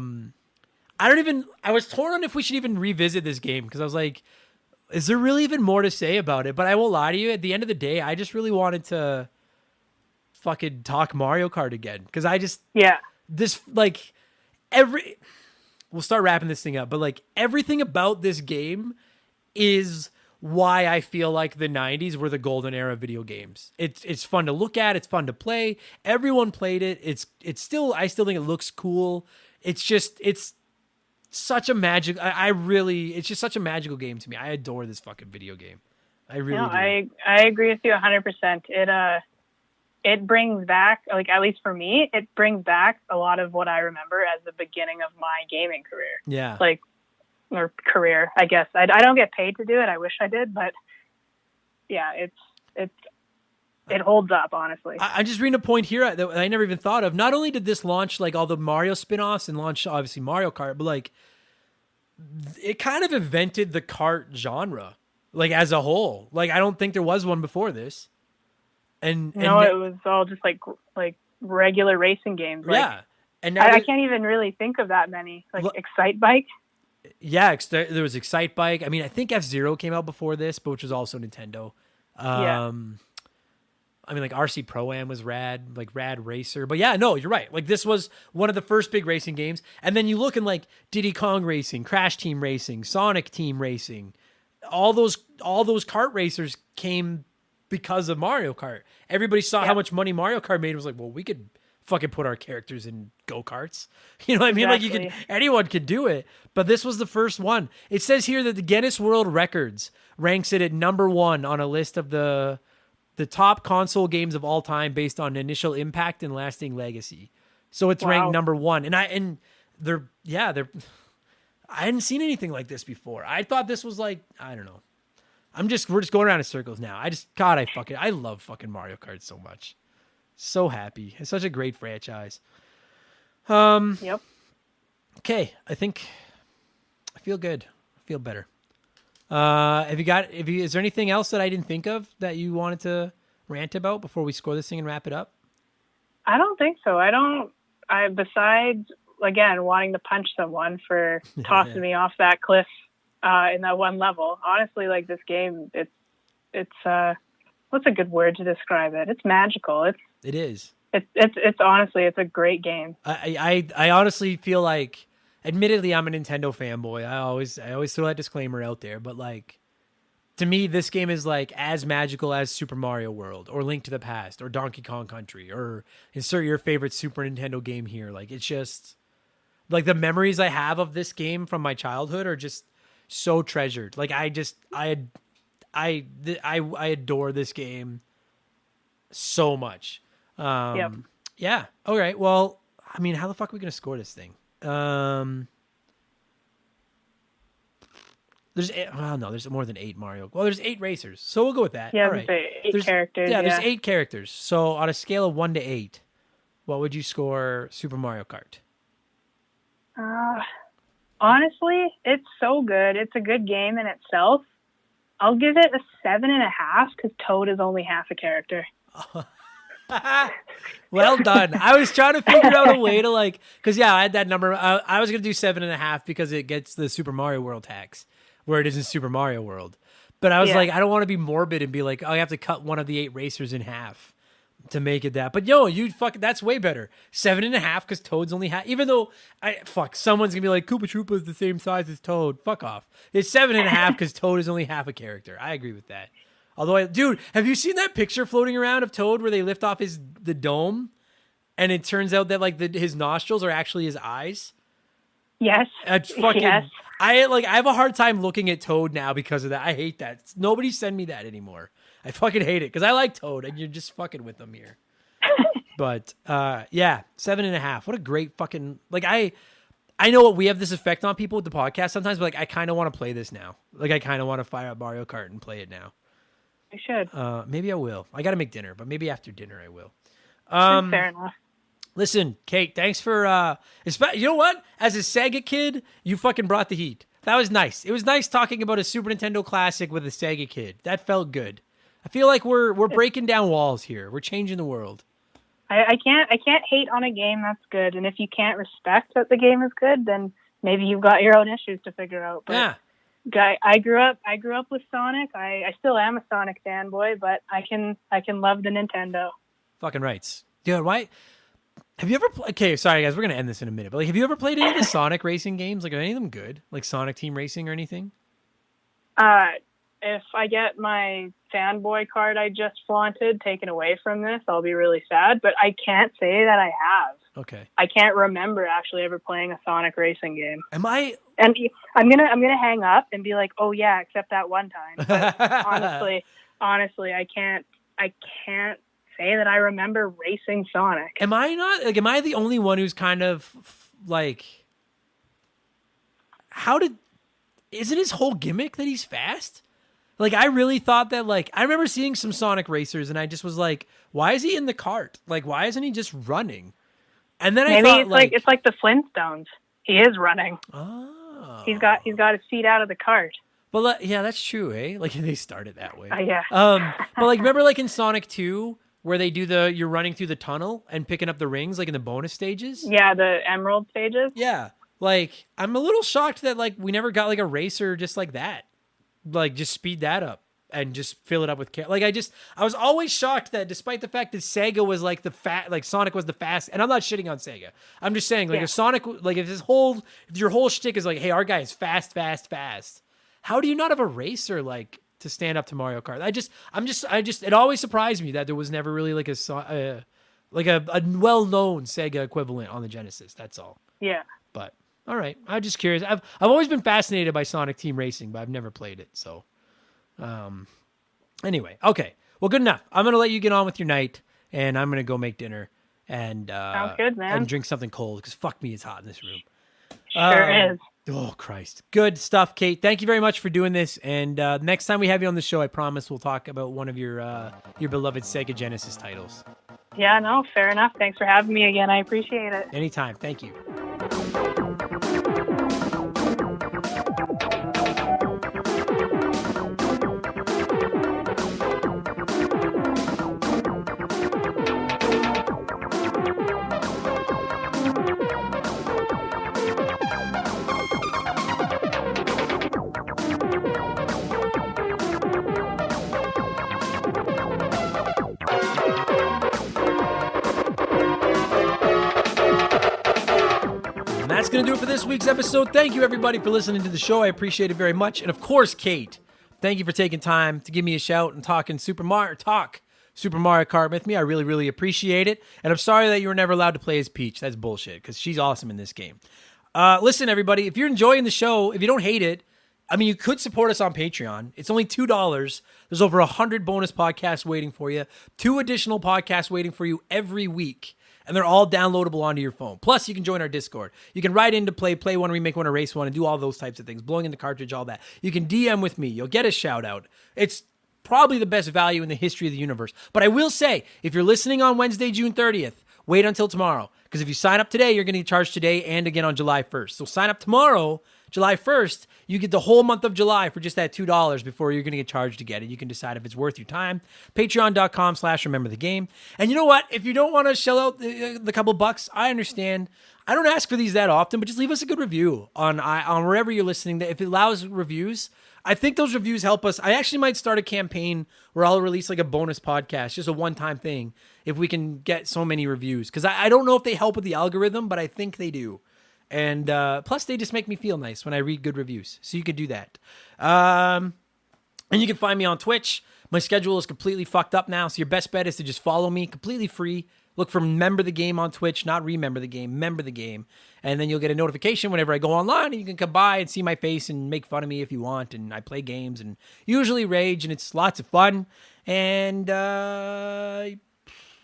was torn on if we should even revisit this game, because I was like, is there really even more to say about it? But I won't lie to you, at the end of the day, I just really wanted to fucking talk Mario Kart again, because we'll start wrapping this thing up, but like, everything about this game is why I feel like the 90s were the golden era of video games. It's fun to look at, it's fun to play, everyone played it, I still think it looks cool. It's such a magic, it's just such a magical game to me. I adore this fucking video game. I really do. I agree with you 100%. It brings back, like, at least for me, it brings back a lot of what I remember as the beginning of my gaming career. Yeah. Like, or career, I guess. I don't get paid to do it. I wish I did, but yeah, it holds up, honestly. I'm just reading a point here that I never even thought of. Not only did this launch like all the Mario spin-offs and launch obviously Mario Kart, but like, it kind of invented the kart genre, like, as a whole. Like, I don't think there was one before this. And it was all just like regular racing games. Like, yeah. And now I can't even really think of that many. Like, Excite Bike. Yeah, there was Excite Bike. I mean, I think F-Zero came out before this, but which was also Nintendo. I mean, like, RC Pro-Am was rad, like Rad Racer. But yeah, no, you're right. Like, this was one of the first big racing games. And then you look in like Diddy Kong Racing, Crash Team Racing, Sonic Team Racing. All those kart racers came because of Mario Kart. Everybody saw how much money Mario Kart made and was like, well, we could fucking put our characters in go-karts. You know what I mean? Exactly. Like, anyone could do it. But this was the first one. It says here that the Guinness World Records ranks it at number 1 on a list of the top console games of all time based on initial impact and lasting legacy. So it's ranked number 1. And they're I hadn't seen anything like this before. I thought this was like, I don't know. We're just going around in circles now. I love fucking Mario Kart so much. So happy. It's such a great franchise. Yep. Okay, I feel good. I feel better. Is there anything else that I didn't think of that you wanted to rant about before we score this thing and wrap it up? I don't think so. Besides, again, wanting to punch someone for tossing me off that cliff in that one level. Honestly, like, this game, it's what's a good word to describe it? It's magical. It is. It's honestly, it's a great game. I honestly feel like, admittedly, I'm a Nintendo fanboy. I always throw that disclaimer out there, but like, to me, this game is like as magical as Super Mario World or Link to the Past or Donkey Kong Country or insert your favorite Super Nintendo game here. Like, it's just like the memories I have of this game from my childhood are just so treasured. Like, I adore this game so much. Yep. Yeah. All right. Well, I mean, how the fuck are we going to score this thing? There's more than 8 Mario. Well, there's 8 racers, so we'll go with that. Yeah, all right. Eight characters. Yeah, there's 8 characters. So on a scale of 1 to 8, what would you score Super Mario Kart? Honestly, it's so good. It's a good game in itself. I'll give it a 7.5 because Toad is only half a character. Well done. I was trying to figure out a way to like, because I had that number. I was gonna do 7.5 because it gets the Super Mario World tax where it is in Super Mario World. But I was like, I don't want to be morbid and be like, oh, I have to cut one of the 8 racers in half to make it that. But that's way better. 7.5 because Toad's only half. Even though someone's gonna be like, Koopa Troopa is the same size as Toad. Fuck off. It's 7.5 because Toad is only half a character. I agree with that. Although, dude, have you seen that picture floating around of Toad where they lift off the dome, and it turns out that like his nostrils are actually his eyes? Yes. Yes. I have a hard time looking at Toad now because of that. I hate that. Nobody send me that anymore. I fucking hate it because I like Toad, and you're just fucking with them here. But 7.5. What a great fucking like. I know we have this effect on people with the podcast sometimes, but like I kind of want to play this now. Like I kind of want to fire up Mario Kart and play it now. You should. Maybe I will. I got to make dinner, but maybe after dinner I will. Fair enough. Listen, Kate, thanks for, you know what? As a Sega kid, you fucking brought the heat. That was nice. It was nice talking about a Super Nintendo classic with a Sega kid. That felt good. I feel like we're breaking down walls here. We're changing the world. I can't hate on a game that's good. And if you can't respect that the game is good, then maybe you've got your own issues to figure out. But yeah. I grew up with Sonic. I still am a Sonic fanboy, but I can love the Nintendo. Fucking rights. Dude, why? Have you ever okay, sorry guys, we're gonna end this in a minute, but like have you ever played any of the Sonic racing games? Like are any of them good? Like Sonic Team Racing or anything? If I get my fanboy card I just flaunted taken away from this, I'll be really sad, but I can't say that I have. Okay. I can't remember actually ever playing a Sonic racing game. Am I? And I'm gonna hang up and be like, oh yeah, except that one time. But honestly, I can't say that I remember racing Sonic. Am I not? Like, am I the only one who's kind of like? Isn't his whole gimmick that he's fast? Like, I really thought that, like, I remember seeing some Sonic racers and I just was like, why is he in the cart? Like, why isn't he just running? And then maybe I thought, it's like the Flintstones. He is running. Oh. He's got his feet out of the cart. Well, yeah, that's true, eh? Like, they started that way. Yeah. But, like, remember, like, in Sonic 2, where they do you're running through the tunnel and picking up the rings, like, in the bonus stages? Yeah, the Emerald stages. Yeah. Like, I'm a little shocked that, like, we never got, like, a racer just like that. Like, just speed that up and just fill it up with like, I was always shocked that despite the fact that Sega was, like, Sonic was the fast, and I'm not shitting on Sega. I'm just saying, like, if Sonic, like, if your whole shtick is like, hey, our guy is fast, how do you not have a racer, like, to stand up to Mario Kart? It always surprised me that there was never really, like, a well-known Sega equivalent on the Genesis. That's all. Yeah. But all right, I'm just curious. I've always been fascinated by Sonic Team Racing, but I've never played it. So, anyway, okay. Well, good enough. I'm gonna let you get on with your night, and I'm gonna go make dinner and sounds good, man. And drink something cold because fuck me, it's hot in this room. Sure is. Oh Christ, good stuff, Kate. Thank you very much for doing this. And next time we have you on the show, I promise we'll talk about one of your beloved Sega Genesis titles. Yeah, no, fair enough. Thanks for having me again. I appreciate it. Anytime. Thank you. That's going to do it for this week's episode. Thank you, everybody, for listening to the show. I appreciate it very much. And, of course, Kate, thank you for taking time to give me a shout and talk Super Mario Kart with me. I really, really appreciate it. And I'm sorry that you were never allowed to play as Peach. That's bullshit, because she's awesome in this game. Listen, everybody, if you're enjoying the show, if you don't hate it, I mean, you could support us on Patreon. It's only $2. There's over 100 bonus podcasts waiting for you, 2 additional podcasts waiting for you every week. And they're all downloadable onto your phone. Plus, you can join our Discord. You can write in to play one, remake one, erase one, and do all those types of things. Blowing in the cartridge, all that. You can DM with me. You'll get a shout out. It's probably the best value in the history of the universe. But I will say, if you're listening on Wednesday, June 30th, wait until tomorrow. Because if you sign up today, you're going to get charged today and again on July 1st. So sign up tomorrow, July 1st. You get the whole month of July for just that $2 before you're going to get charged to get it. You can decide if it's worth your time. Patreon.com/rememberthegame. And you know what? If you don't want to shell out the couple bucks, I understand. I don't ask for these that often, but just leave us a good review on wherever you're listening. If it allows reviews, I think those reviews help us. I actually might start a campaign where I'll release like a bonus podcast, just a one-time thing, if we can get so many reviews. Because I don't know if they help with the algorithm, but I think they do. And plus, they just make me feel nice when I read good reviews. So you could do that. And you can find me on Twitch. My schedule is completely fucked up now, so your best bet is to just follow me, completely free. Look for Member the Game on Twitch, not Remember the Game, Member the Game. And then you'll get a notification whenever I go online, and you can come by and see my face and make fun of me if you want. And I play games and usually rage, and it's lots of fun. And I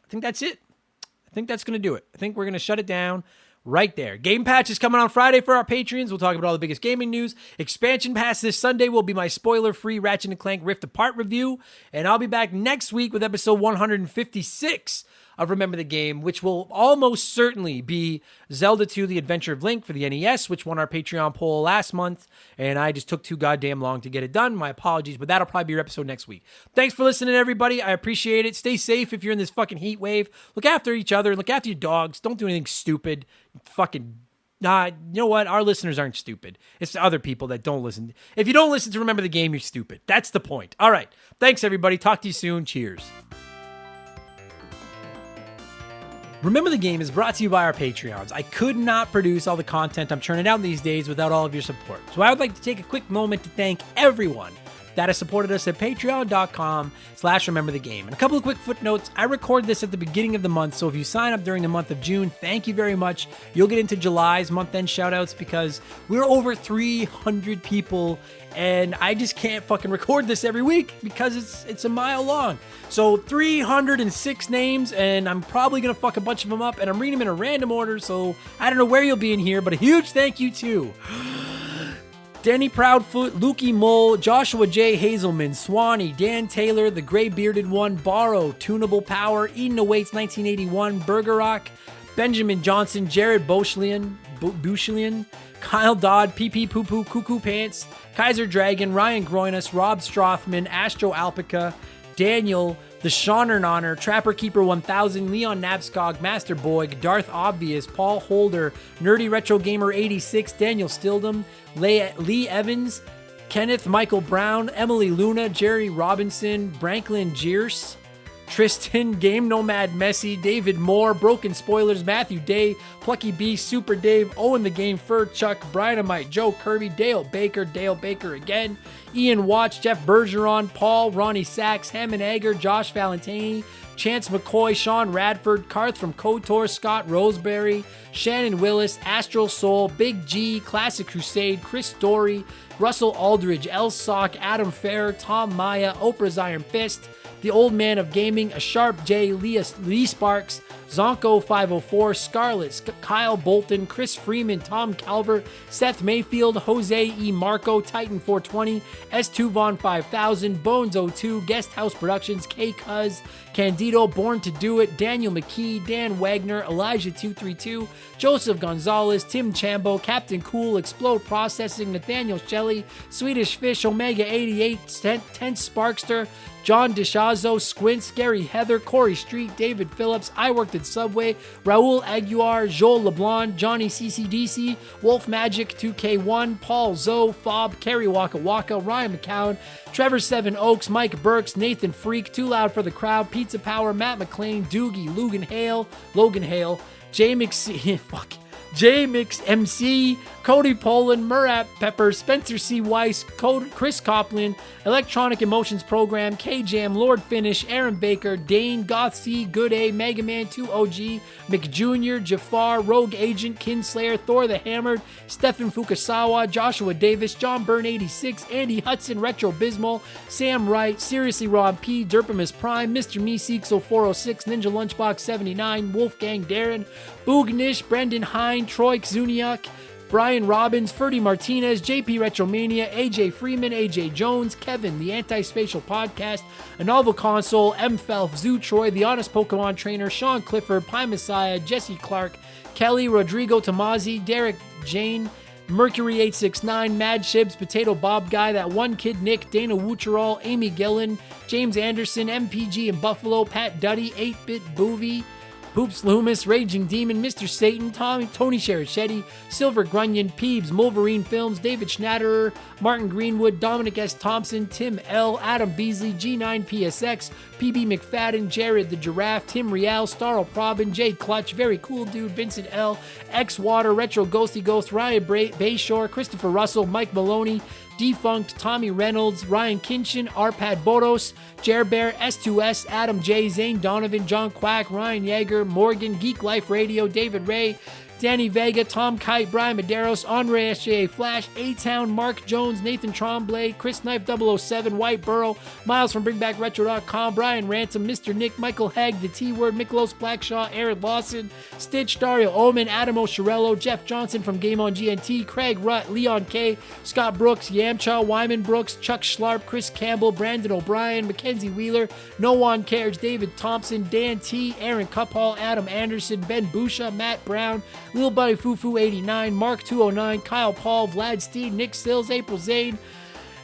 think that's it. I think that's going to do it. I think we're going to shut it down right there. Game Patch is coming on Friday for our Patreons. We'll talk about all the biggest gaming news. Expansion Pass this Sunday will be my spoiler-free Ratchet & Clank Rift Apart review. And I'll be back next week with episode 156 of Remember the Game, which will almost certainly be Zelda 2, The Adventure of Link for the NES, which won our Patreon poll last month, and I just took too goddamn long to get it done. My apologies, but that'll probably be your episode next week. Thanks for listening, everybody. I appreciate it. Stay safe if you're in this fucking heat wave. Look after each other. Look after your dogs. Don't do anything stupid. Fucking... Nah, you know what? Our listeners aren't stupid. It's the other people that don't listen. If you don't listen to Remember the Game, you're stupid. That's the point. All right. Thanks, everybody. Talk to you soon. Cheers. Remember the Game is brought to you by our Patreons. I could not produce all the content I'm churning out these days without all of your support. So I would like to take a quick moment to thank everyone that has supported us at patreon.com/rememberthegame. And a couple of quick footnotes. I record this at the beginning of the month, so if you sign up during the month of June, thank you very much. You'll get into July's month-end shoutouts because we're over 300 people, and I just can't fucking record this every week because it's a mile long. So 306 names, and I'm probably going to fuck a bunch of them up, and I'm reading them in a random order, so I don't know where you'll be in here, but a huge thank you to Danny Proudfoot, Lukey Mole, Joshua J. Hazelman, Swanee, Dan Taylor, The Gray Bearded One, Borrow, Tunable Power, Eden Awaits 1981, Burger Rock, Benjamin Johnson, Jared Bouchelian, Kyle Dodd, PP Poo Poo, Cuckoo Pants, Kaiser Dragon, Ryan Groinus, Rob Strothman, Astro Alpaca, Daniel, The Shauner Honor, Trapper Keeper 1000, Leon Nabskog, Master Boyd, Darth Obvious, Paul Holder, Nerdy Retro Gamer 86, Daniel Stildum, Lee Evans, Kenneth Michael Brown, Emily Luna, Jerry Robinson, Branklin Jeers, Tristan, Game Nomad Messi, David Moore, Broken Spoilers, Matthew Day, Plucky B, Super Dave, Owen the Game Fur, Chuck, Brianamite, Joe Kirby, Dale Baker again, Ian Watch, Jeff Bergeron, Paul, Ronnie Sachs, Hammond Egger, Josh Valentini, Chance McCoy, Sean Radford, Karth from KOTOR, Scott Roseberry, Shannon Willis, Astral Soul, Big G, Classic Crusade, Chris Story, Russell Aldridge, El Sock, Adam Fair, Tom Maya, Oprah's Iron Fist, The Old Man of Gaming, A Sharp J, Lee Sparks, Zonko 504, Scarlett, Kyle Bolton, Chris Freeman, Tom Calvert, Seth Mayfield, Jose E. Marco, Titan 420, S2 Von 5000, Bones 02, Guest House Productions, K Cuz, Candido, Born to Do It, Daniel McKee, Dan Wagner, Elijah 232, Joseph Gonzalez, Tim Chambo, Captain Cool, Explode Processing, Nathaniel Shelley, Swedish Fish, Omega 88, Tense Sparkster, John DeShazo, Squints, Gary Heather, Corey Street, David Phillips, I Worked at Subway, Raul Aguiar, Joel LeBlanc, Johnny CCDC, Wolf Magic 2K1, Paul Zoe, Fob, Kerry Waka Waka, Ryan McCown, Trevor Seven Oaks, Mike Burks, Nathan Freak, Too Loud for the Crowd, Pizza Power, Matt McLean, Doogie, Logan Hale, J Mix MC, Cody Poland, Murat Pepper, Spencer C. Weiss, Chris Copland, Electronic Emotions Program, K-Jam, Lord Finish, Aaron Baker, Dane, Goth C, Good A, Mega Man 2 OG, McJunior, Jafar, Rogue Agent, Kinslayer, Thor the Hammered, Stefan Fukasawa, Joshua Davis, John Byrne 86, Andy Hudson, Retro Bismal, Sam Wright, Seriously Rob P, Derpimus Prime, Mr. Meeseeks 406, Ninja Lunchbox 79, Wolfgang Darren, Boognish, Brendan Hine, Troy Zuniak, Brian Robbins, Ferdy Martinez, JP Retromania, AJ Freeman, AJ Jones, Kevin, The Anti-Spatial Podcast, A Novel Console, M. Felf, Zoo Troy, The Honest Pokemon Trainer, Sean Clifford, Pie Messiah, Jesse Clark, Kelly, Rodrigo Tomazzi, Derek Jane, Mercury 869, Mad Shibs, Potato Bob Guy, That One Kid Nick, Dana Wucherall, Amy Gillen, James Anderson, MPG in Buffalo, Pat Duddy, 8-Bit Boovie, Poops Loomis, Raging Demon, Mr. Satan, Tony Sherichetti, Silver Grunion, Peebs, Wolverine Films, David Schnatterer, Martin Greenwood, Dominic S. Thompson, Tim L., Adam Beasley, G9 PSX, PB McFadden, Jared the Giraffe, Tim Rial, Starl Probin, Jay Clutch, Very Cool Dude, Vincent L., X Water, Retro Ghosty Ghost, Ryan Bayshore, Christopher Russell, Mike Maloney, Defunct, Tommy Reynolds, Ryan Kinchin, Arpad Bodos, Jer Bear, S2S, Adam J, Zane Donovan, John Quack, Ryan Yeager, Morgan, Geek Life Radio, David Ray, Danny Vega, Tom Kite, Brian Medeiros, Andre SJA Flash, A-Town, Mark Jones, Nathan Tremblay, Chris Knife 007, White Burrow, Miles from BringBackRetro.com, Brian Ransom, Mr. Nick, Michael Hegg, The T-Word, Miklos Blackshaw, Aaron Lawson, Stitch, Dario Omen, Adam Oshirello, Jeff Johnson from Game On GNT, Craig Rutt, Leon K, Scott Brooks, Yamcha, Wyman Brooks, Chuck Schlarp, Chris Campbell, Brandon O'Brien, Mackenzie Wheeler, No One Cares, David Thompson, Dan T, Aaron Cuphall, Adam Anderson, Ben Busha, Matt Brown, Lil Buddy Fufu 89, Mark 209, Kyle Paul, Vlad Steed, Nick Sills, April Zade,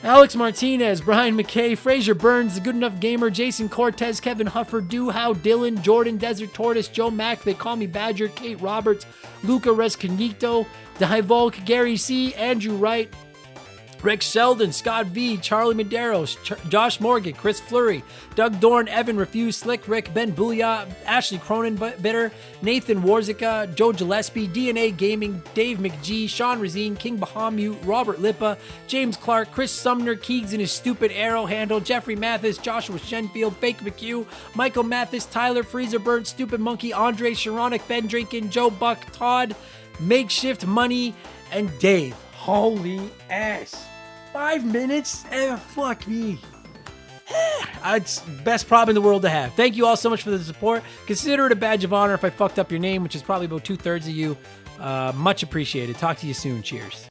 Alex Martinez, Brian McKay, Fraser Burns, The Good Enough Gamer, Jason Cortez, Kevin Huffer, How, Dylan, Jordan, Desert Tortoise, Joe Mack, They Call Me Badger, Kate Roberts, Luca Rescanito, Divolk, Gary C, Andrew Wright, Rex Sheldon, Scott V, Charlie Medeiros, Josh Morgan, Chris Fleury, Doug Dorn, Evan Refuse, Slick Rick, Ben Booyah, Ashley Cronenbitter, Nathan Warzica, Joe Gillespie, DNA Gaming, Dave McGee, Sean Razine, King Bahamut, Robert Lippa, James Clark, Chris Sumner, Keegs and his stupid arrow handle, Jeffrey Mathis, Joshua Shenfield, Fake McHugh, Michael Mathis, Tyler Freezer Burnt, Stupid Monkey, Andre Sharonic, Ben Drinkin, Joe Buck, Todd, Makeshift Money, and Dave. Holy ass. 5 minutes? Fuck me. It's best problem in the world to have. Thank you all so much for the support. Consider it a badge of honor if I fucked up your name, which is probably about 2/3 of you. Much appreciated. Talk to you soon. Cheers.